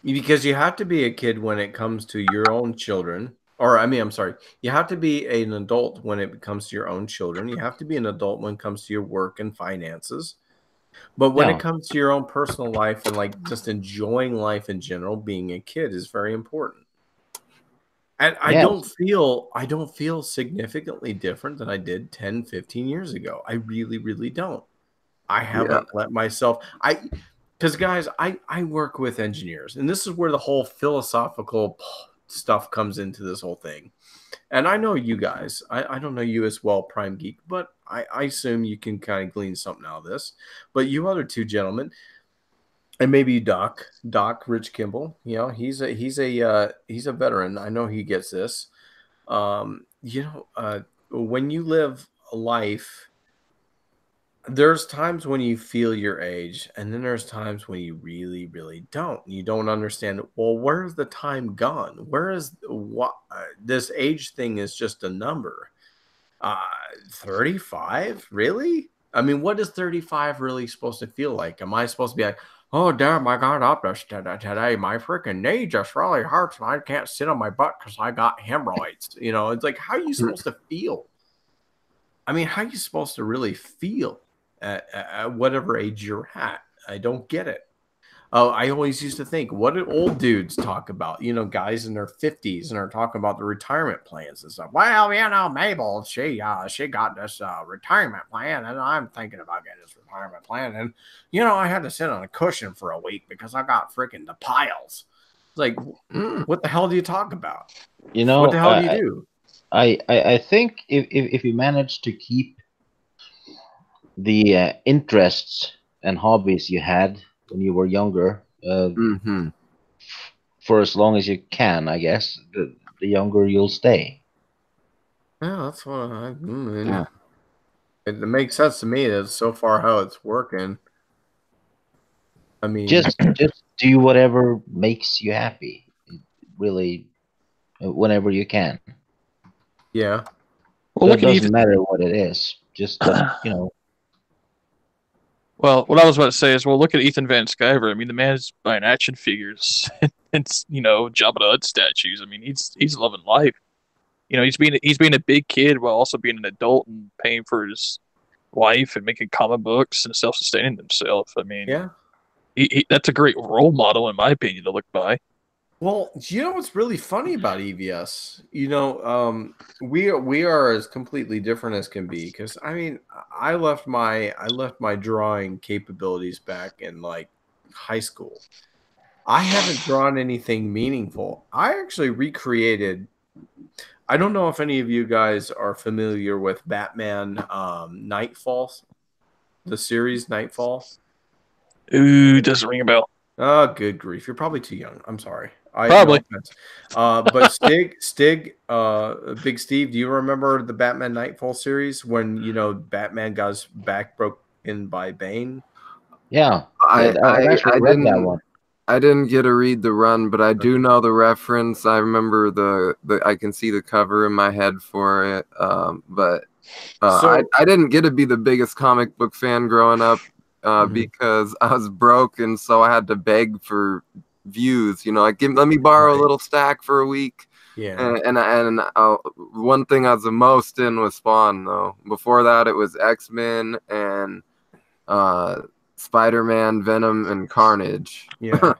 Because you have to be a kid when it comes to your own children. Or, I mean, I'm sorry. You have to be an adult when it comes to your own children. You have to be an adult when it comes to your work and finances. But when it comes to your own personal life and like just enjoying life in general, being a kid is very important. And I don't feel significantly different than I did 10, 15 years ago. I really, really don't. I haven't let myself because guys, I work with engineers, and this is where the whole philosophical stuff comes into this whole thing. And I know you guys, I don't know you as well, Prime Geek, but I assume you can kind of glean something out of this. But you other two gentlemen, and maybe Doc Rich Kimball, you know, he's a veteran. I know he gets this. When you live a life, there's times when you feel your age, and then there's times when you really, really don't. You don't understand, well, where's the time gone? Where is what this age thing is just a number. 35? Really? I mean, what is 35 really supposed to feel like? Am I supposed to be like, oh, damn, I got up today. My freaking knee just really hurts, and I can't sit on my butt because I got hemorrhoids. You know, it's like, how are you supposed to feel? I mean, how are you supposed to really feel at whatever age you're at? I don't get it. I always used to think, what do old dudes talk about? You know, guys in their 50s and are talking about the retirement plans and stuff. Well, you know, Mabel, she got this retirement plan, and I'm thinking about getting this retirement plan. And, you know, I had to sit on a cushion for a week because I got freaking the piles. It's like, what the hell do you talk about? You know, what the hell do you do? I think if you manage to keep the interests and hobbies you had when you were younger, for as long as you can, I guess, the younger you'll stay. Yeah, that's what I mean. Yeah. It makes sense to me that so far how it's working. I mean, just do whatever makes you happy, really, whenever you can. Yeah. Well, it doesn't matter what it is. Just you know. Well, what I was about to say is, well, look at Ethan Van Sciver. I mean, the man's buying action figures and Jabba the Hutt statues. I mean, he's loving life. You know, he's being a big kid while also being an adult and paying for his wife and making comic books and self-sustaining himself. I mean, yeah, that's a great role model in my opinion to look by. Well, you know what's really funny about EVS? You know, we are as completely different as can be, because I mean, I left my drawing capabilities back in like high school. I haven't drawn anything meaningful. I actually recreated. I don't know if any of you guys are familiar with Batman Nightfall, the series Nightfall. Ooh, doesn't ring a bell. Oh, good grief! You're probably too young. I'm sorry. Probably. But Stig, Big Steve, do you remember the Batman Nightfall series when Batman got his back broken by Bane? Yeah, I didn't that one. I didn't get to read the run, but I do know the reference. I remember the I can see the cover in my head for it. I didn't get to be the biggest comic book fan growing up because I was broke, and so I had to beg for views. Like, let me borrow a little stack for a week. Yeah. And one thing I was the most in was Spawn, though. Before that, it was X-Men and Spider-Man, Venom, and Carnage. Yeah.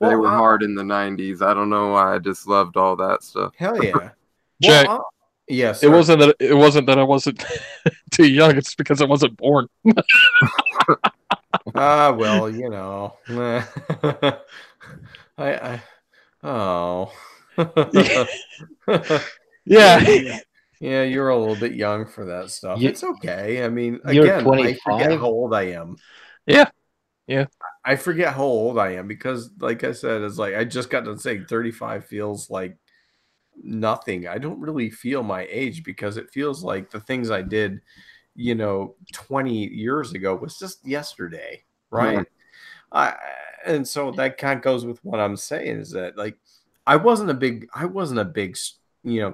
They were hard in the 90s. I don't know why. I just loved all that stuff. Hell yeah. Jack, yes. It wasn't that I wasn't too young. It's because I wasn't born. Well, Yeah. Yeah, you're a little bit young for that stuff. It's okay. I mean, you're again, 25? I forget how old I am. Yeah. I forget how old I am because, like I said, it's like I just got to say 35 feels like nothing. I don't really feel my age because it feels like the things I did, 20 years ago was just yesterday, right? And so that kind of goes with what I'm saying is that, like, I wasn't a big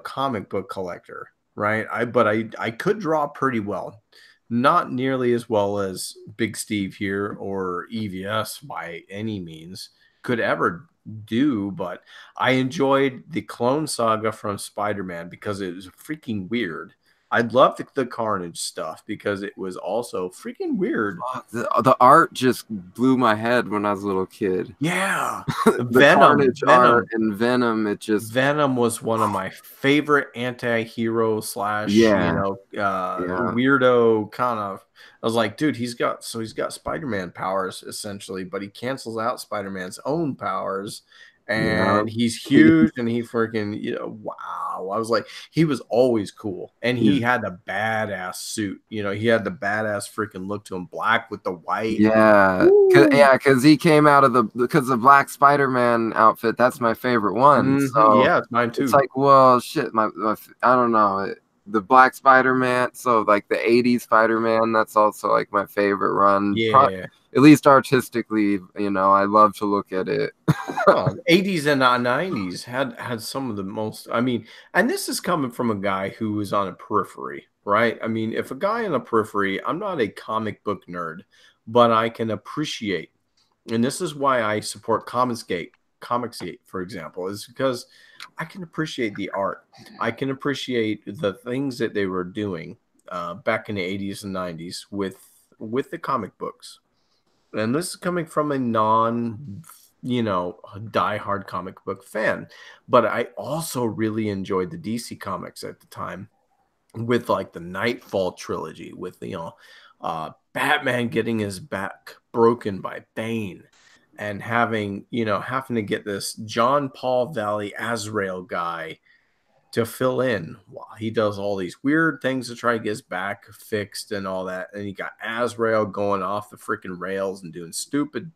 comic book collector, right? But I could draw pretty well. not nearly as well as Big Steve here or EVS by any means could ever do, but I enjoyed the Clone Saga from Spider-Man because it was freaking weird. I loved the Carnage stuff because it was also freaking weird. The art just blew my head when I was a little kid. Yeah. The Carnage art and Venom, Venom was one of my favorite anti-hero slash, weirdo kind of. I was like, dude, he's got Spider-Man powers essentially, but he cancels out Spider-Man's own powers. And he's huge and he freaking, wow. I was like, he was always cool. And he had a badass suit. He had the badass freaking look to him, black with the white. Yeah. Because he came out of the Black Spider-Man outfit. That's my favorite one. So yeah, it's mine too. It's like, well, shit, I don't know. The Black Spider-Man, so like the 80s Spider-Man, that's also like my favorite run. Yeah. At least artistically, I love to look at it. 80s and 90s had some of the most, and this is coming from a guy who was on a periphery, right? If a guy on a periphery, I'm not a comic book nerd, but I can appreciate, and this is why I support Comicsgate, for example, is because I can appreciate the art. I can appreciate the things that they were doing back in the 80s and 90s with the comic books. And this is coming from a diehard comic book fan. But I also really enjoyed the DC comics at the time with like the Nightfall trilogy with, Batman getting his back broken by Bane and having to get this John Paul Valley Azrael guy to fill in while he does all these weird things to try to get his back fixed and all that. And you got Azrael going off the freaking rails and doing stupid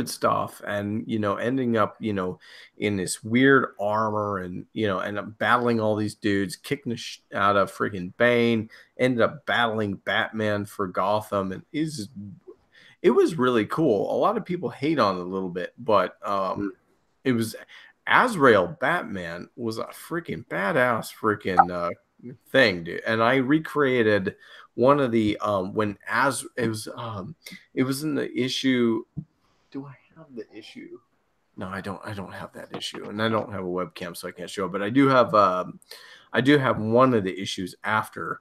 stuff and, ending up, in this weird armor and, and battling all these dudes, kicking the out of freaking Bane, ended up battling Batman for Gotham. And it was really cool. A lot of people hate on it a little bit, but it was Azrael Batman was a freaking badass freaking thing, dude. And I recreated one of the it was in the issue. Do I have the issue? No, I don't have that issue, and I don't have a webcam, so I can't show it. But I do have one of the issues after,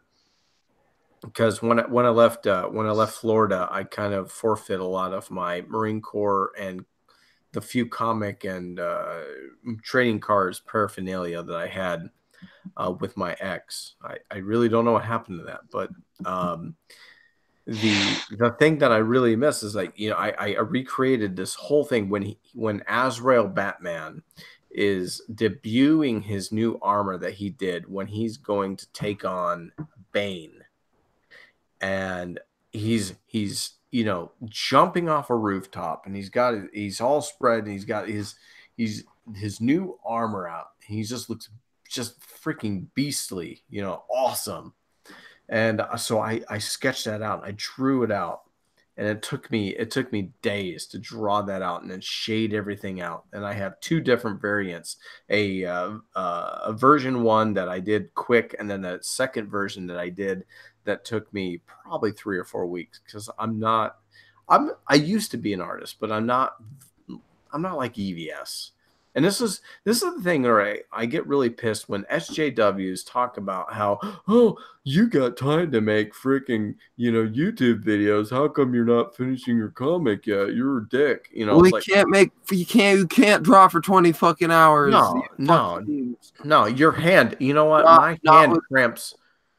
because when I left Florida, I kind of forfeit a lot of my Marine Corps and the few comic and trading cards paraphernalia that I had with my ex. I really don't know what happened to that, but the thing that I really miss is I recreated this whole thing when Azrael Batman is debuting his new armor that he did when he's going to take on Bane, and he's jumping off a rooftop, and he's all spread, and he's got his new armor out. He just looks just freaking beastly, awesome. And so I sketched that out. I drew it out, and it took me days to draw that out and then shade everything out. And I have two different variants: a version 1 that I did quick, and then a second version that I did that took me probably 3 or 4 weeks, because I used to be an artist, but I'm not like EVS. And this is the thing, where I get really pissed when SJWs talk about how, oh, you got time to make freaking, YouTube videos. How come you're not finishing your comic yet? You're a dick. Well, you can't draw for 20 fucking hours. No, your hand, you know what?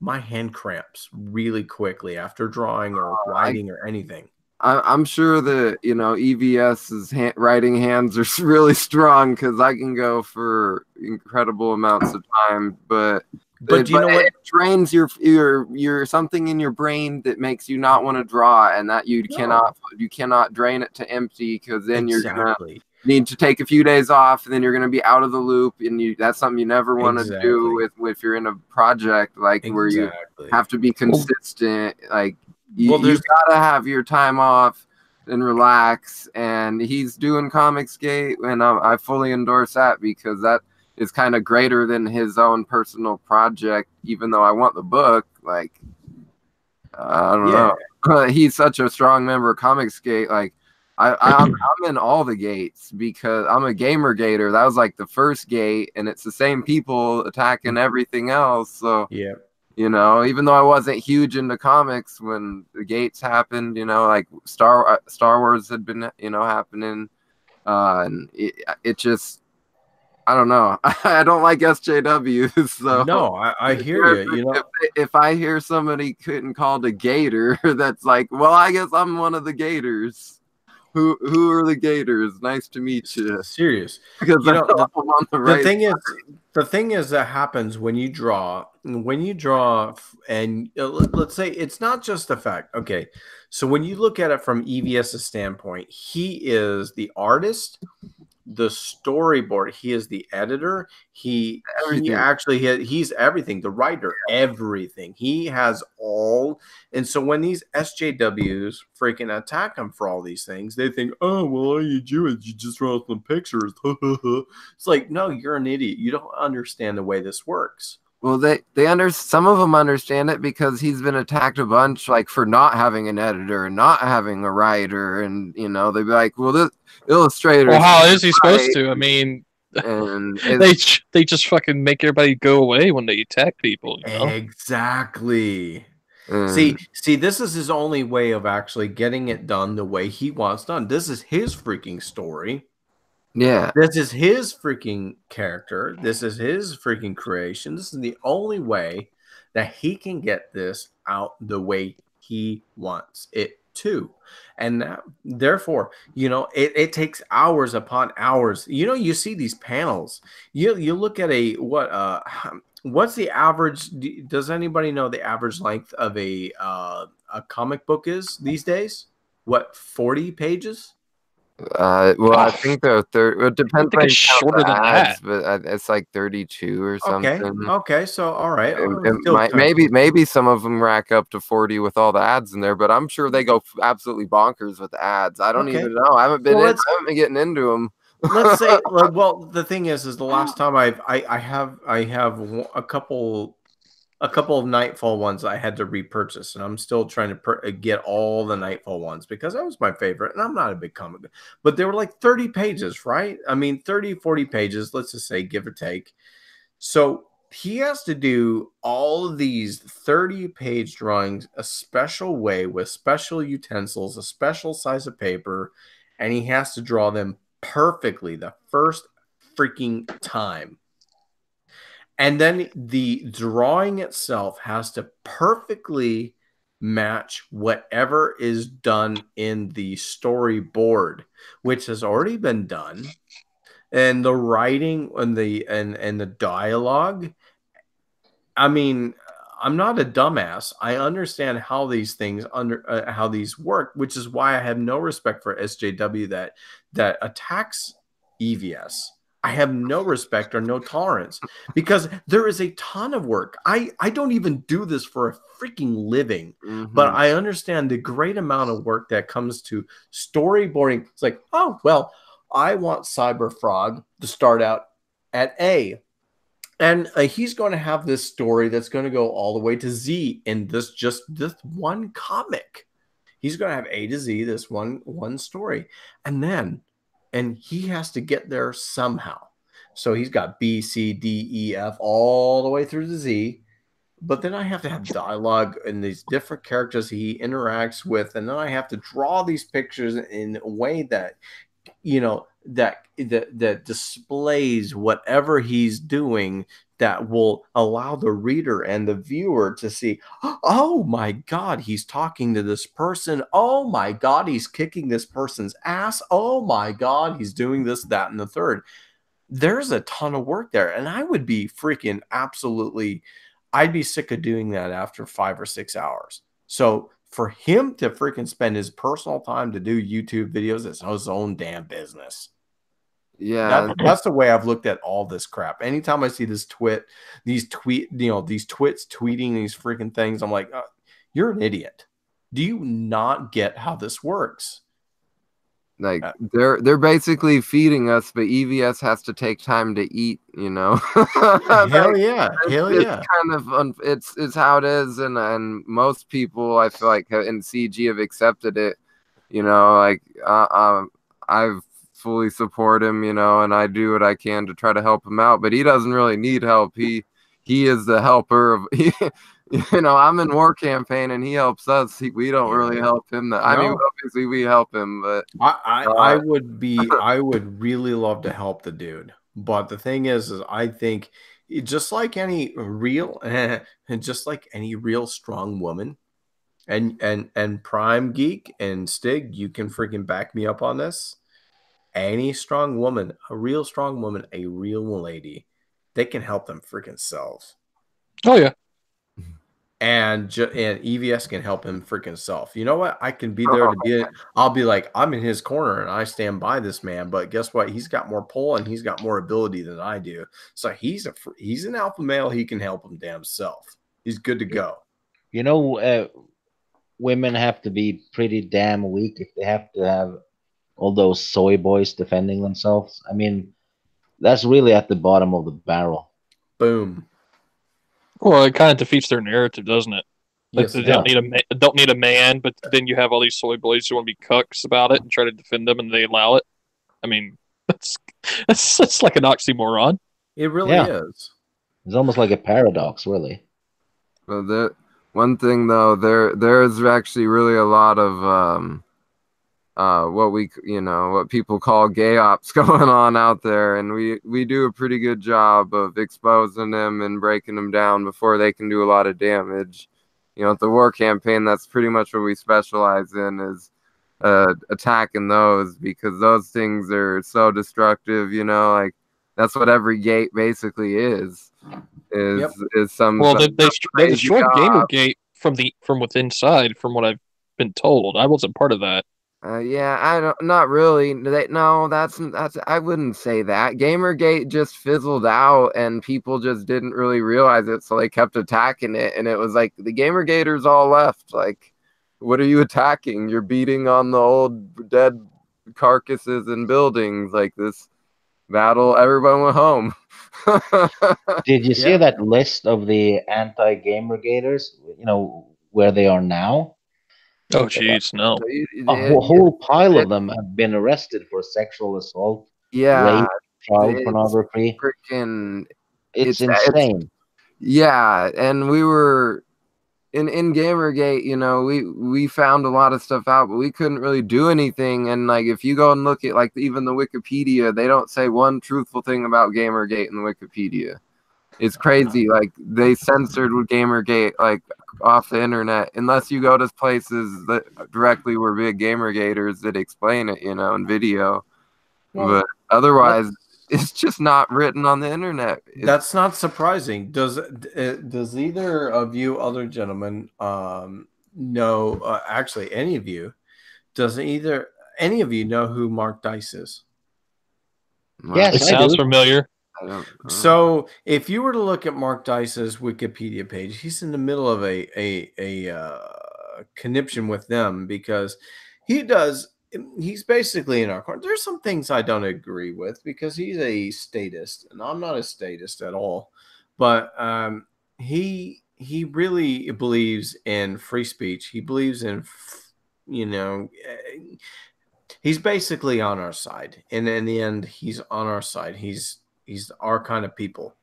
My hand cramps really quickly after drawing or writing or anything. I'm sure that EVS's writing hands are really strong, because I can go for incredible amounts of time, but you know what? It drains your something in your brain that makes you not want to draw, and that you cannot drain it to empty, because then you're gonna need to take a few days off, and then you're gonna be out of the loop, and that's something you never want to do if you're in a project where you have to be consistent, You gotta have your time off and relax, and he's doing Comicsgate, and I fully endorse that, because that is kind of greater than his own personal project. Even though I want the book, I don't know. He's such a strong member of Comicsgate. Like, I'm in all the gates because I'm a gamer gator. That was like the first gate, and it's the same people attacking everything else. So yeah, you know, even though I wasn't huge into comics when the gates happened, you know, like Star Wars had been, you know, happening, and it just, I don't know. I don't like SJWs. So no, I hear you. You know, if I hear somebody getting called a gator, that's like, well, I guess I'm one of the gators. Who are the gators? Nice to meet you. Serious. Because you know, the thing is that happens when you draw, and let's say it's not just the fact. Okay, so when you look at it from EVS's standpoint, he is the artist, the storyboard, he is the editor, he's everything, the writer, everything. He has all. And so when these SJWs freaking attack him for all these things, they think, oh, well, all you do is you just draw some pictures. It's like, no, you're an idiot. You don't understand the way this works. Well, some of them understand it because he's been attacked a bunch, like for not having an editor and not having a writer, and you know they'd be like, "Well, this illustrator." Well, how is he supposed to? I mean, and they just fucking make everybody go away when they attack people. You know? Exactly. See, this is his only way of actually getting it done the way he wants done. This is his freaking story. Yeah. This is his freaking character. This is his freaking creation. This is the only way that he can get this out the way he wants it to. And therefore, you know, it takes hours upon hours. You know, you see these panels. You look at what's the average? Does anybody know the average length of a comic book is these days? What, 40 pages? Well, I think they're it depends on shorter than ads, but it's like 32 or something. Okay, so all right. Maybe some of them rack up to 40 with all the ads in there, but I'm sure they go absolutely bonkers with the ads. I don't even know. I haven't been getting into them. Let's say, well, the thing is the last time I have a couple of Nightfall ones I had to repurchase, and I'm still trying to get all the Nightfall ones because that was my favorite, and I'm not a big comic, but they were like 30 pages, right? I mean, 30, 40 pages, let's just say, give or take. So he has to do all of these 30-page drawings a special way with special utensils, a special size of paper, and he has to draw them perfectly the first freaking time. And then the drawing itself has to perfectly match whatever is done in the storyboard, which has already been done, and the writing and the dialogue. I mean, I'm not a dumbass. I understand how these things how these work, which is why I have no respect for SJW that attacks EVS. I have no respect or no tolerance because there is a ton of work. I don't even do this for a freaking living, but I understand the great amount of work that comes to storyboarding. It's like, oh, well, I want Cyberfrog to start out at A. And he's going to have this story that's going to go all the way to Z in this one comic. He's going to have A to Z, this one story. And he has to get there somehow. So he's got B, C, D, E, F, all the way through to Z. But then I have to have dialogue and these different characters he interacts with. And then I have to draw these pictures in a way that, you know, that displays whatever he's doing, that will allow the reader and the viewer to see, oh my God, he's talking to this person. Oh my God, he's kicking this person's ass. Oh my God, he's doing this, that, and the third. There's a ton of work there. And I would be freaking I'd be sick of doing that after 5 or 6 hours. So for him to freaking spend his personal time to do YouTube videos, it's his own damn business. Yeah, that's the way I've looked at all this crap. Anytime I see these twits tweeting these freaking things, I'm like, you're an idiot. Do you not get how this works? Like they're basically feeding us, but EVS has to take time to eat. You know. Hell yeah, hell it's yeah. kind of it's how it is, and most people I feel like in CG have accepted it. You know, like I fully support him. You know, and I do what I can to try to help him out, but he doesn't really need help. He is the helper of. You know, I'm in War Campaign and he helps us. We don't really help him. I mean, obviously we help him, but I would really love to help the dude. But the thing is I think just like any real strong woman, and Prime Geek and Stig, you can freaking back me up on this. Any strong woman, a real strong woman, a real lady, they can help them freaking selves. Oh yeah. And EVS can help him freaking self. You know what? I can be there to be it. I'll be like, I'm in his corner and I stand by this man. But guess what? He's got more pull and he's got more ability than I do. So he's an alpha male. He can help him damn self. He's good to go. You know, women have to be pretty damn weak if they have to have all those soy boys defending themselves. I mean, that's really at the bottom of the barrel. Boom. Well, it kind of defeats their narrative, doesn't it? Like Yes, they don't need a man, but then you have all these soy boys who want to be cucks about it and try to defend them, and they allow it. I mean, that's like an oxymoron. It really is. It's almost like a paradox, really. Well, the one thing though, there's actually really a lot of what people call gay ops going on out there, and we do a pretty good job of exposing them and breaking them down before they can do a lot of damage. You know, at the War Campaign, that's pretty much what we specialize in, is attacking those, because those things are so destructive. You know, like that's what every gate basically is some. Well, they destroyed Gamergate from within side, from what I've been told. I wasn't part of that. Not really. That's I wouldn't say that. Gamergate just fizzled out and people just didn't really realize it, so they kept attacking it, and it was like the Gamergaters all left. Like, what are you attacking? You're beating on the old dead carcasses and buildings. Like, this battle, everyone went home. Did you see that list of the anti-Gamergaters, you know, where they are now? Oh, jeez, no. A whole pile of them have been arrested for sexual assault, rape, child pornography. It's insane. And we were in Gamergate, you know, we found a lot of stuff out, but we couldn't really do anything. And like, if you go and look at like even the Wikipedia, they don't say one truthful thing about Gamergate in the Wikipedia. It's crazy. Like, they censored Gamergate like off the internet, unless you go to places that directly were big Gamergaters that explain it, you know, in video. But otherwise, it's just not written on the internet. That's not surprising. Does either of you other gentlemen know? Actually, any of you? Does any of you know who Mark Dice is? Yes, it sounds familiar. So, if you were to look at Mark Dice's Wikipedia page, he's in the middle of a conniption with them, because he's basically in our corner. There's some things I don't agree with, because he's a statist, and I'm not a statist at all. But he really believes in free speech. He believes in, you know, he's basically on our side. And in the end, he's on our side. He's our kind of people.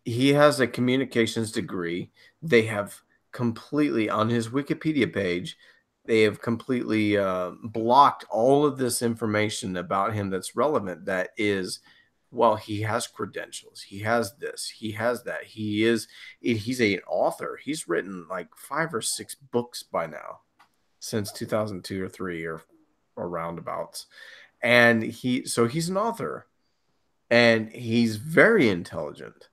He has a communications degree. They have completely, on his Wikipedia page, they have completely blocked all of this information about him that's relevant. That is, well, he has credentials. He has this. He has that. He's an author. He's written like 5 or 6 books by now, since 2002 or 3 or roundabouts. And he's an author. And he's very intelligent.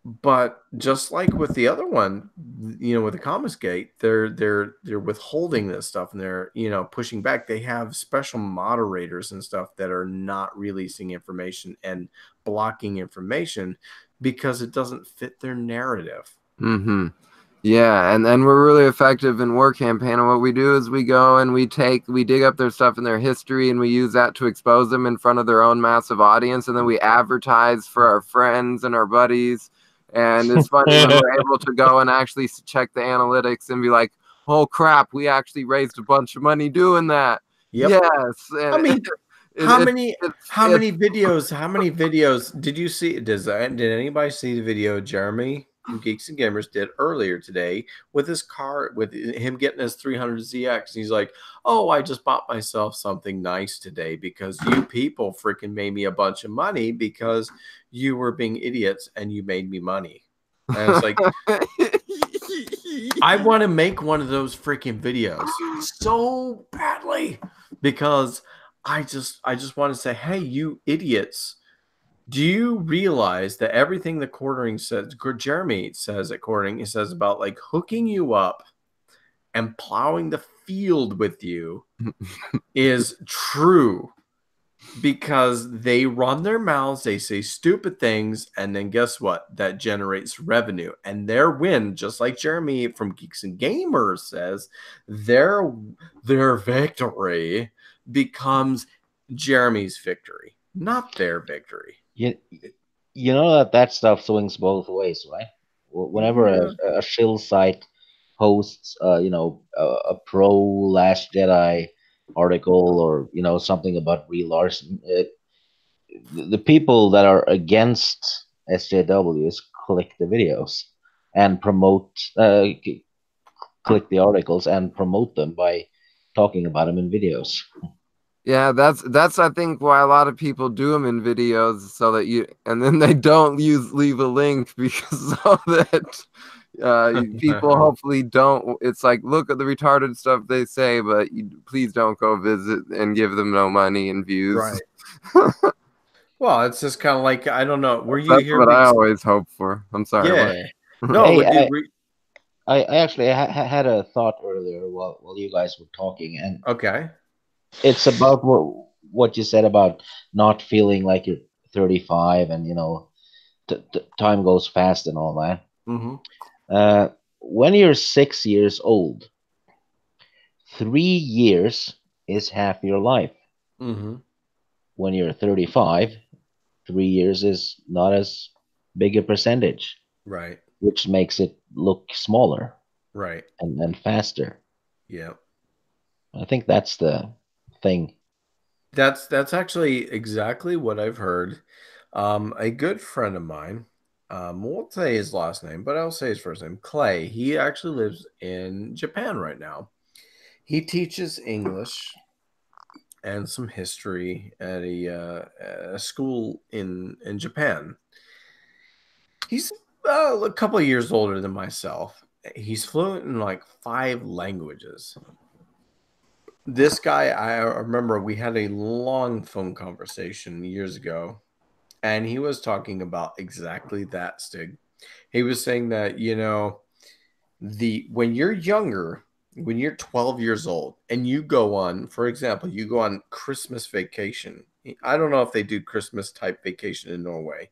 But just like with the other one, you know, with the Commonsgate, they're withholding this stuff, and they're, you know, pushing back. They have special moderators and stuff that are not releasing information and blocking information because it doesn't fit their narrative. Mm-hmm. Yeah, and then we're really effective in War Campaign. And what we do is we go and we dig up their stuff in their history, and we use that to expose them in front of their own massive audience. And then we advertise for our friends and our buddies. And it's funny when we're able to go and actually check the analytics and be like, oh crap, we actually raised a bunch of money doing that. Yep. Yes. And I mean, how many videos did you see? Did anybody see the video Jeremy from Geeks and Gamers did earlier today with his car, with him getting his 300ZX? He's like, oh, I just bought myself something nice today because you people freaking made me a bunch of money because you were being idiots and you made me money. And it's like, I want to make one of those freaking videos so badly because I just want to say, hey, you idiots. Do you realize that everything the Quartering says, Jeremy says at Quartering, he says about like hooking you up and plowing the field with you is true because they run their mouths, they say stupid things, and then guess what? That generates revenue. And their win, just like Jeremy from Geeks and Gamers says, their victory becomes Jeremy's victory, not their victory. You know that stuff swings both ways, right? Whenever a shill site hosts, a pro Last Jedi article or something about Brie Larson, the people that are against SJWs click the videos and promote, click the articles and promote them by talking about them in videos. Yeah, that's I think why a lot of people do them in videos, so that and then they don't leave a link because so that people hopefully don't. It's like, look at the retarded stuff they say, but please don't go visit and give them no money and views. Right. Well, it's just kind of like, I don't know. Were you That's here? What I always hope for. I'm sorry. Yeah. No, hey, I actually had a thought earlier while you guys were talking, and okay. It's about what you said about not feeling like you're 35 and, time goes fast and all that. Mm-hmm. When you're 6 years old, 3 years is half your life. Mm-hmm. When you're 35, 3 years is not as big a percentage. Right. Which makes it look smaller. Right. And faster. Yeah. I think that's the thing. That's actually exactly what I've heard. A good friend of mine, won't say his last name, but I'll say his first name, Clay. He actually lives in Japan right now. He teaches English and some history at a school in Japan. He's a couple of years older than myself. He's fluent in like 5 languages. This guy, I remember we had a long phone conversation years ago, and he was talking about exactly that, Stig. He was saying that, when you're younger, when you're 12 years old, and you go on, for example, you go on Christmas vacation. I don't know if they do Christmas type vacation in Norway,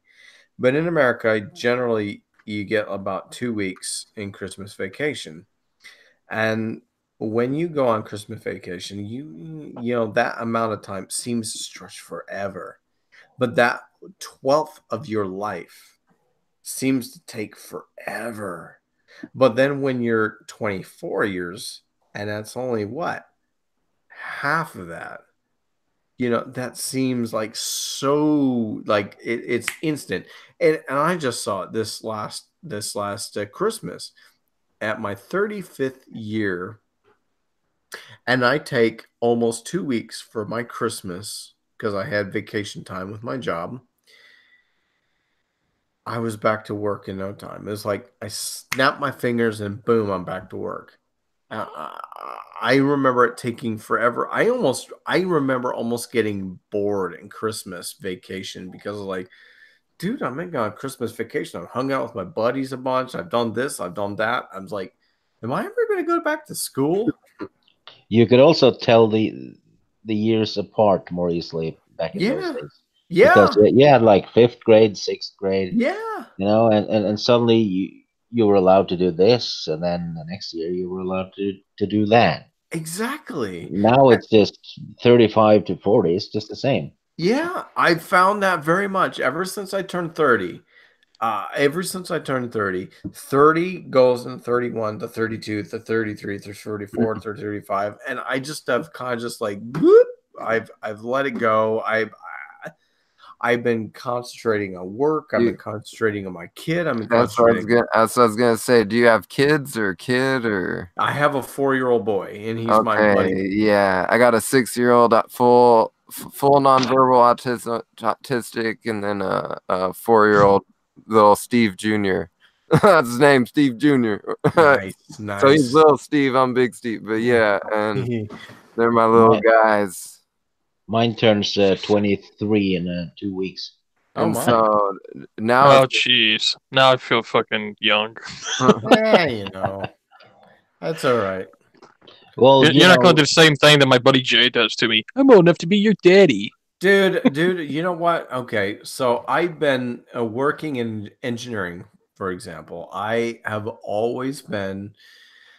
but in America, generally, you get about 2 weeks in Christmas vacation. And when you go on Christmas vacation, you that amount of time seems to stretch forever. But that 12th of your life seems to take forever. But then when you're 24 years, and that's only what? Half of that. That seems like so, like it's instant. And I just saw it this last Christmas at my 35th year. And I take almost 2 weeks for my Christmas because I had vacation time with my job. I was back to work in no time. It was like I snapped my fingers and boom, I'm back to work. I remember it taking forever. I remember almost getting bored in Christmas vacation because of like, dude, I'm making a Christmas vacation. I've hung out with my buddies a bunch. I've done this. I've done that. I was like, am I ever going to go back to school? You could also tell the years apart more easily back in those days. Yeah. Because you had like 5th grade, 6th grade. Yeah. And suddenly you were allowed to do this, and then the next year you were allowed to do that. Exactly. Now it's just 35 to 40. It's just the same. Yeah, I found that very much ever since I turned 30. 30 goes in 31 to 32 to 33 to 34 to 35, and I just have kind of just like boop, I've let it go. I've been concentrating on work. I've been concentrating on my kid. That's what I was gonna say. Do you have kids or a kid or? I have a 4-year-old boy, and he's my buddy. Yeah, I got a 6-year-old full nonverbal autistic, and then a 4-year-old little Steve Jr. That's his name, Steve Jr. Nice. So he's little Steve, I'm big Steve, but yeah, and they're my little guys. Mine turns 23 in 2 weeks. And so now, oh jeez, now I feel fucking young. Yeah, you know, that's all right. Well, you're not going to do the same thing that my buddy Jay does to me. I'm old enough to be your daddy. Dude, you know what? Okay, so I've been working in engineering, for example. I have always been,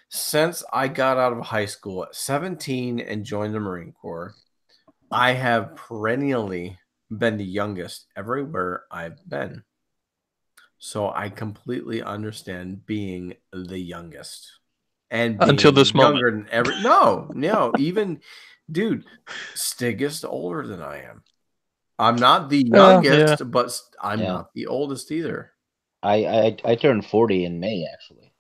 since I got out of high school at 17 and joined the Marine Corps, I have perennially been the youngest everywhere I've been. So I completely understand being the youngest. And until this younger moment. Than no, even dude, Stig is older than I am. I'm not the youngest, but I'm not the oldest either. I turned 40 in May, actually.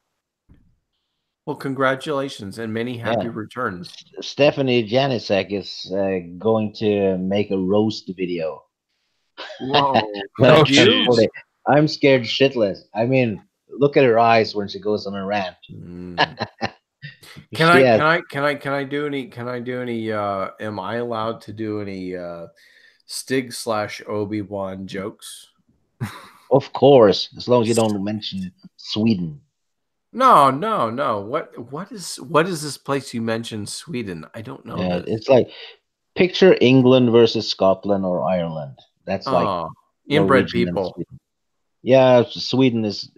Well, congratulations and many happy returns. Stephanie Janicek is going to make a roast video. Whoa. I'm scared shitless. I mean, look at her eyes when she goes on a rant. Can I do any am I allowed to do any Stig / Obi-Wan jokes? Of course, as long as you don't mention Sweden. No. What is this place you mentioned, Sweden? I don't know. Yeah, it's like picture England versus Scotland or Ireland. That's like inbred people. Yeah, Sweden is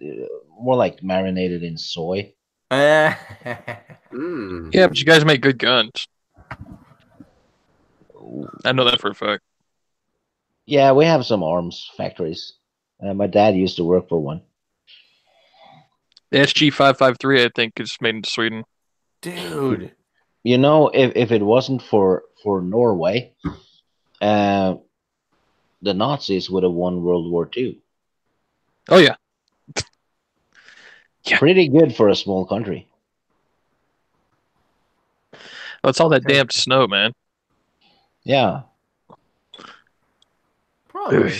more like marinated in soy. Yeah, but you guys make good guns. I know that for a fact. Yeah, we have some arms factories. My dad used to work for one. The SG-553, I think, is made in Sweden. Dude. You know, if it wasn't for Norway, the Nazis would have won World War II. Oh, yeah. Pretty good for a small country. Oh, it's all that damn snow, man. Yeah. Probably.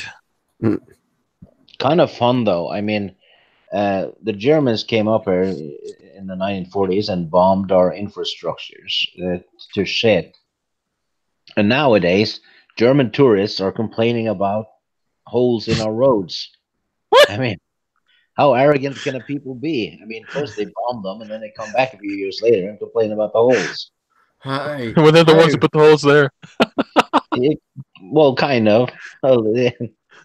Kind of fun, though. I mean, the Germans came up here in the 1940s and bombed our infrastructures to shit. And nowadays, German tourists are complaining about holes in our roads. What? I mean, how arrogant can a people be? I mean, first they bomb them, and then they come back a few years later and complain about the holes. Hi. Well, they're the ones who put the holes there. Well, kind of.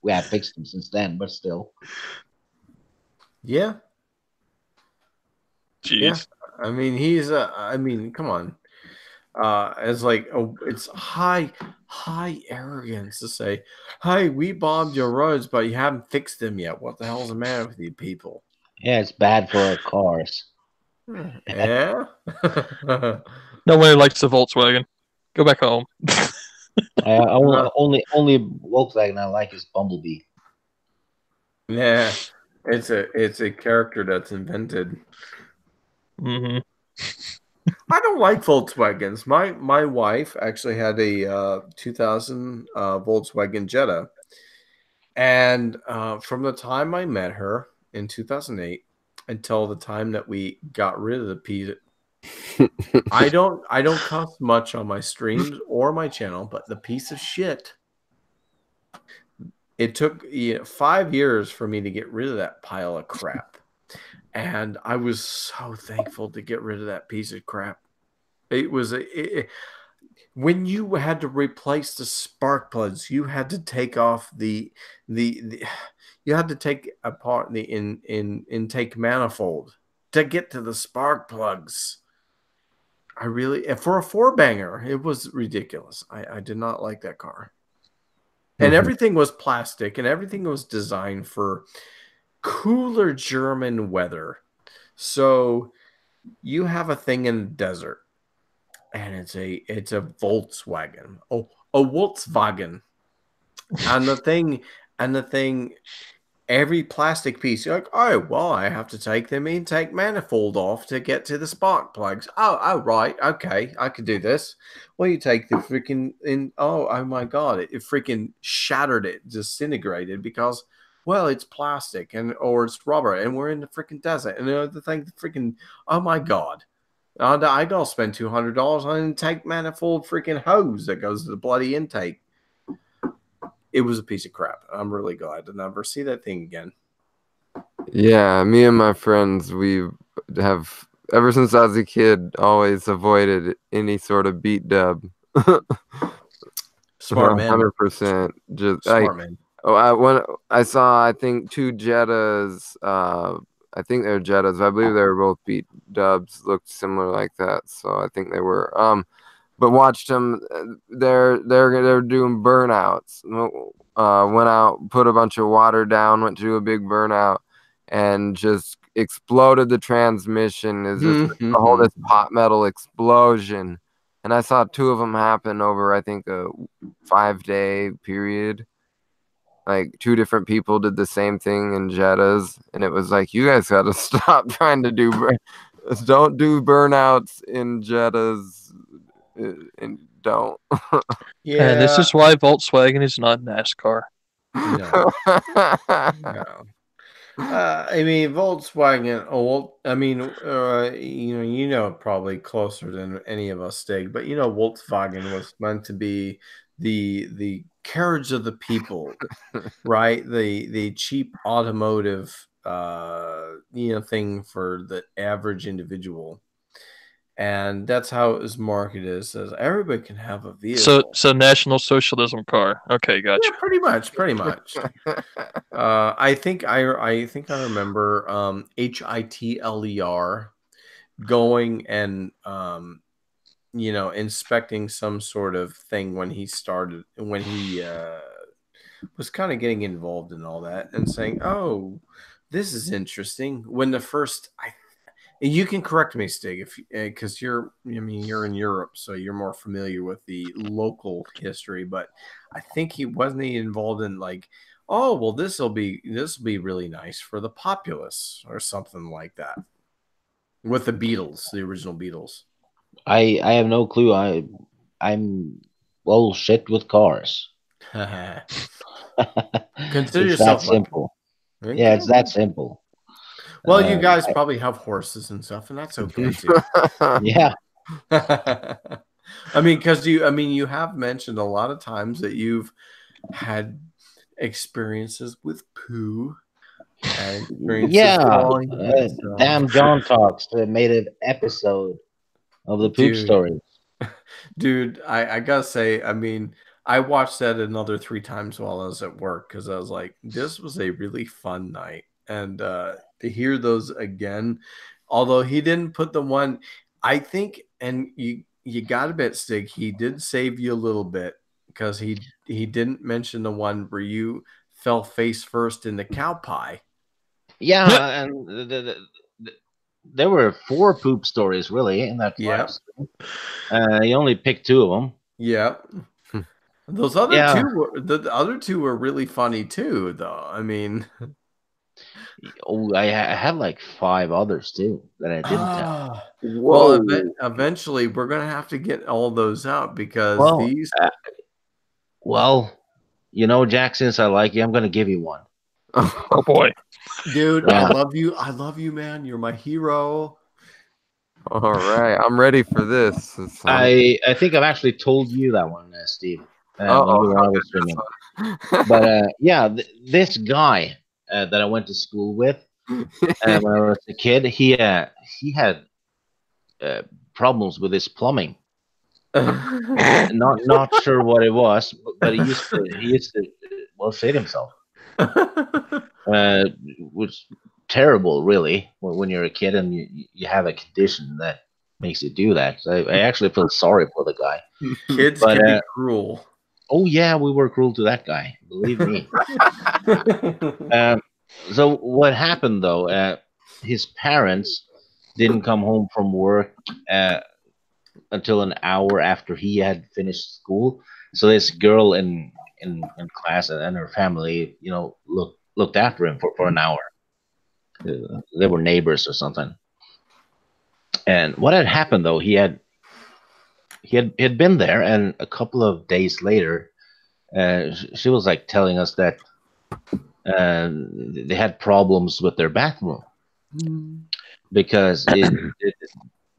We have fixed them since then, but still. Yeah. Jeez. Yeah. I mean, he's I mean, come on. It's like it's high arrogance to say, "Hey, we bombed your roads, but you haven't fixed them yet. What the hell's the matter with you people?" Yeah, it's bad for our cars. Yeah. No one likes the Volkswagen. Go back home. Only Volkswagen I like is Bumblebee. Yeah, it's a character that's invented. Mm-hmm. I don't like Volkswagens. My wife actually had a 2000 Volkswagen Jetta, and from the time I met her in 2008 until the time that we got rid of the piece. I don't cuss much on my streams or my channel, but the piece of shit. It took 5 years for me to get rid of that pile of crap, and I was so thankful to get rid of that piece of crap. It was when you had to replace the spark plugs, you had to take off the you had to take apart the intake manifold to get to the spark plugs. And for a 4-banger, it was ridiculous. I did not like that car. And everything was plastic, and everything was designed for cooler German weather. So you have a thing in the desert, and it's a Volkswagen. Oh, a Volkswagen. And the thing, every plastic piece, you're like, oh, well, I have to take the intake manifold off to get to the spark plugs. Oh, right. Okay, I could do this. Well, you take the freaking oh my God, it freaking shattered it, disintegrated because, well, it's plastic or it's rubber, and we're in the freaking desert. And the thing, freaking, oh my God. I gotta spend $200 on an intake manifold freaking hose that goes to the bloody intake. It was a piece of crap. I'm really glad to never see that thing again. Yeah, me and my friends, we have, ever since I was a kid, always avoided any sort of beat dub. Smart man. 100%. Just Smart man. I saw, I think, 2 Jettas. I think they're Jettas. I believe they were both beat dubs. Looked similar like that, so I think they were. But watched them. They're doing burnouts. Went out, put a bunch of water down, went to do a big burnout, and just exploded the transmission. Is just a whole this pot metal explosion. And I saw 2 of them happen over, I think, a 5-day period. Like 2 different people did the same thing in Jettas, and it was like, you guys got to stop trying to don't do burnouts in Jettas. And don't. Yeah, and this is why Volkswagen is not NASCAR. No. No. I mean, Volkswagen. You know, probably closer than any of us, Stig. But Volkswagen was meant to be the carriage of the people, right? The cheap automotive, thing for the average individual. And that's how it was marketed. Says everybody can have a vehicle. So National Socialism car. Okay, gotcha. Yeah, pretty much. I think I remember Hitler going and inspecting some sort of thing when he was kind of getting involved in all that and saying, "Oh, this is interesting." When the first you can correct me, Stig, because you're in Europe, so you're more familiar with the local history. But I think he wasn't involved in like, oh well, this will be really nice for the populace or something like that. With the Beatles, the original Beatles. I have no clue. I'm well shit with cars. Consider it's yourself that simple. Okay. Yeah, it's that simple. Well, you guys probably have horses and stuff, and that's okay too. Yeah. I mean, because you have mentioned a lot of times that you've had experiences with poo. And Damn John Talks made an episode of the poop stories. Dude, I gotta say, I mean, I watched that another 3 times while I was at work because I was like, this was a really fun night. And to hear those again, although he didn't put the one, I think, and you got to bet, Stig, he did save you a little bit because he didn't mention the one where you fell face first in the cow pie. Yeah, and there were 4 poop stories really in that class. Yeah. You only picked 2 of them. Yeah. Those other 2 the other 2 were really funny too, though. I mean. Oh, I had like 5 others too that I didn't tell. Well, eventually we're gonna have to get all those out because these. Jack, since I like you, I'm gonna give you one. Oh boy, dude, yeah. I love you, man. You're my hero. All right, I'm ready for this. I think I've actually told you that one, Steve. This guy that I went to school with when I was a kid, he had problems with his plumbing. Not sure what it was, but he used to well shit himself. Was terrible, really, when you're a kid and you have a condition that makes you do that. So I actually feel sorry for the guy. Kids can be cruel. Oh yeah, we were cruel to that guy. Believe me. So what happened though? His parents didn't come home from work until an hour after he had finished school. So this girl in class and her family, looked after him for an hour. They were neighbors or something. And what had happened though, he had been there, and a couple of days later, she was like telling us that they had problems with their bathroom because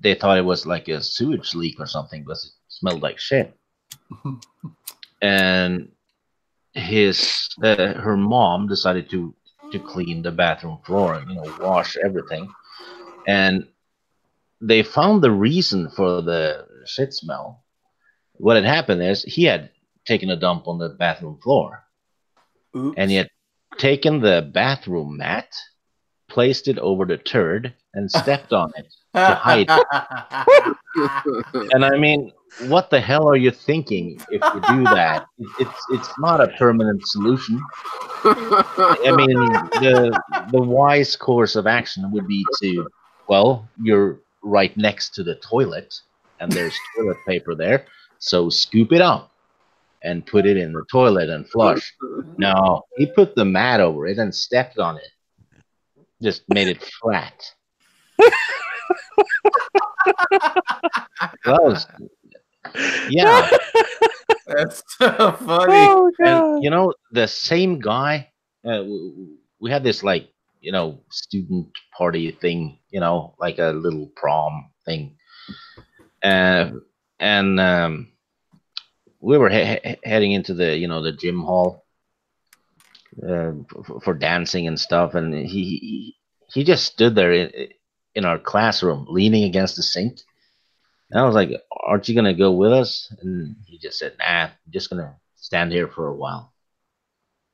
they thought it was like a sewage leak or something because it smelled like shit. And her mom decided to clean the bathroom floor and wash everything, and they found the reason for the shit smell. What had happened is he had taken a dump on the bathroom floor. Oops. And he had taken the bathroom mat, placed it over the turd, and stepped on it to hide it. And I mean, what the hell are you thinking if you do that? It's not a permanent solution. I mean, the wise course of action would be you're right next to the toilet, and there's toilet paper there, so scoop it up and put it in the toilet and flush. No, he put the mat over it and stepped on it. Just made it flat. Yeah. That's so funny. Oh, God. And the same guy, we had this student party thing, like a little prom thing. And we were heading into the gym hall for dancing and stuff, and he just stood there in our classroom leaning against the sink. And I was like, aren't you gonna go with us? And he just said, nah, I'm just gonna stand here for a while.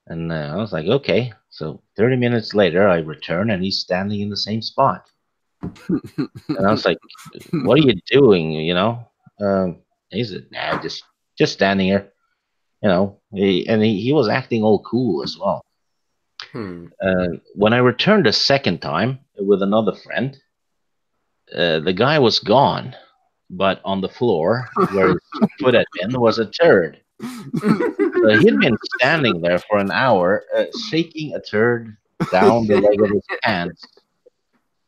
And I was like, okay. So 30 minutes later I return and he's standing in the same spot. And I was like, what are you doing? He said, nah, just standing here. He was acting all cool as well. When I returned a second time with another friend, the guy was gone, but on the floor where his foot had been was a turd. So he'd been standing there for an hour, shaking a turd down the leg of his pants.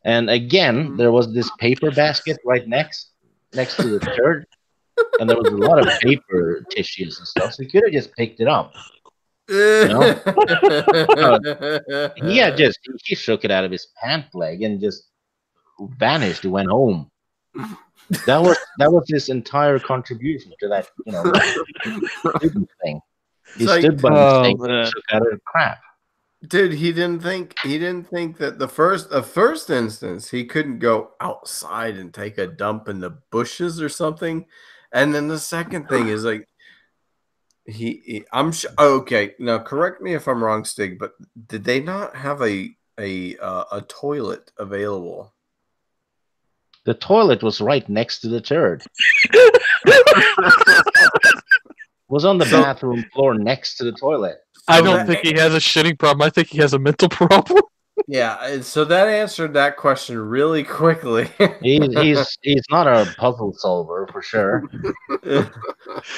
And again, there was this paper basket right next to the turd, and there was a lot of paper tissues and stuff. So he could have just picked it up. He shook it out of his pant leg and just vanished. He went home. That was his entire contribution to that student thing. He stood by the sink and shook out of crap. Dude, he didn't think that the first instance he couldn't go outside and take a dump in the bushes or something, and then the second thing is like I'm sure. Okay, now correct me if I'm wrong, Stig, but did they not have a toilet available? The toilet was right next to the turd. Was on the bathroom floor next to the toilet. I don't think he has a shitting problem. I think he has a mental problem. Yeah, so that answered that question really quickly. he's not a puzzle solver for sure.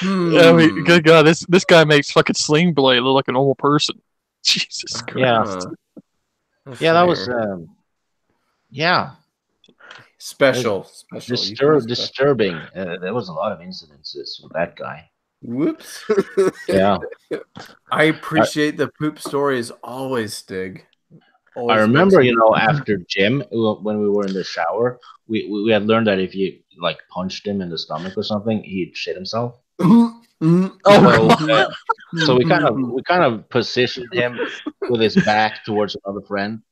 I mean, good God, this guy makes fucking Sling Blade look like a normal person. Jesus Christ. Yeah, that was special. Disturbing. There was a lot of incidences with that guy. Whoops. Yeah. I appreciate the poop stories always, Stig. I remember, after gym, when we were in the shower, we had learned that if you punched him in the stomach or something, he'd shit himself. So we kind of positioned him with his back towards another friend,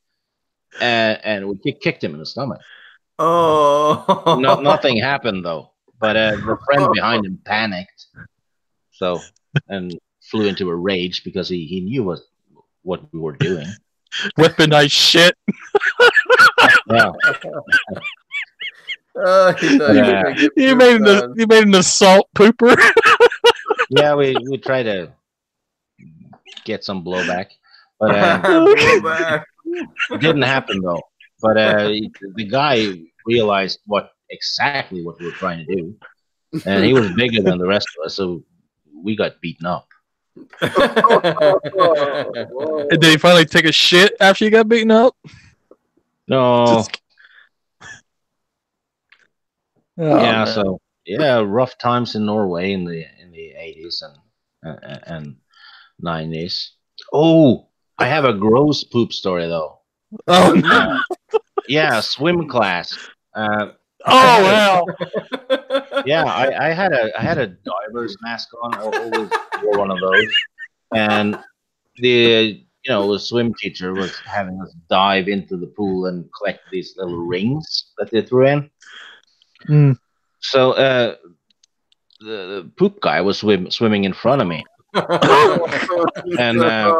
and we kicked him in the stomach. Oh, nothing happened though. but the friend behind him panicked, so and flew into a rage because he knew what we were doing. Weaponized shit. Yeah. You made an assault pooper. Yeah, we tried to get some blowback, but it didn't happen though. But the guy realized exactly what we were trying to do, and he was bigger than the rest of us, so we got beaten up. Did he finally take a shit after you got beaten up? No. Man. So rough times in Norway in the 80s and 90s. Oh, I have a gross poop story though. Oh no. Swim class. Wow. Yeah, I had a diver's mask on. I always wore one of those, and the swim teacher was having us dive into the pool and collect these little rings that they threw in. Mm. So the poop guy was swimming in front of me, and I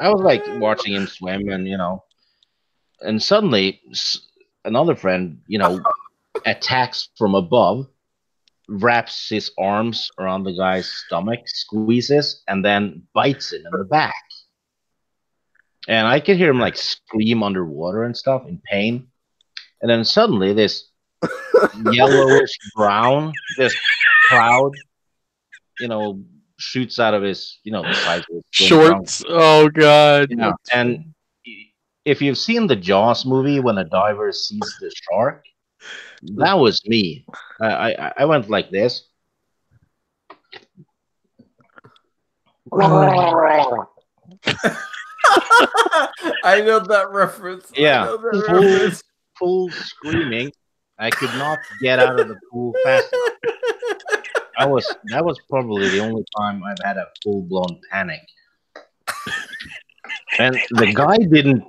was like watching him swim, and suddenly another friend, attacks from above, wraps his arms around the guy's stomach, squeezes, and then bites him in the back. And I could hear him like scream underwater and stuff in pain. And then suddenly this yellowish brown, this cloud, shoots out of his, the size of his shorts. Oh god. And if you've seen the Jaws movie when a diver sees the shark, that was me. I went like this. I know that reference. Yeah, full screaming. I could not get out of the pool fast enough. That was probably the only time I've had a full-blown panic. And the guy didn't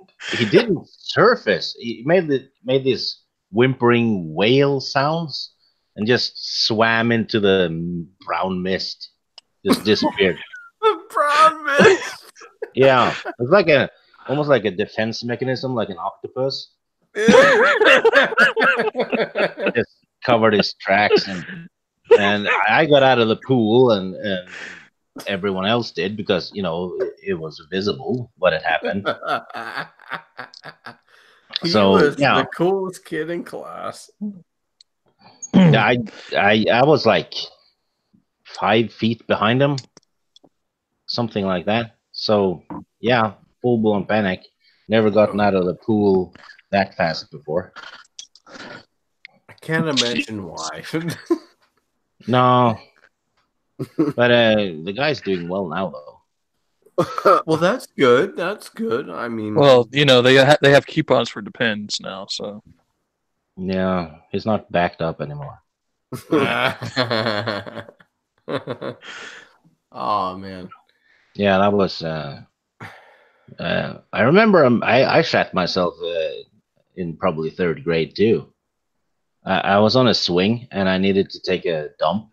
surface. He made this whimpering whale sounds and just swam into the brown mist. Just disappeared. The brown mist. Yeah, it's like almost like a defense mechanism, like an octopus. Just covered his tracks, and I got out of the pool, and everyone else did because it was visible what had happened. He was the coolest kid in class. I was like 5 feet behind him, something like that. So yeah, full blown panic. Never gotten out of the pool that fast before. I can't imagine why. No, but the guy's doing well now though. Well, that's good. That's good. I mean, well, they have coupons for Depends now, so yeah, he's not backed up anymore. Oh man. Yeah, that was. I remember I shat myself in probably 3rd grade too. I was on a swing and I needed to take a dump,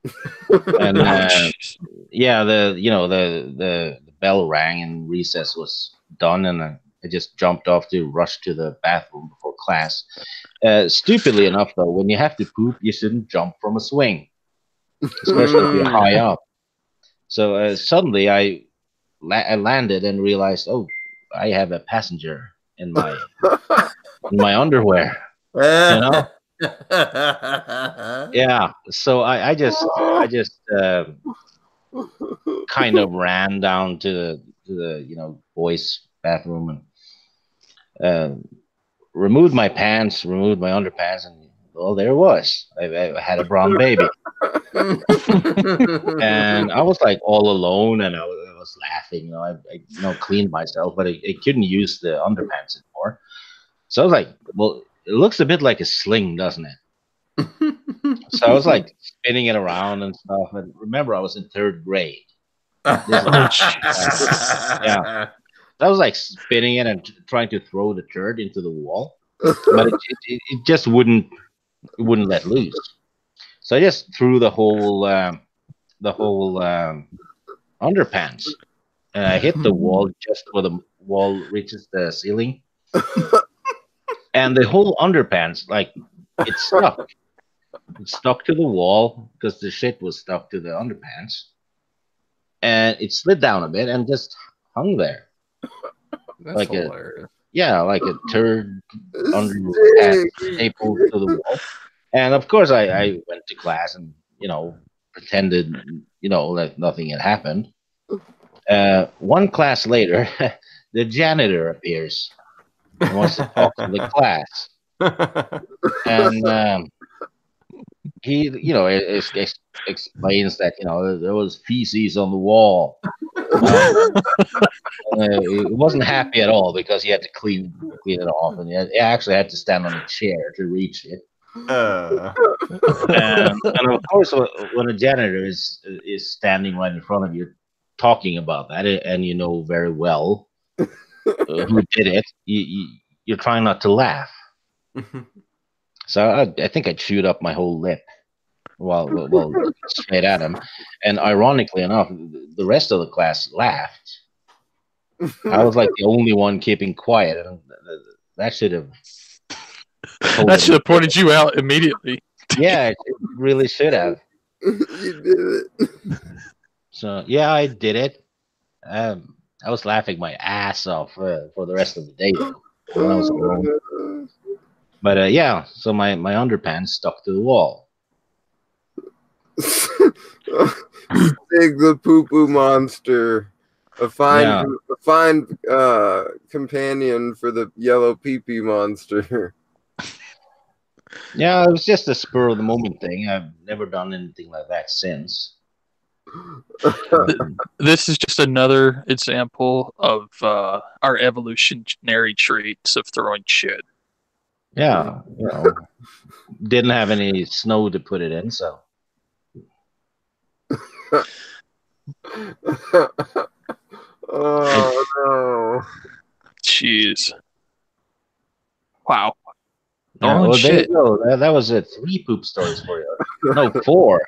and the bell rang and recess was done, and I just jumped off to rush to the bathroom before class. Stupidly enough, though, when you have to poop, you shouldn't jump from a swing, especially if you're high up. So suddenly I landed and realized, oh, I have a passenger in my underwear. Yeah. So I just kind of ran down to the boys' bathroom and removed my pants, removed my underpants, and well, there it was. I had a brown baby. And I was like all alone, and I was laughing. I cleaned myself, but I couldn't use the underpants anymore. So I was like, well, it looks a bit like a sling, doesn't it? So I was like spinning it around and stuff. And remember, I was in 3rd grade. Yeah. I was like spinning it and trying to throw the turd into the wall. but it just wouldn't let loose. So I just threw the whole underpants, and I hit the wall just where the wall reaches the ceiling, and the whole underpants, like, it stuck. It stuck to the wall because the shit was stuck to the underpants, and it slid down a bit and just hung there. That's like hilarious. like a turd under your pants stapled to the wall. And of course, I went to class and, pretended, that nothing had happened. One class later, the janitor appears and wants to talk to the class. And he, explains that, there was feces on the wall. He wasn't happy at all because he had to clean it off, and he actually had to stand on a chair to reach it. And of course, when a janitor is standing right in front of you, talking about that, and you know very well who did it, you're trying not to laugh. So I think I chewed up my whole lip while looking straight at him, and ironically enough, the rest of the class laughed. I was like the only one keeping quiet, and that should have. That should have pointed you out immediately. Yeah, it really should have. You did it. So yeah, I did it. I was laughing my ass off for the rest of the day when I was alone. But yeah, so my underpants stuck to the wall. Stig the poo-poo monster. A fine companion for the yellow pee-pee monster. Yeah, it was just a spur of the moment thing. I've never done anything like that since. This is just another example of our evolutionary traits of throwing shit. Yeah, didn't have any snow to put it in, so. Oh no! Jeez! Wow. Yeah, well, there you go. That was it. 3 poop stories for you. No, 4.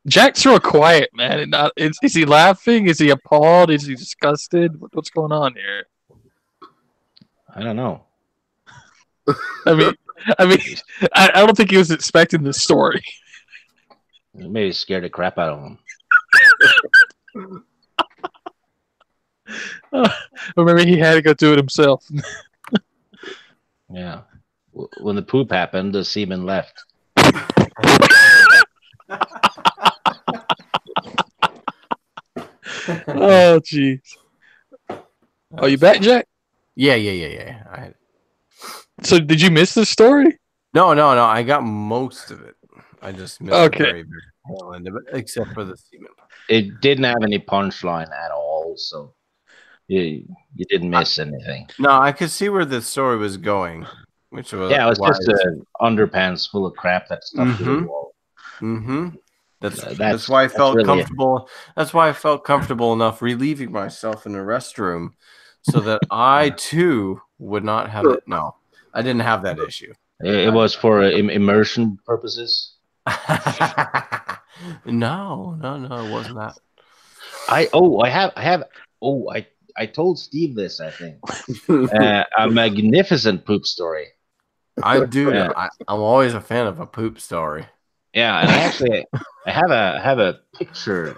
Jack's real quiet, man. Is he laughing? Is he appalled? Is he disgusted? What's going on here? I don't know. I mean, I don't think he was expecting this story. Maybe scared the crap out of him. Or maybe he had to go do it himself. Yeah. When the poop happened, the semen left. Oh, jeez. Oh, you back, Jack? Yeah. So, did you miss this story? No. I got most of it. I just missed the very tail end of it, except for the semen. It didn't have any punchline at all, so you didn't miss anything. No, I could see where the story was going, which was it was just underpants full of crap that stuck to the wall. Mm-hmm. That's why I felt comfortable. That's why I felt comfortable enough relieving myself in the restroom, so that I too would not have it. No, I didn't have that issue. It was for immersion purposes. No, it wasn't that. I told Steve this, I think. A magnificent poop story. I do. I'm always a fan of a poop story. Yeah, and I have a picture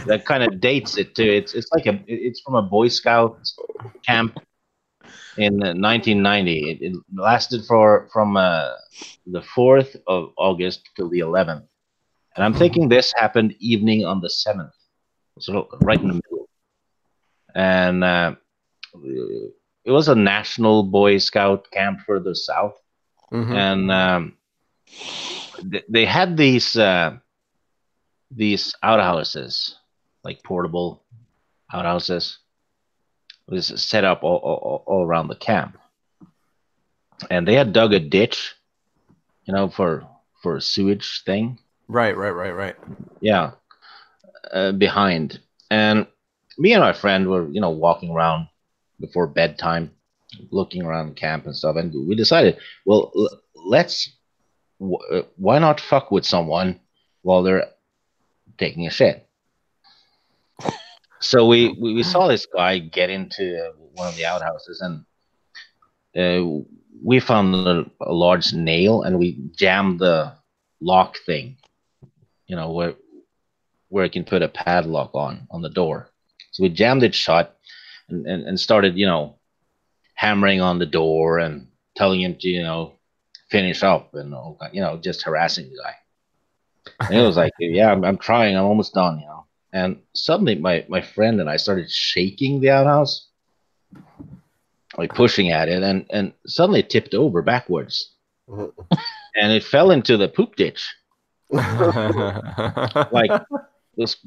that kind of dates it too. It's from a Boy Scout camp in 1990. It lasted from the 4th of August till the 11th, and I'm thinking this happened evening on the 7th, so right in the middle. And it was a national Boy Scout camp further south. Mm-hmm. And they had these outhouses, like portable outhouses, was set up all around the camp, and they had dug a ditch, for a sewage thing. Right. Yeah, behind, and me and my friend were, walking around before bedtime, looking around camp and stuff, and we decided, well, why not fuck with someone while they're taking a shit? So we saw this guy get into one of the outhouses, and we found a large nail, and we jammed the lock thing, where it can put a padlock on the door. So we jammed it shut and started, hammering on the door and telling him to, finish up and, just harassing the guy. And it was like, yeah, I'm trying. I'm almost done, And suddenly my friend and I started shaking the outhouse, like pushing at it, and suddenly it tipped over backwards. And it fell into the poop ditch. Like, it was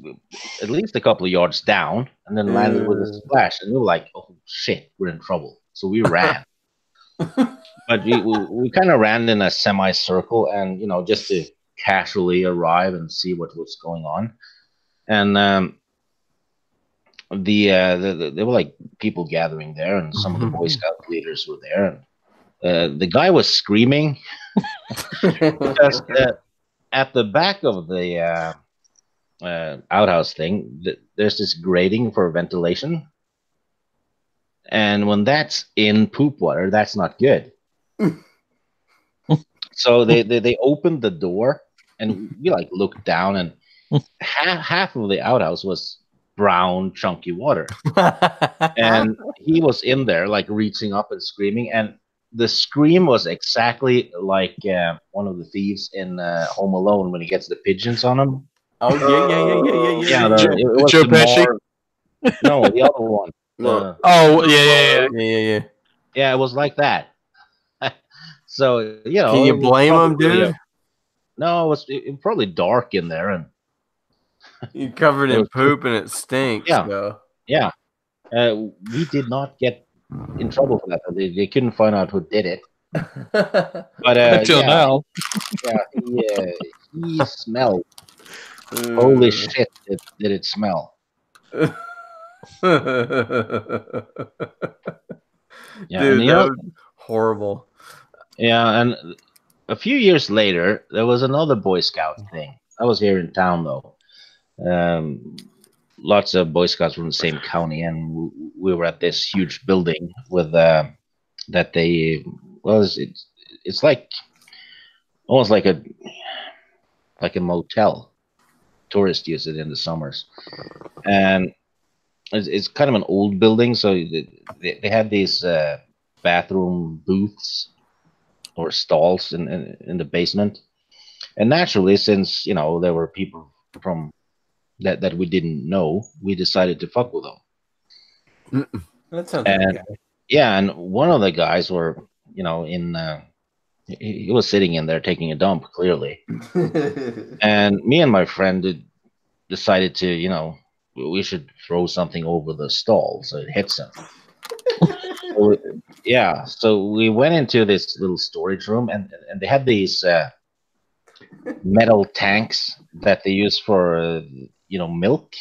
at least a couple of yards down, and then landed with a splash. And we were like, oh, shit, we're in trouble. So we ran. But we kind of ran in a semicircle, and, just to casually arrive and see what was going on. And there were like people gathering there, and some of the Boy Scout leaders were there. And the guy was screaming because at the back of the outhouse thing, there's this grating for ventilation, and when that's in poop water, that's not good. So they opened the door, and we like looked down, and half of the outhouse was brown chunky water, and he was in there like reaching up and screaming, and the scream was exactly like one of the thieves in Home Alone when he gets the pigeons on him. Oh yeah. It was Joe Pesci? No, the other one. Yeah. Yeah, it was like that. So can you blame him, dude? No, it was probably dark in there, and you covered in poop, and it stinks. Yeah, though. Yeah. We did not get in trouble for that. They couldn't find out who did it. But until now, yeah, he smelled. Holy shit! Did it smell? Yeah, dude, that was horrible. Yeah, and a few years later, there was another Boy Scout thing. I was here in town though. Lots of Boy Scouts from the same county, and we were at this huge building with that they it's like almost like a motel. Tourists use it in the summers, and it's kind of an old building, so they had these bathroom booths or stalls in the basement, and naturally, since there were people from that we didn't know, we decided to fuck with them. That sounds okay. Yeah, and one of the guys were he was sitting in there taking a dump, clearly. And me and my friend decided to, we should throw something over the stall so it hits him. So we went into this little storage room, and they had these metal tanks that they use for, milk,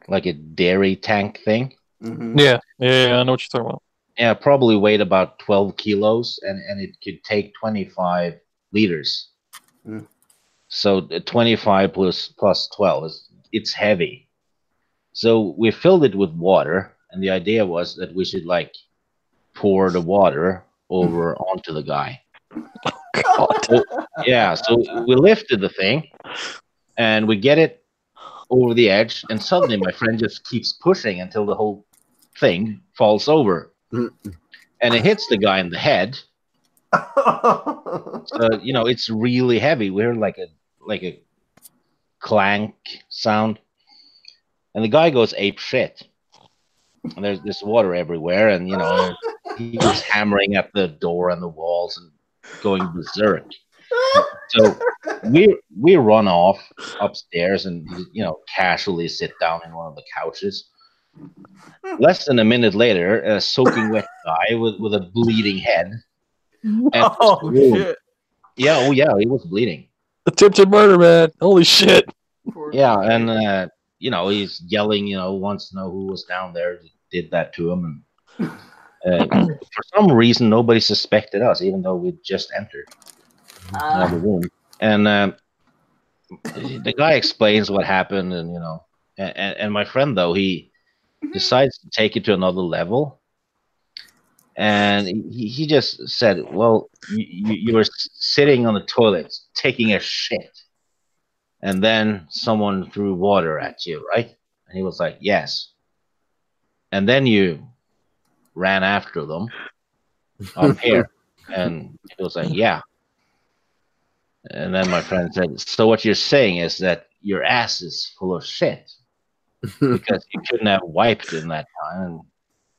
like a dairy tank thing. Mm-hmm. Yeah, I know what you're talking about. Yeah, probably weighed about 12 kilos, and it could take 25 liters. So 25 plus 12 it's heavy. So we filled it with water, and the idea was that we should pour the water over onto the guy. God. So we lifted the thing, and we get it over the edge, and suddenly my friend just keeps pushing until the whole thing falls over. And it hits the guy in the head. So, it's really heavy. We heard like a clank sound, and the guy goes ape shit. And there's this water everywhere, and he was hammering at the door and the walls and going berserk. So we run off upstairs and casually sit down in one of the couches. Less than a minute later, a soaking wet guy with a bleeding head. Shit. Yeah, he was bleeding. Attempted murder, man. Holy shit. Yeah, and you know, he's yelling, you know, wants to know who was down there, did that to him. And for some reason, nobody suspected us, even though we just entered the room. And the guy explains what happened, and you know, and my friend though, he decides to take it to another level, and he just said, "Well, you were sitting on the toilet taking a shit, and then someone threw water at you, right?" And he was like, "Yes." And then you ran after them up here, and he was like, "Yeah." And then my friend said, "So what you're saying is that your ass is full of shit because you couldn't have wiped in that time."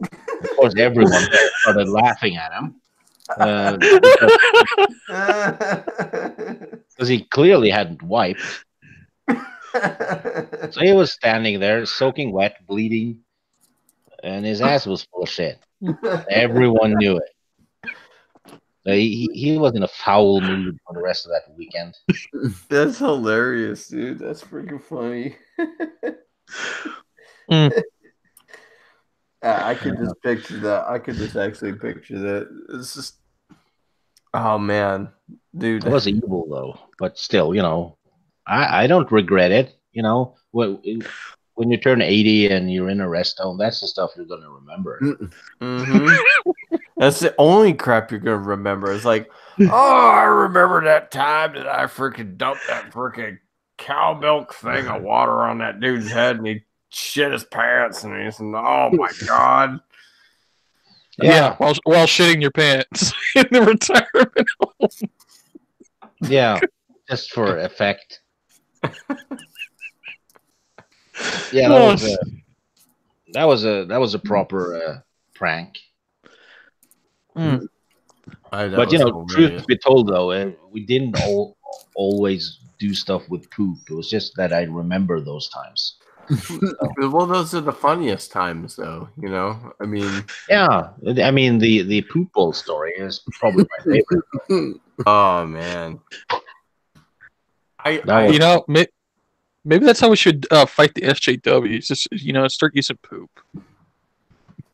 And of course, everyone there started laughing at him because he clearly hadn't wiped. So he was standing there, soaking wet, bleeding, and his ass was full of shit. Everyone knew it. So he was in a foul mood for the rest of that weekend. That's hilarious, dude. That's freaking funny. I could just picture that. I could just actually picture that. It's just, oh man, dude. It was evil though, but still, you know, I don't regret it. You know, when you turn 80 and you're in a rest home, that's the stuff you're gonna remember. That's the only crap you're gonna remember. It's like, oh, I remember that time that I freaking dumped that freaking cow milk thing of water on that dude's head, and he shit his pants, and he's, oh my god. Yeah, while shitting your pants in the retirement home. Yeah, just for effect. Yeah, that was a proper prank. But you know, truth be told, though, we didn't always do stuff with poop. It was just that I remember those times. Well, those are the funniest times, though. You know, I mean, yeah, I mean the poop bowl story is probably my favorite. Oh man, you know, maybe that's how we should fight the SJWs. Just, you know, start using poop.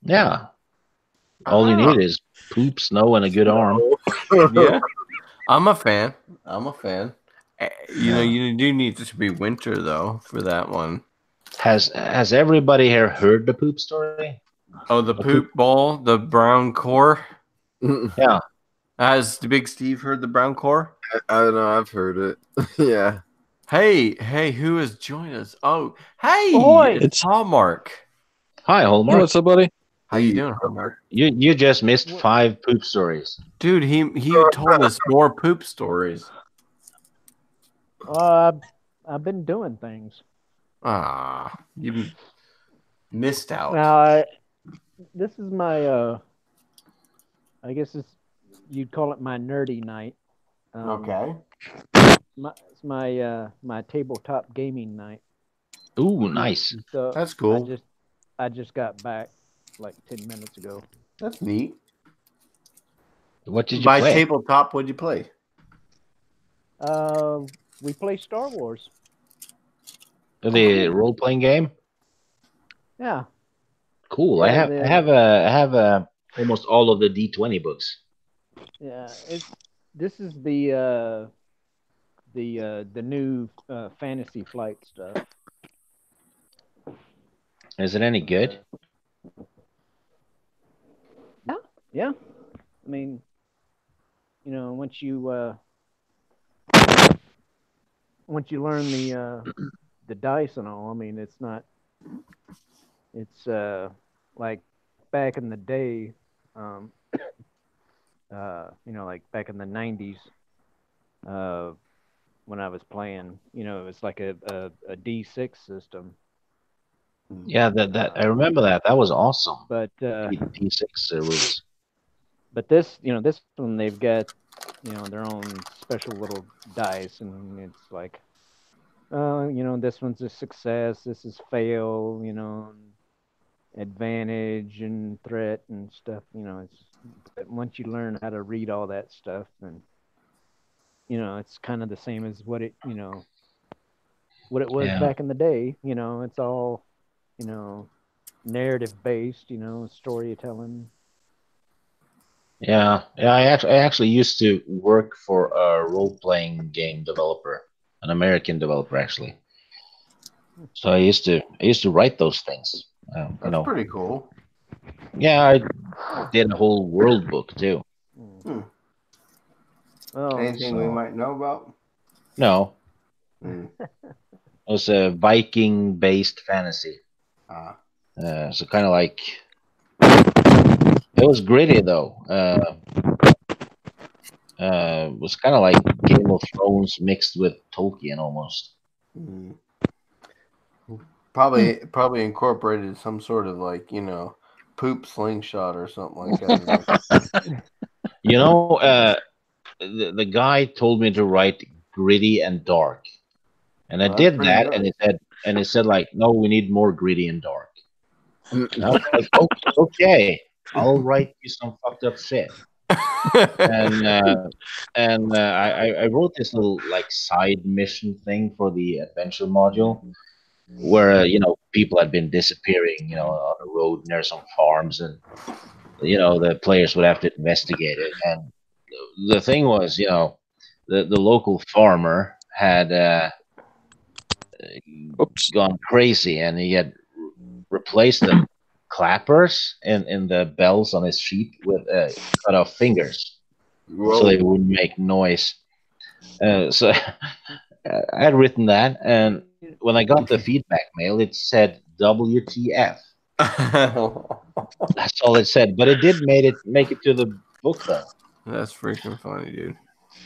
Yeah, all you need is poop, snow, and a good arm. Yeah, I'm a fan. You know, you do need to be winter though for that one. Has everybody here heard the poop story? Oh, the poop ball, the brown core. Yeah. Has the Big Steve heard the brown core? I don't know. I've heard it. Yeah. Hey, who has joined us? Oh, hey, it's Hallmark. Hi, Hallmark. Hey, what's up, buddy? How you doing, Hallmark? You just missed 5 poop stories. Dude, he told us more poop stories. I've been doing things. You missed out. Now, this is my, I guess you'd call it my nerdy night. Okay. It's my tabletop gaming night. Ooh, nice. So that's cool. I just got back like 10 minutes ago. That's neat. What did you play? By tabletop, what did you play? We play Star Wars. The role-playing game? Yeah. Cool. I have almost all of the D20 books. Yeah, this is the new Fantasy Flight stuff. Is it any good? Yeah. I mean, you know, once you learn the dice and all, I mean, it's like back in the day, you know, like back in the 90s, when I was playing, you know, it was like a D6 system. Yeah, that I remember that. That was awesome. But D6 rules. But this one, they've got, you know, their own special little dice, and it's like, you know, this one's a success, this is fail, you know, advantage and threat and stuff, you know. But once you learn how to read all that stuff, and you know, it's kind of the same as what it, you know, what it was Yeah. back in the day. It's all, narrative based. Storytelling. Yeah, I actually used to work for a role-playing game developer, an American developer actually. So I used to write those things. That's pretty cool. Yeah, I did a whole world book too. Well, Anything we might know about? No, it was a Viking-based fantasy. So kind of like it was gritty though. It was kind of like Game of Thrones mixed with Tolkien almost. Probably incorporated some sort of like poop slingshot or something like that. The guy told me to write gritty and dark, and I did that, good. and it said like, no, we need more gritty and dark. And I was like, okay, I'll write you some fucked up shit. and I wrote this little like side mission thing for the adventure module, where people had been disappearing, on the road near some farms, and the players would have to investigate it. And the thing was, the local farmer had gone crazy, and he had replaced the clappers in the bells on his sheep with cut off fingers. Whoa. So they wouldn't make noise. So I had written that, and when I got the feedback mail, it said WTF. That's all it said, but it did make it to the book though. That's freaking funny, dude.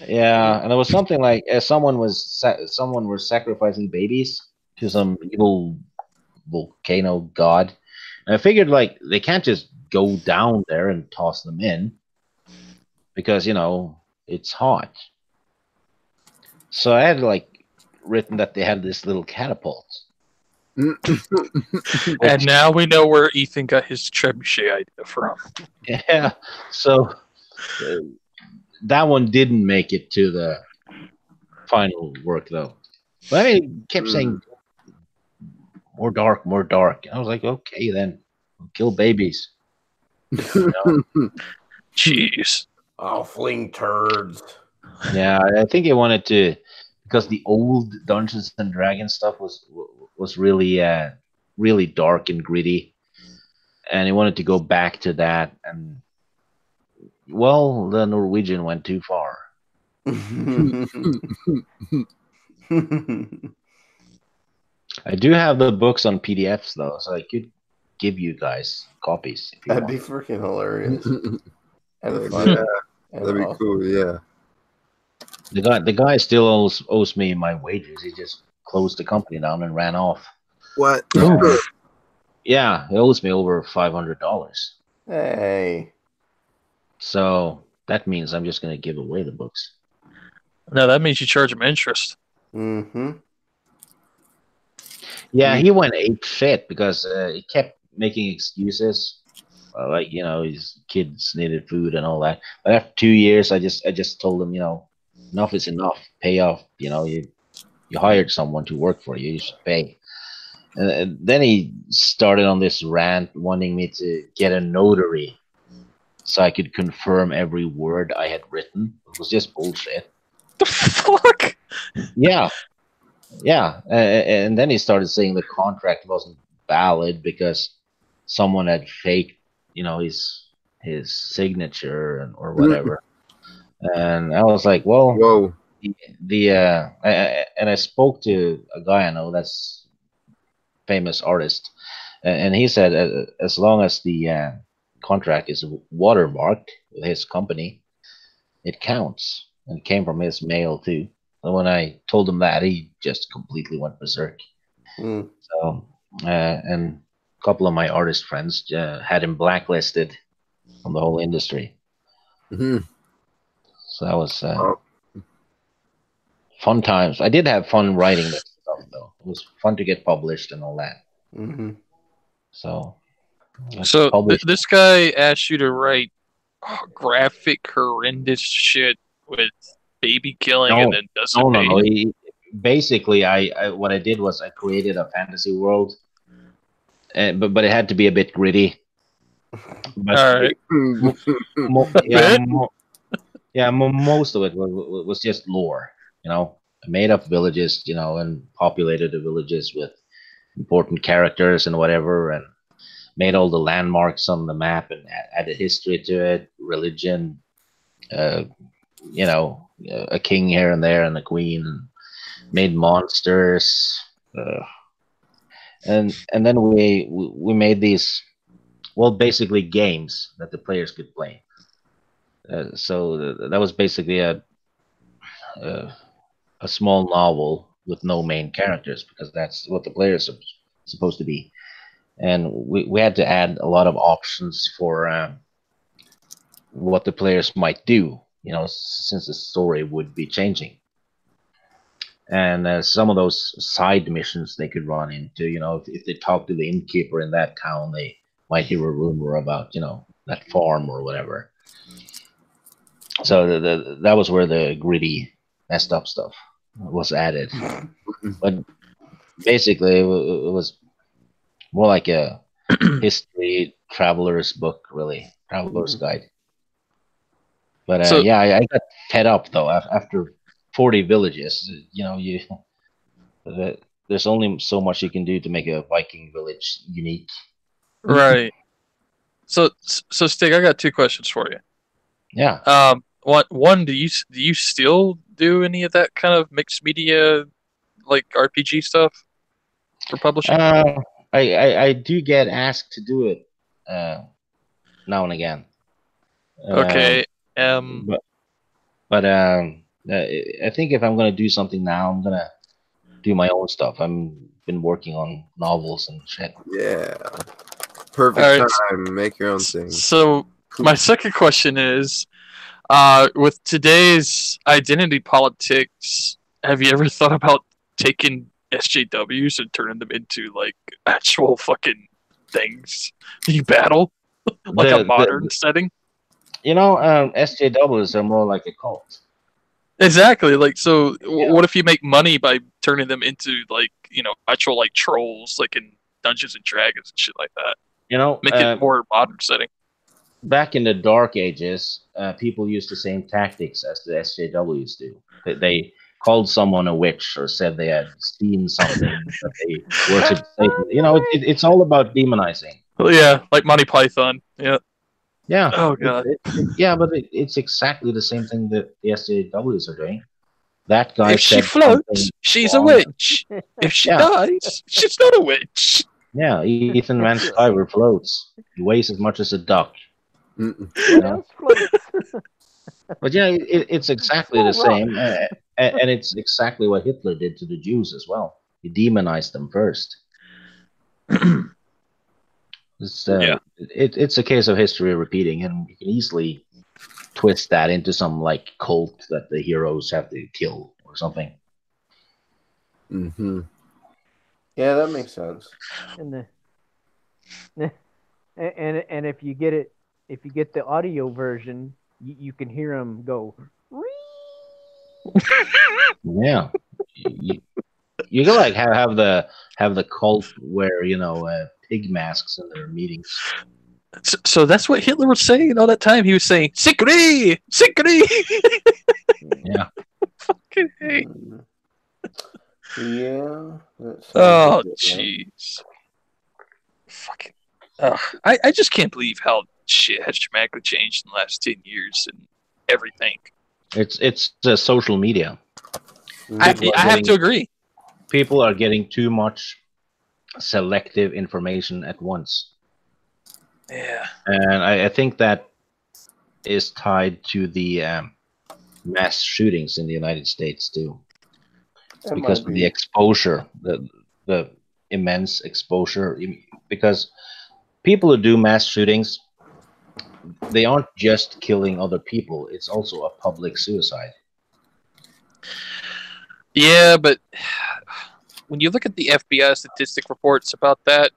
Yeah, and it was something like someone was sacrificing babies to some evil volcano god. And I figured like they can't just go down there and toss them in because it's hot. So I had like written that they had this little catapult. And now we know where Ethan got his trebuchet idea from. Yeah, so that one didn't make it to the final work though. But I kept saying more dark, more dark. And I was like, okay, then kill babies. Jeez. I'll fling turds. Yeah, I think he wanted to, because the old Dungeons and Dragons stuff was really really dark and gritty, and he wanted to go back to that. And well, the Norwegian went too far. I do have the books on PDFs though, so I could give you guys copies. If you That'd want. be freaking hilarious. That'd be cool. Yeah. The guy still owes me my wages. He just closed the company down and ran off. What? Yeah, he owes me over $500. Hey. So that means I'm just gonna give away the books. No, that means you charge him interest. Mm-hmm. Yeah, he went ape shit because he kept making excuses, like his kids needed food and all that. But after 2 years, I just told him, enough is enough. Pay off. You hired someone to work for you. You should pay. And then he started on this rant, wanting me to get a notary so I could confirm every word I had written. It was just bullshit. The fuck? Yeah. Yeah, and then he started saying the contract wasn't valid because someone had faked, his signature or whatever. And I was like, well, whoa. And I spoke to a guy I know that's famous artist, and he said as long as the contract is watermarked with his company, it counts, and it came from his mail too. And when I told him that, he just completely went berserk. So, and a couple of my artist friends had him blacklisted from the whole industry. Mm-hmm. So that was fun times. I did have fun writing that stuff, though. It was fun to get published and all that. Mm-hmm. So this guy asked you to write graphic, horrendous shit with baby killing, and then doesn't pay. No. basically, what I did was I created a fantasy world, but it had to be a bit gritty. But All right. Most of it was just lore. You know, I made up villages, you know, and populated the villages with important characters and whatever, and made all the landmarks on the map and added history to it, religion, you know, a king here and there and a queen, and made monsters, and then we made these, well, basically games that the players could play. So that was basically a small novel with no main characters, because that's what the players are supposed to be. And we had to add a lot of options for what the players might do, you know, since the story would be changing. And some of those side missions they could run into, you know, if they talk to the innkeeper in that town, they might hear a rumor about, you know, that farm or whatever. So that was where the gritty, messed up stuff was added. But basically, it was more like a history traveler's book, really, traveler's guide. But I got fed up though after 40 villages. You know, there's only so much you can do to make a Viking village unique. Right. So Stig, I got two questions for you. Yeah. One, do you still do any of that kind of mixed media, like RPG stuff for publishing? I do get asked to do it now and again. Okay. But I think if I'm gonna do something now, I'm gonna do my own stuff. I'm been working on novels and shit. Yeah. Perfect time. Make your own thing. So my second question is, with today's identity politics, have you ever thought about taking SJWs and turning them into like actual fucking things you battle, like a modern setting? You know, SJWs are more like a cult. Exactly. Like, so what if you make money by turning them into like, you know, actual like trolls, like in Dungeons and Dragons and shit like that? You know, make it more modern setting. Back in the Dark Ages, people used the same tactics as the SJWs do. They called someone a witch or said they had seen something that they worshipped Satan. You know, it's all about demonizing. Well, yeah, like Monty Python. Yeah. Yeah. Oh god. But it's exactly the same thing that the SJWs are doing. That guy. If she floats, she's a witch. If she dies, she's not a witch. Yeah, Ethan Van Sciver floats. He weighs as much as a duck. You know? But yeah, it's exactly the same, and it's exactly what Hitler did to the Jews as well. He demonized them first. It's a case of history repeating, and you can easily twist that into some like cult that the heroes have to kill or something. Mm-hmm. Yeah, that makes sense. And if you get it, if you get the audio version, you can hear them go. Yeah, you can like have the cult wear, you know, pig masks in their meetings. So that's what Hitler was saying all that time. He was saying "Sikri, Sikri." Yeah. Fucking hate. Yeah. Oh jeez. Fucking. I just can't believe how shit has dramatically changed in the last 10 years and everything. It's social media. I have to agree. People are getting too much selective information at once. Yeah. And I think that is tied to the mass shootings in the United States too. Because of the exposure, the immense exposure. Because people who do mass shootings, they aren't just killing other people, it's also a public suicide. Yeah, but when you look at the FBI statistic reports about that,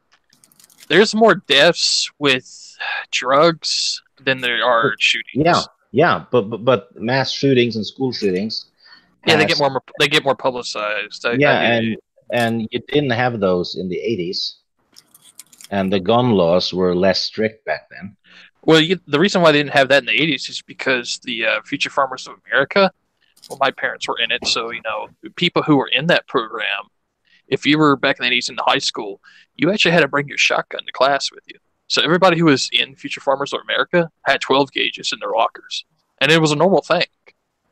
there's more deaths with drugs than there are shootings. Yeah, but mass shootings and school shootings, Yeah, they get more publicized. And you didn't have those in the 80s, and the gun laws were less strict back then. Well, the reason why they didn't have that in the 80s is because the Future Farmers of America, well, my parents were in it, so, people who were in that program, if you were back in the 80s in high school, you actually had to bring your shotgun to class with you. So everybody who was in Future Farmers of America had 12 gauges in their lockers. And it was a normal thing.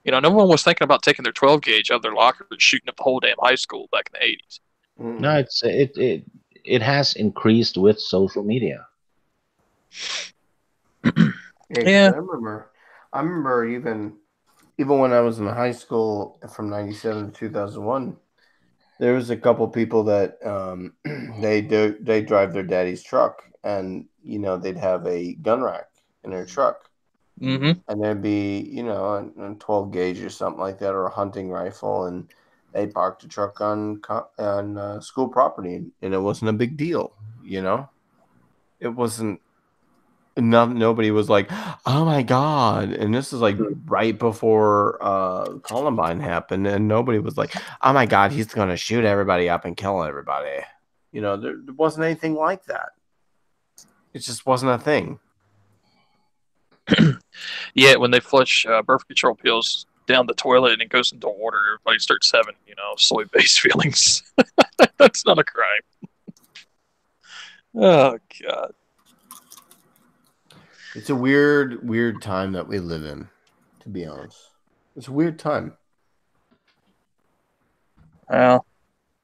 No one was thinking about taking their 12 gauge out of their locker and shooting up the whole damn high school back in the 80s. No, it has increased with social media. Yeah. I remember even when I was in high school from 97 to 2001, there was a couple people that they drive their daddy's truck, and they'd have a gun rack in their truck. Mm-hmm. And there'd be, a 12 gauge or something like that, or a hunting rifle, and they parked the truck on school property, and it wasn't a big deal, It wasn't. Nobody was like, "Oh my God!" And this is like right before Columbine happened, and nobody was like, "Oh my God, he's gonna shoot everybody up and kill everybody." There wasn't anything like that. It just wasn't a thing. Yeah, when they flush birth control pills down the toilet and it goes into water, everybody starts having, soy-based feelings. That's not a crime. Oh, God. It's a weird time that we live in, to be honest. It's a weird time. Well,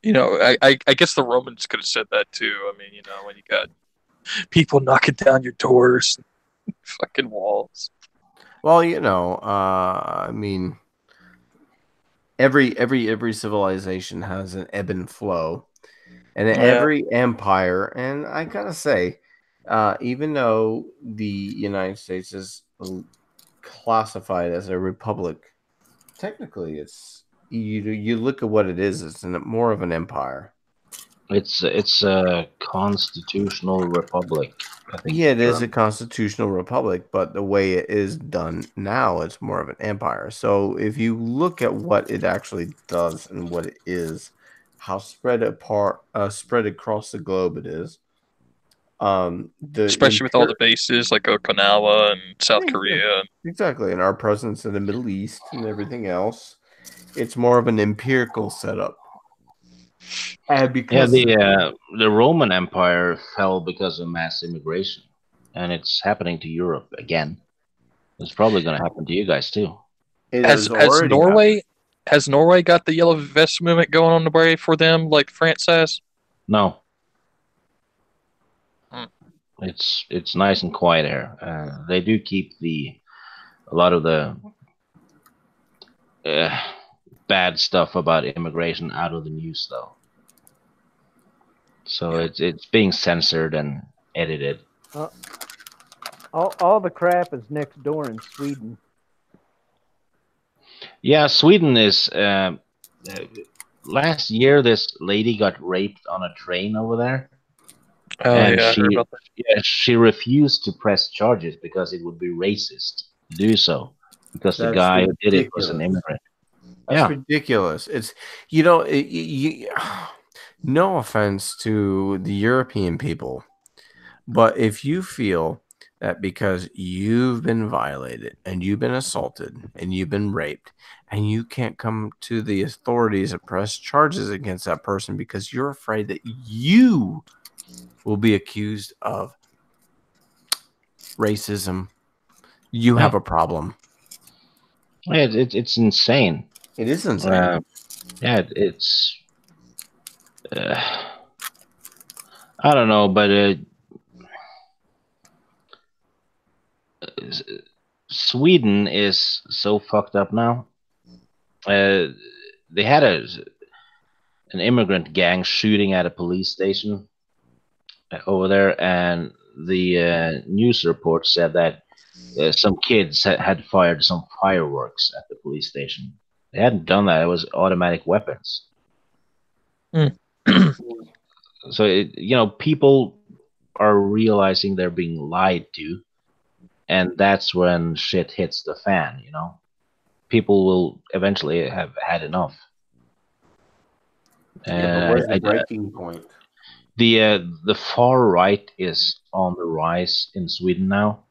I guess the Romans could have said that too. I mean, when you got people knocking down your doors, fucking walls. Well, I mean, every civilization has an ebb and flow, and every empire, and I gotta say, even though the United States is classified as a republic, technically it's you look at what it is, it's more of an empire. It's a constitutional republic. I think it is a constitutional republic, but the way it is done now, it's more of an empire. So if you look at what it actually does and what it is, how spread across the globe it is, especially with all the bases like Okinawa and South Korea. Exactly, and our presence in the Middle East and everything else, it's more of an empirical setup. Because the Roman Empire fell because of mass immigration, and it's happening to Europe again. It's probably going to happen to you guys too. Has Norway got the Yellow Vest movement going on the way for them like France has? No. It's nice and quiet here. They do keep a lot of the bad stuff about immigration out of the news, though. So it's being censored and edited. All the crap is next door in Sweden. Yeah, Sweden is. Last year, this lady got raped on a train over there. Oh, and I heard about that. She refused to press charges because it would be racist to do so, because the guy who did it was an immigrant. That's ridiculous. It's no offense to the European people, but if you feel that because you've been violated and you've been assaulted and you've been raped and you can't come to the authorities and press charges against that person because you're afraid that you will be accused of racism, you have a problem. It's insane. It is insane. It's. I don't know, but Sweden is so fucked up now. They had an immigrant gang shooting at a police station over there, and the news report said that some kids had fired some fireworks at the police station. They hadn't done that. It was automatic weapons. So, people are realizing they're being lied to, and that's when shit hits the fan, people will eventually have had enough. Yeah, but where's the breaking point? The far right is on the rise in Sweden now,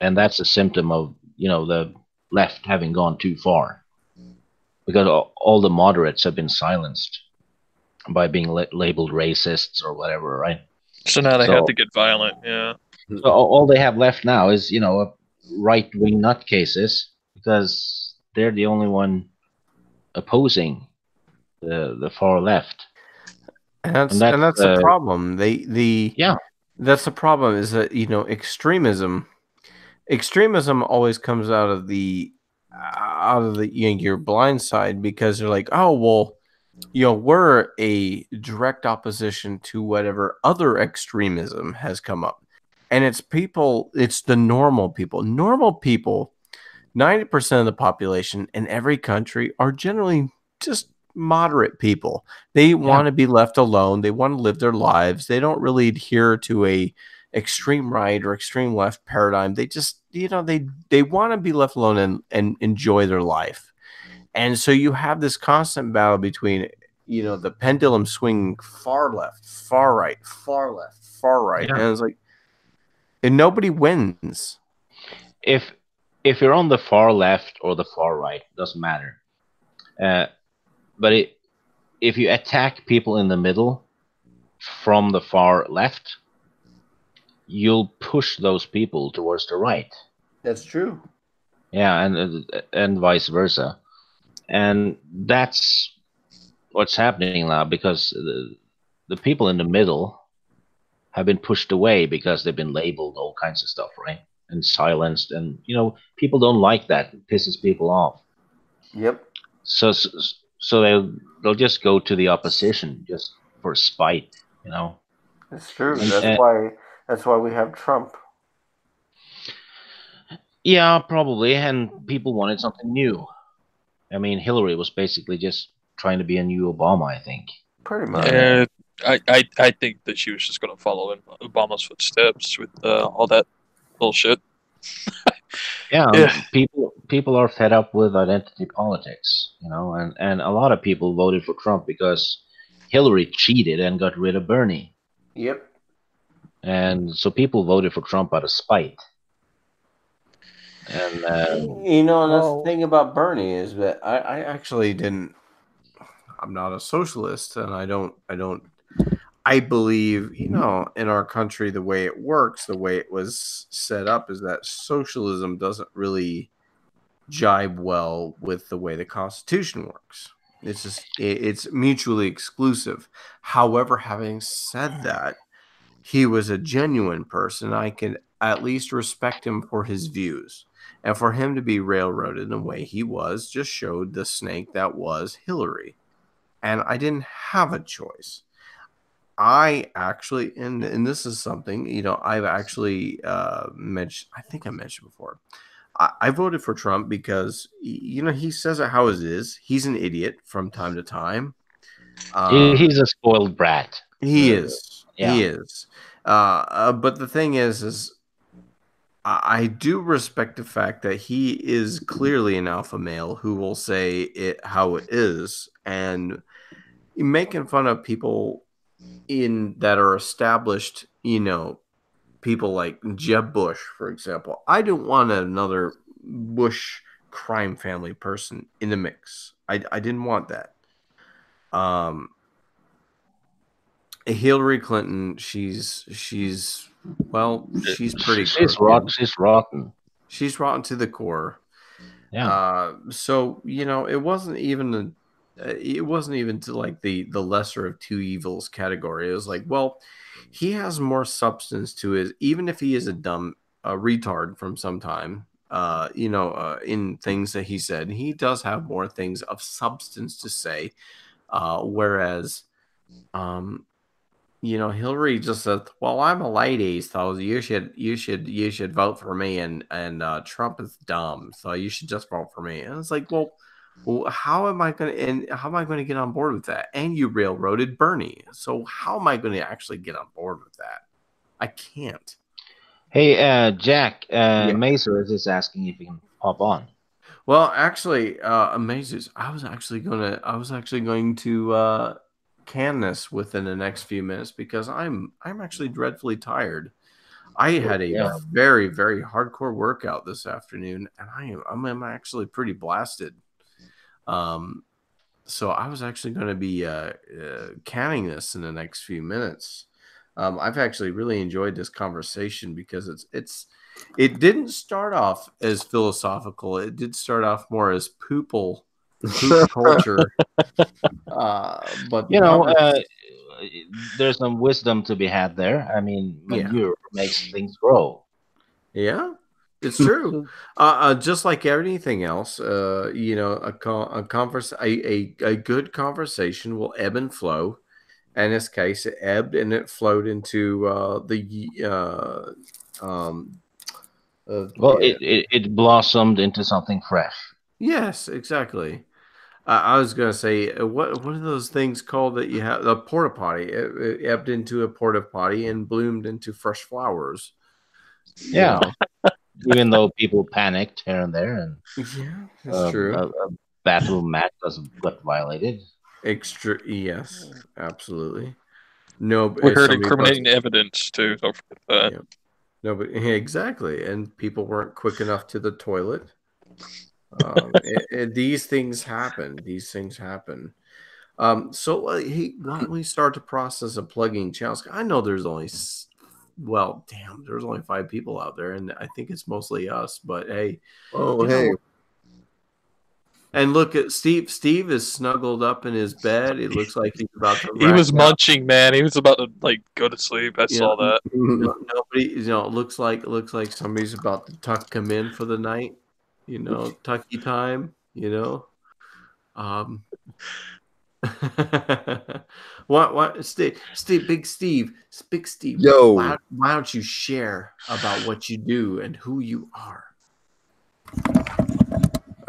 and that's a symptom of the left having gone too far, because all the moderates have been silenced by being labeled racists or whatever, right? So now they have to get violent. Yeah. So all they have left now is right-wing nutcases, because they're the only one opposing the far left. And that's the problem. That's the problem, is that extremism always comes out of the your blind side, because they're like, oh well, we're a direct opposition to whatever other extremism has come up. And it's the normal people. Normal people, 90% of the population in every country are generally just moderate people. They want to be left alone. They want to live their lives. They don't really adhere to a extreme right or extreme left paradigm. They just, they want to be left alone and enjoy their life. And so you have this constant battle between, the pendulum swinging far left, far right, far left, far right. And it's like, and nobody wins. If you're on the far left or the far right, doesn't matter. But if you attack people in the middle from the far left, you'll push those people towards the right. That's true. Yeah, and vice versa. And that's what's happening now, because the people in the middle have been pushed away because they've been labeled all kinds of stuff, right? And silenced, and people don't like that. It pisses people off. Yep. So they'll just go to the opposition just for spite, That's true. That's why we have Trump. Yeah, probably. And people wanted something new. I mean, Hillary was basically just trying to be a new Obama, I think. Pretty much. I think that she was just going to follow in Obama's footsteps with all that bullshit. Yeah. People are fed up with identity politics, and a lot of people voted for Trump because Hillary cheated and got rid of Bernie. Yep. And so people voted for Trump out of spite. And that's the thing about Bernie, is that I actually didn't. I'm not a socialist, and I believe, in our country, the way it works, the way it was set up, is that socialism doesn't really jibe well with the way the Constitution works. It's mutually exclusive. However, having said that, he was a genuine person. I can at least respect him for his views. And for him to be railroaded in the way he was just showed the snake that was Hillary. And I didn't have a choice. I actually, and this is something, I've actually mentioned, I think I mentioned before, I voted for Trump because, he says it how it is. He's an idiot from time to time. He's a spoiled brat. He is. Yeah. He is. But the thing is I do respect the fact that he is clearly an alpha male who will say it how it is, and making fun of people that are established, people like Jeb Bush, for example. I don't want another Bush crime family person in the mix. I didn't want that. Hillary Clinton, she's pretty. She's rotten. She's rotten. She's rotten to the core. Yeah. So it wasn't even to like the lesser of two evils category. It was like, well, he has more substance to his, even if he is a dumb retard from some time. In things that he said, he does have more things of substance to say. Whereas, Hillary just said, "Well, I'm a lady, so you should vote for me," and Trump is dumb, so you should just vote for me. And it's like, well, how am I going to get on board with that? And you railroaded Bernie, so how am I going to actually get on board with that? I can't. Hey, Jack, Mazer is just asking if you can pop on. Well, actually, Amazes, I was actually going to can this within the next few minutes because I'm actually dreadfully tired. I had a Yeah. very, very hardcore workout this afternoon, and I'm actually pretty blasted. So I was actually going to be canning this in the next few minutes. I've actually really enjoyed this conversation because it didn't start off as philosophical. It did start off more as poop culture. But there's some wisdom to be had there. I mean, Yeah. manure makes things grow. Yeah, it's true. Just like anything else, a good conversation will ebb and flow. In this case, it ebbed and it flowed into it blossomed into something fresh. Yes, exactly. I was going to say, what are those things called that you have? The porta potty. It ebbed into a porta potty and bloomed into fresh flowers. Yeah. Even though people panicked here and there, and yeah, that's true. A bathroom mat got violated. Yes, absolutely. No, we heard incriminating evidence too. Don't forget that. Yeah. No, but exactly, and people weren't quick enough to the toilet. These things happen. So hey, why don't we start the process of plugging channels? I know there's only there's only 5 people out there, and I think it's mostly us. But hey, and look at Steve. Steve is snuggled up in his bed. It looks like he's about to. He was munching, man. He was about to go to sleep. I saw that. Nobody, it looks like somebody's about to tuck him in for the night. Tucky time. What? Steve, Big Steve. Yo, why don't you share about what you do and who you are?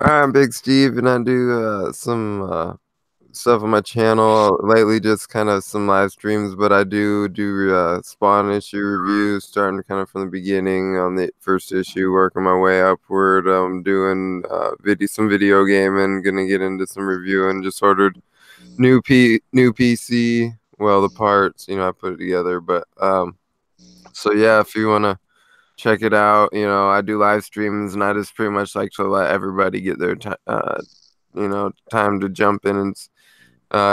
I'm Big Steve, and I do some stuff on my channel lately, just kind of some live streams, but I do Spawn issue reviews, starting kind of from the beginning on the first issue, working my way upward. I'm doing some video gaming, gonna get into some reviewing. Just ordered new PC, well, the parts, I put it together, but so yeah, if you want to check it out, I do live streams, and I just pretty much like to let everybody get their time to jump in and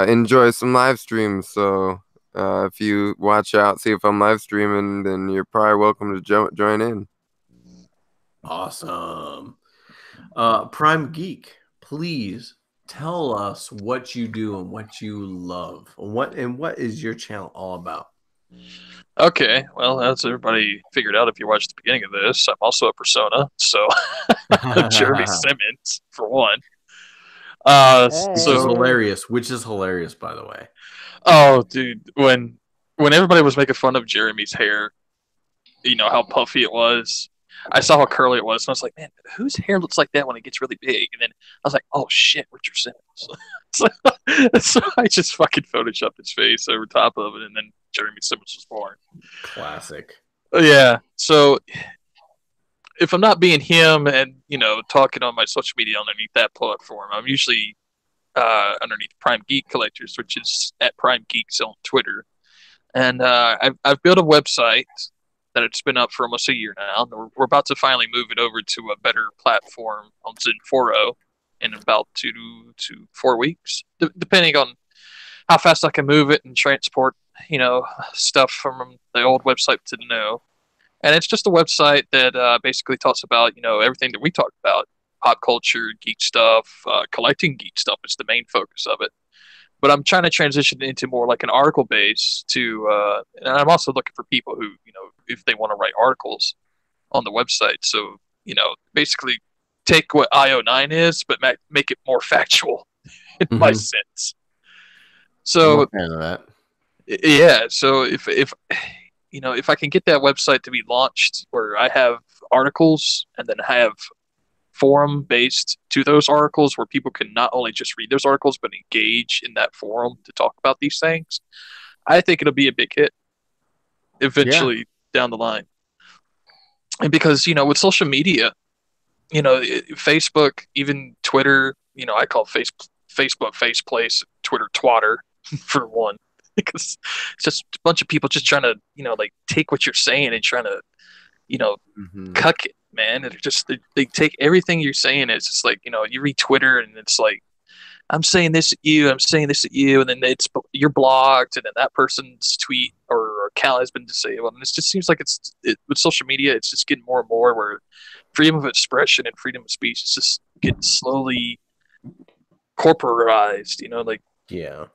enjoy some live streams. So if you watch out, see if I'm live streaming, then you're probably welcome to join in. Awesome. Prime Geek, please tell us what you do and what you love. What is your channel all about? Okay, well, as everybody figured out if you watched the beginning of this, I'm also a persona, so Jeremy Simmons, for one. Which is hilarious, by the way. Oh, dude, when everybody was making fun of Jeremy's hair, how puffy it was, I saw how curly it was, and I was like, man, whose hair looks like that when it gets really big? And then I was like, oh shit, Richard Simmons. So I just fucking photoshopped his face over top of it, and then Jeremy Simmons was born. Classic. Yeah. So if I'm not being him and talking on my social media underneath that platform, I'm usually underneath Prime Geek Collectors, which is at Prime Geeks on Twitter. And I've built a website that it's been up for almost a year now. We're about to finally move it over to a better platform on Zenforo in about 2 to 4 weeks, depending on how fast I can move it and transport, stuff from the old website to the new. And it's just a website that basically talks about, everything that we talk about, pop culture, geek stuff, collecting geek stuff is the main focus of it. But I'm trying to transition into more like an article base and I'm also looking for people who, if they want to write articles on the website. So, basically take what IO9 is, but make it more factual in my sense. So, yeah. So if I can get that website to be launched where I have articles and then have forum based to those articles where people can not only just read those articles but engage in that forum to talk about these things, I think it'll be a big hit eventually down the line. And because with social media, Facebook, even Twitter. I call Facebook Faceplace, Twitter Twatter for one, because it's just a bunch of people just trying to like take what you're saying and trying to cuck it, man. And they take everything you're saying. It's just like you read Twitter and it's like I'm saying this at you, I'm saying this at you, and then you're blocked, and then that person's tweet or account has been disabled, and it just seems like with social media, it's just getting more and more where freedom of expression and freedom of speech is just getting slowly corporatized, like yeah.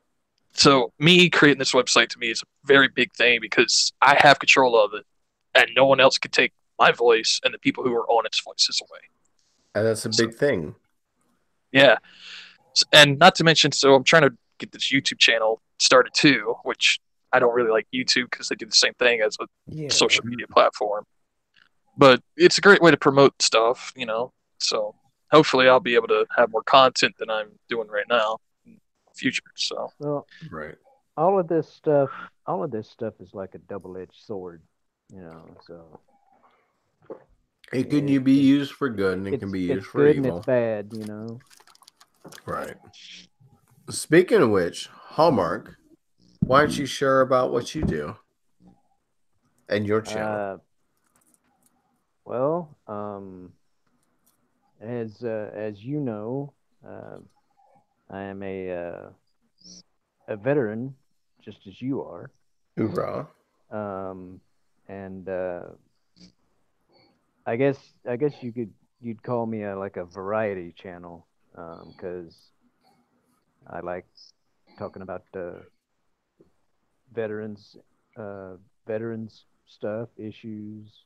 So me creating this website to me is a very big thing because I have control of it, and no one else can take my voice and the people who are on its voices away. And that's a big thing. Yeah. And not to mention, so I'm trying to get this YouTube channel started too, which I don't really like YouTube because they do the same thing as a social media platform. But it's a great way to promote stuff, So hopefully I'll be able to have more content than I'm doing right now in the future. So well, right. All of this stuff is like a double-edged sword, So it can be used for good and it can be used for evil. And it's bad, Right. Speaking of which, Hallmark, why don't you share about what you do and your channel? Well, as you know, I am a veteran, just as you are. Hoorah! And I guess you'd call me like a variety channel, because I like talking about veterans stuff, issues.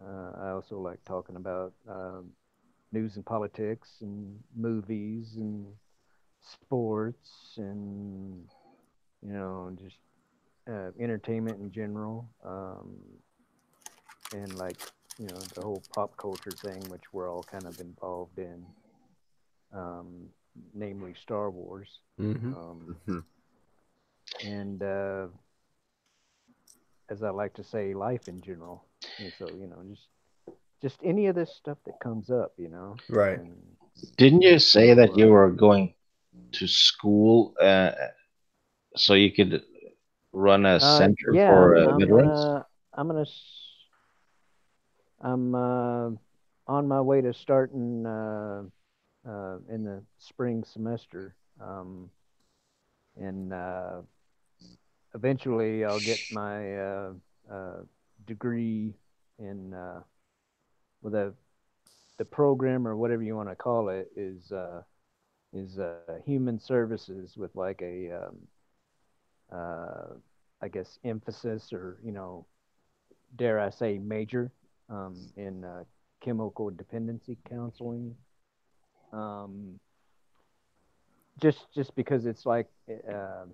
I also like talking about news and politics and movies and sports and just entertainment in general, and like the whole pop culture thing, which we're all kind of involved in, namely Star Wars. And as I like to say, life in general. And so just any of this stuff that comes up, Right. And, didn't you say that you were going to school so you could run a center for veterans? I'm on my way to starting in the spring semester, and eventually I'll get my degree in the program, or whatever you want to call it, is human services with like a I guess emphasis, or dare I say major, in chemical dependency counseling. Just because it's like a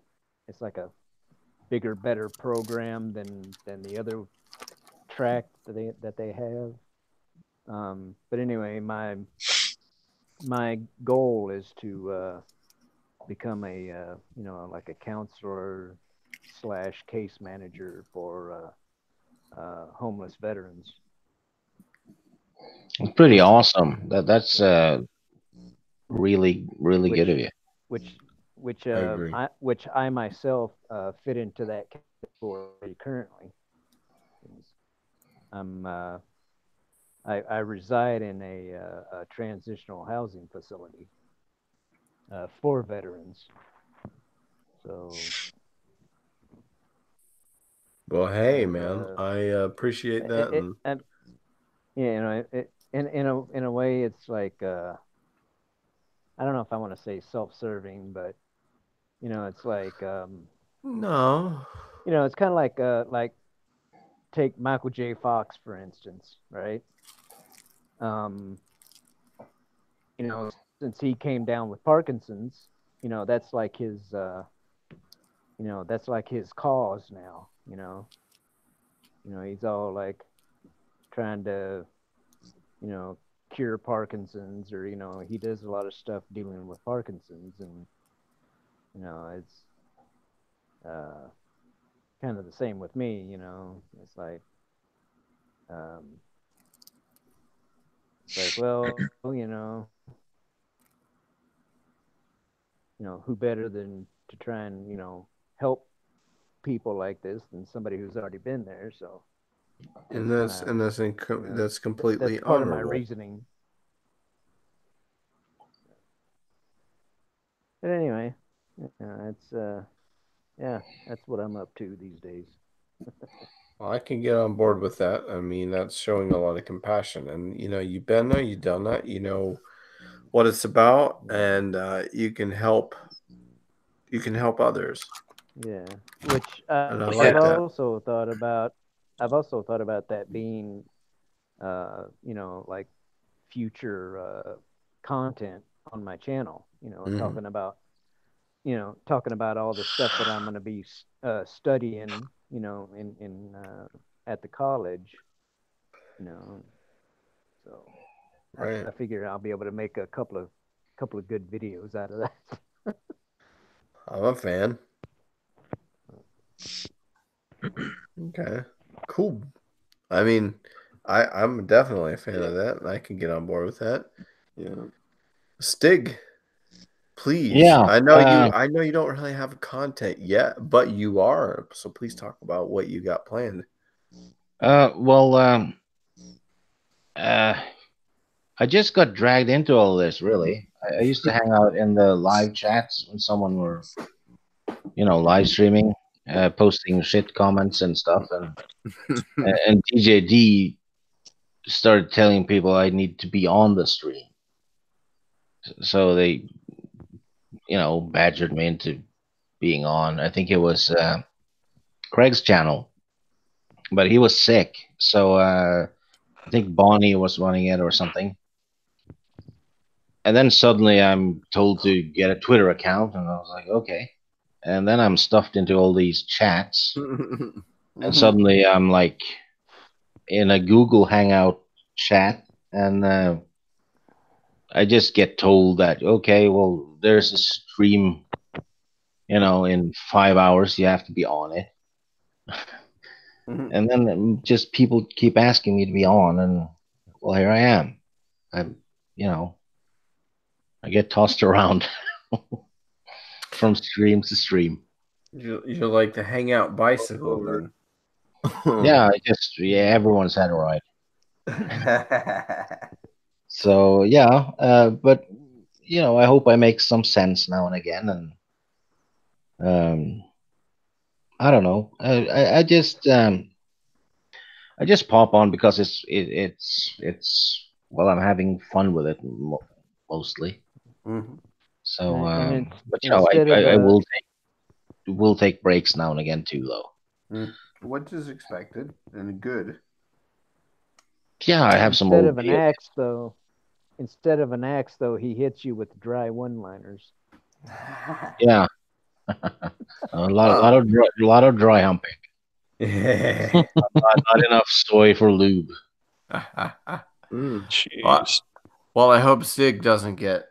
bigger, better program than the other track that they have. But anyway, my goal is to become a like a counselor / case manager for homeless veterans. It's pretty awesome. That's really good of you. Which I myself fit into that category currently. I reside in a transitional housing facility for veterans. So. Well, hey, man, I appreciate that. And yeah, in a way, it's like I don't know if I want to say self-serving, but it's like no, it's kind of like take Michael J. Fox for instance, right? Since he came down with Parkinson's, that's like his that's like his cause now. He's all like trying to cure Parkinson's, or he does a lot of stuff dealing with Parkinson's, and it's kind of the same with me. It's like It's like, well, who better than to try and help people like this than somebody who's already been there. So, that's completely that's part of my honorable. reasoning. But anyway, it's that's what I'm up to these days. Well, I can get on board with that. I mean, that's showing a lot of compassion, and you've been there, you've done that, you know what it's about, and you can help. You can help others. Yeah, which And I I've like that. also thought about. I've also thought about that being, like future content on my channel. Talking about, all the stuff that I'm going to be studying. In at the college. So Right. I figure I'll be able to make a couple of good videos out of that. I'm a fan. Okay, cool. I mean, I'm definitely a fan of that, and I can get on board with that. Yeah, Stig, please. Yeah, I know you don't really have content yet, but you are. So please talk about what you got planned. I just got dragged into all this. Really, I used to hang out in the live chats when someone were, live streaming, posting shit comments and stuff, and DJD started telling people I need to be on the stream. So they, badgered me into being on. I think it was Craig's channel, but he was sick. So I think Bonnie was running it or something. And then suddenly I'm told to get a Twitter account, and I was like, okay. And then I'm stuffed into all these chats, and suddenly I'm like in a Google Hangout chat, and I just get told that, okay, well, there's a stream, in 5 hours, you have to be on it. And then just people keep asking me to be on, and well, here I am. I get tossed around from stream to stream. You're like the hangout bicycle, then. Yeah, everyone's had a ride. So yeah, but I hope I make some sense now and again, and I don't know. I just pop on because it's I'm having fun with it mostly. Mm-hmm. So, And but I will take breaks now and again too, though. Which is expected and good. Yeah, I have some. Instead of an axe, though, he hits you with dry one-liners. Yeah, a lot of dry humping. not enough soy for lube. Jeez. Well, I hope Sig doesn't get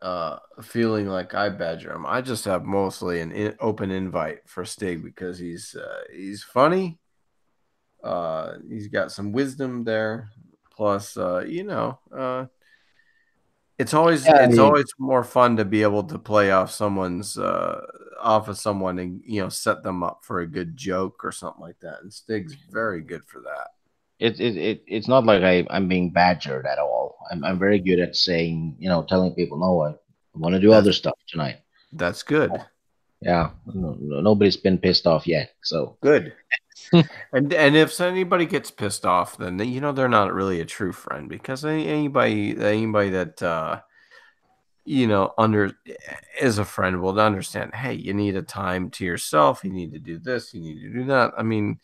feeling like I badger him. I just have mostly an open invite for Stig because he's funny. He's got some wisdom there. Plus, it's always more fun to be able to play off someone's off of someone and set them up for a good joke or something like that. And Stig's very good for that. It's not like I'm being badgered at all. I'm very good at saying, telling people, no, I want to do other stuff tonight. That's good. Yeah, nobody's been pissed off yet, so good. and if anybody gets pissed off, then they're not really a true friend, because anybody that is a friend will understand. Hey, you need a time to yourself. You need to do this. You need to do that. I mean,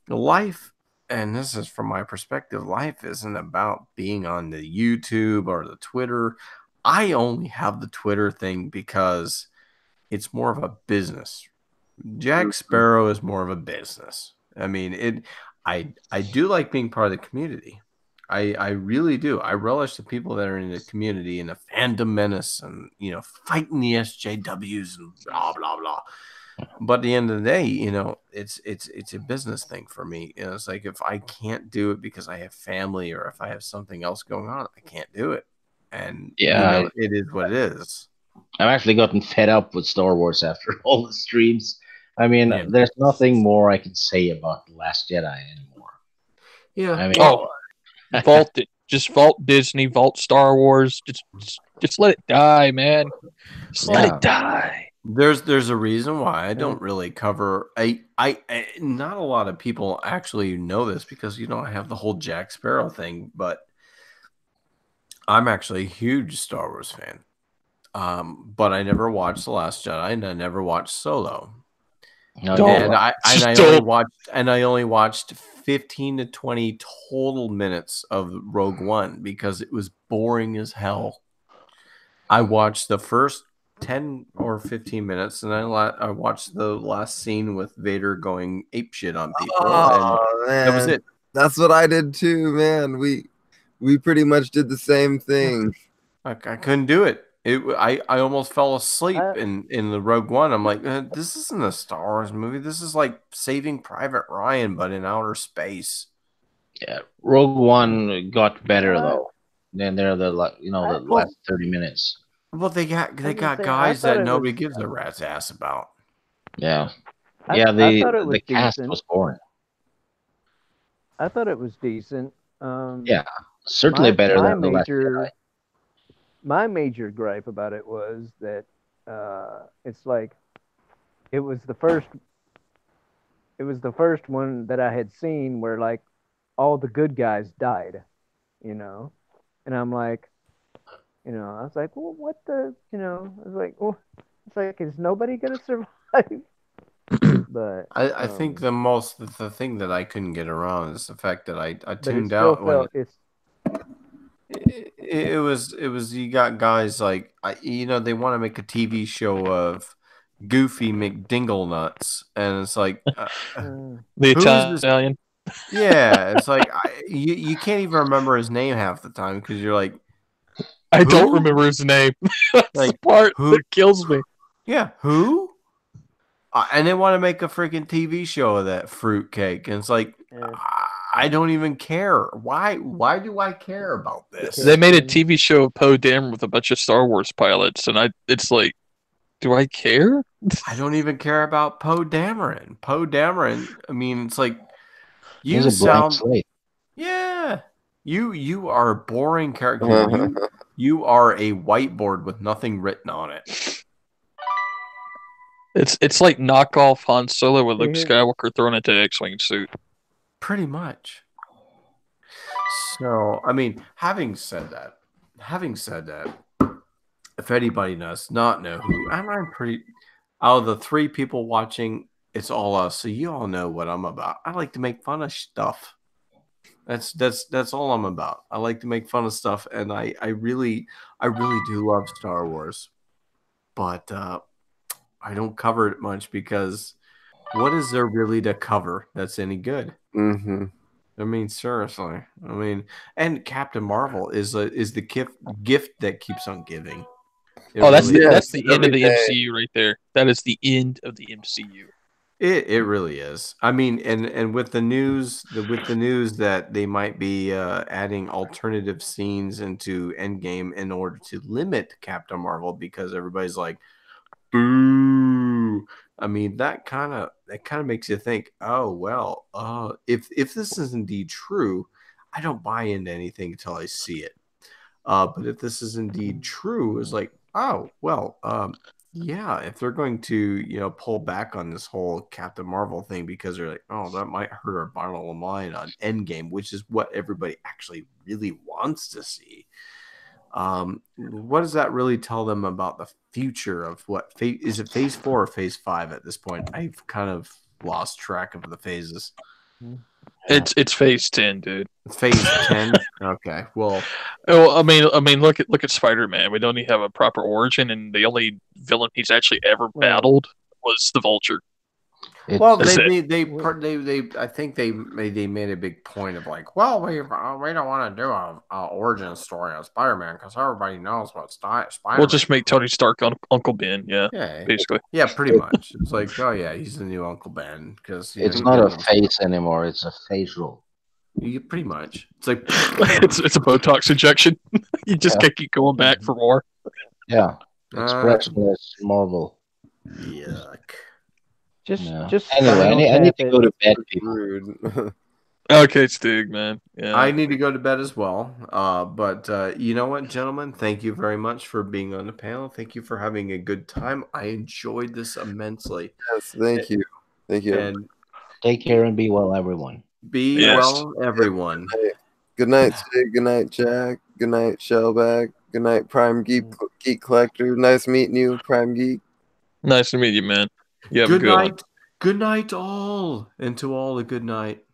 life. And this is from my perspective, life isn't about being on the YouTube or the Twitter. I only have the Twitter thing because it's more of a business. Jack Sparrow is more of a business. I mean, I do like being part of the community. I really do. I relish the people that are in the community and the fandom menace and, fighting the SJWs and blah, blah, blah. But at the end of the day, it's a business thing for me. It's like if I can't do it because I have family or if I have something else going on, I can't do it. And Yeah, it is what it is. I've actually gotten fed up with Star Wars after all the streams. I mean, Yeah. there's nothing more I can say about The Last Jedi anymore. Yeah. I mean, vault it. Just vault Disney, vault Star Wars. Just let it die, man. Just let it die. There's a reason why I don't really cover. I not a lot of people actually know this because I have the whole Jack Sparrow thing, but I'm actually a huge Star Wars fan. But I never watched The Last Jedi, and I never watched Solo. And I only watched 15 to 20 total minutes of Rogue One because it was boring as hell. I watched the first 10 or 15 minutes, and I watched the last scene with Vader going apeshit on people. Oh, man. That was it. That's what I did too, man. We pretty much did the same thing. I couldn't do it. I almost fell asleep in the Rogue One. I'm like, this isn't a Star Wars movie. This is like Saving Private Ryan, but in outer space. Yeah, Rogue One got better though. Then there the last 30 minutes. Well, they got guys that nobody gives a rat's ass about. Yeah, the cast was boring. I thought it was decent. Yeah, certainly better than The Last Jedi. My major gripe about it was that it's like it was the first one that I had seen where like all the good guys died, and I'm like, I was like, well, what the, I was like, well, it's like, is nobody gonna survive? But I think the thing that I couldn't get around is the fact that I tuned out when it was you got guys like they want to make a TV show of Goofy McDinglenuts, and it's like the Italian. Yeah, it's like you can't even remember his name half the time because you're like, I don't remember his name. That's like, the part that kills me. Yeah, who? And they want to make a freaking TV show of that fruitcake, and it's like, I don't even care. Why do I care about this? They made a TV show of Poe Dameron with a bunch of Star Wars pilots, and it's like, do I care? I don't even care about Poe Dameron. Poe Dameron, I mean, it's like, you sound, yeah, you are a boring character. You are a whiteboard with nothing written on it. It's like knockoff Han Solo with Luke Skywalker thrown into an X-wing suit. Pretty much. So, I mean, having said that, if anybody does not know who, I'm pretty, out of the 3 people watching, it's all us. So you all know what I'm about. I like to make fun of stuff. That's all I'm about. I like to make fun of stuff, and I really do love Star Wars, but I don't cover it much because what is there really to cover that's any good? Mm-hmm. I mean, seriously. I mean, and Captain Marvel is the gift that keeps on giving. That's the end of the MCU right there. That is the end of the MCU. It really is. I mean, and with the news that they might be adding alternative scenes into Endgame in order to limit Captain Marvel because everybody's like, boo. I mean, that kind of makes you think, oh well, if this is indeed true, I don't buy into anything until I see it. But if this is indeed true, it's like, oh well, yeah, if they're going to, pull back on this whole Captain Marvel thing because they're like, oh, that might hurt our bottom line on Endgame, which is what everybody actually really wants to see. What does that really tell them about the future of what is it phase 4 or phase 5 at this point? I've kind of lost track of the phases. It's phase 10, dude. It's phase 10. Okay. Well, I mean, look at Spider-Man. We don't even have a proper origin, and the only villain he's actually ever battled was the Vulture. Well, I think they made a big point of like, well, we don't want to do a origin story of Spider-Man because everybody knows what Spider-Man. We'll just make Tony Stark Uncle Ben. Yeah, basically. Yeah, pretty much. It's like, oh yeah, he's the new Uncle Ben because it's not a face anymore; it's a facial. Yeah, pretty much. It's like it's a Botox injection. You just can't keep going back for more. Yeah, expressionless Marvel. Yuck. Just anyway, I need to go to bed, people. Okay, Stig, man. Yeah. I need to go to bed as well. But you know what, gentlemen? Thank you very much for being on the panel. Thank you for having a good time. I enjoyed this immensely. Yes, thank you. Thank you. And take care and be well, everyone. Be well, everyone. Good night, Stig. Good night, Jack. Good night, Shellback. Good night, Prime Geek Collector. Nice meeting you, Prime Geek. Nice to meet you, man. You have good a good night. one. Good night, all. And to all a good night.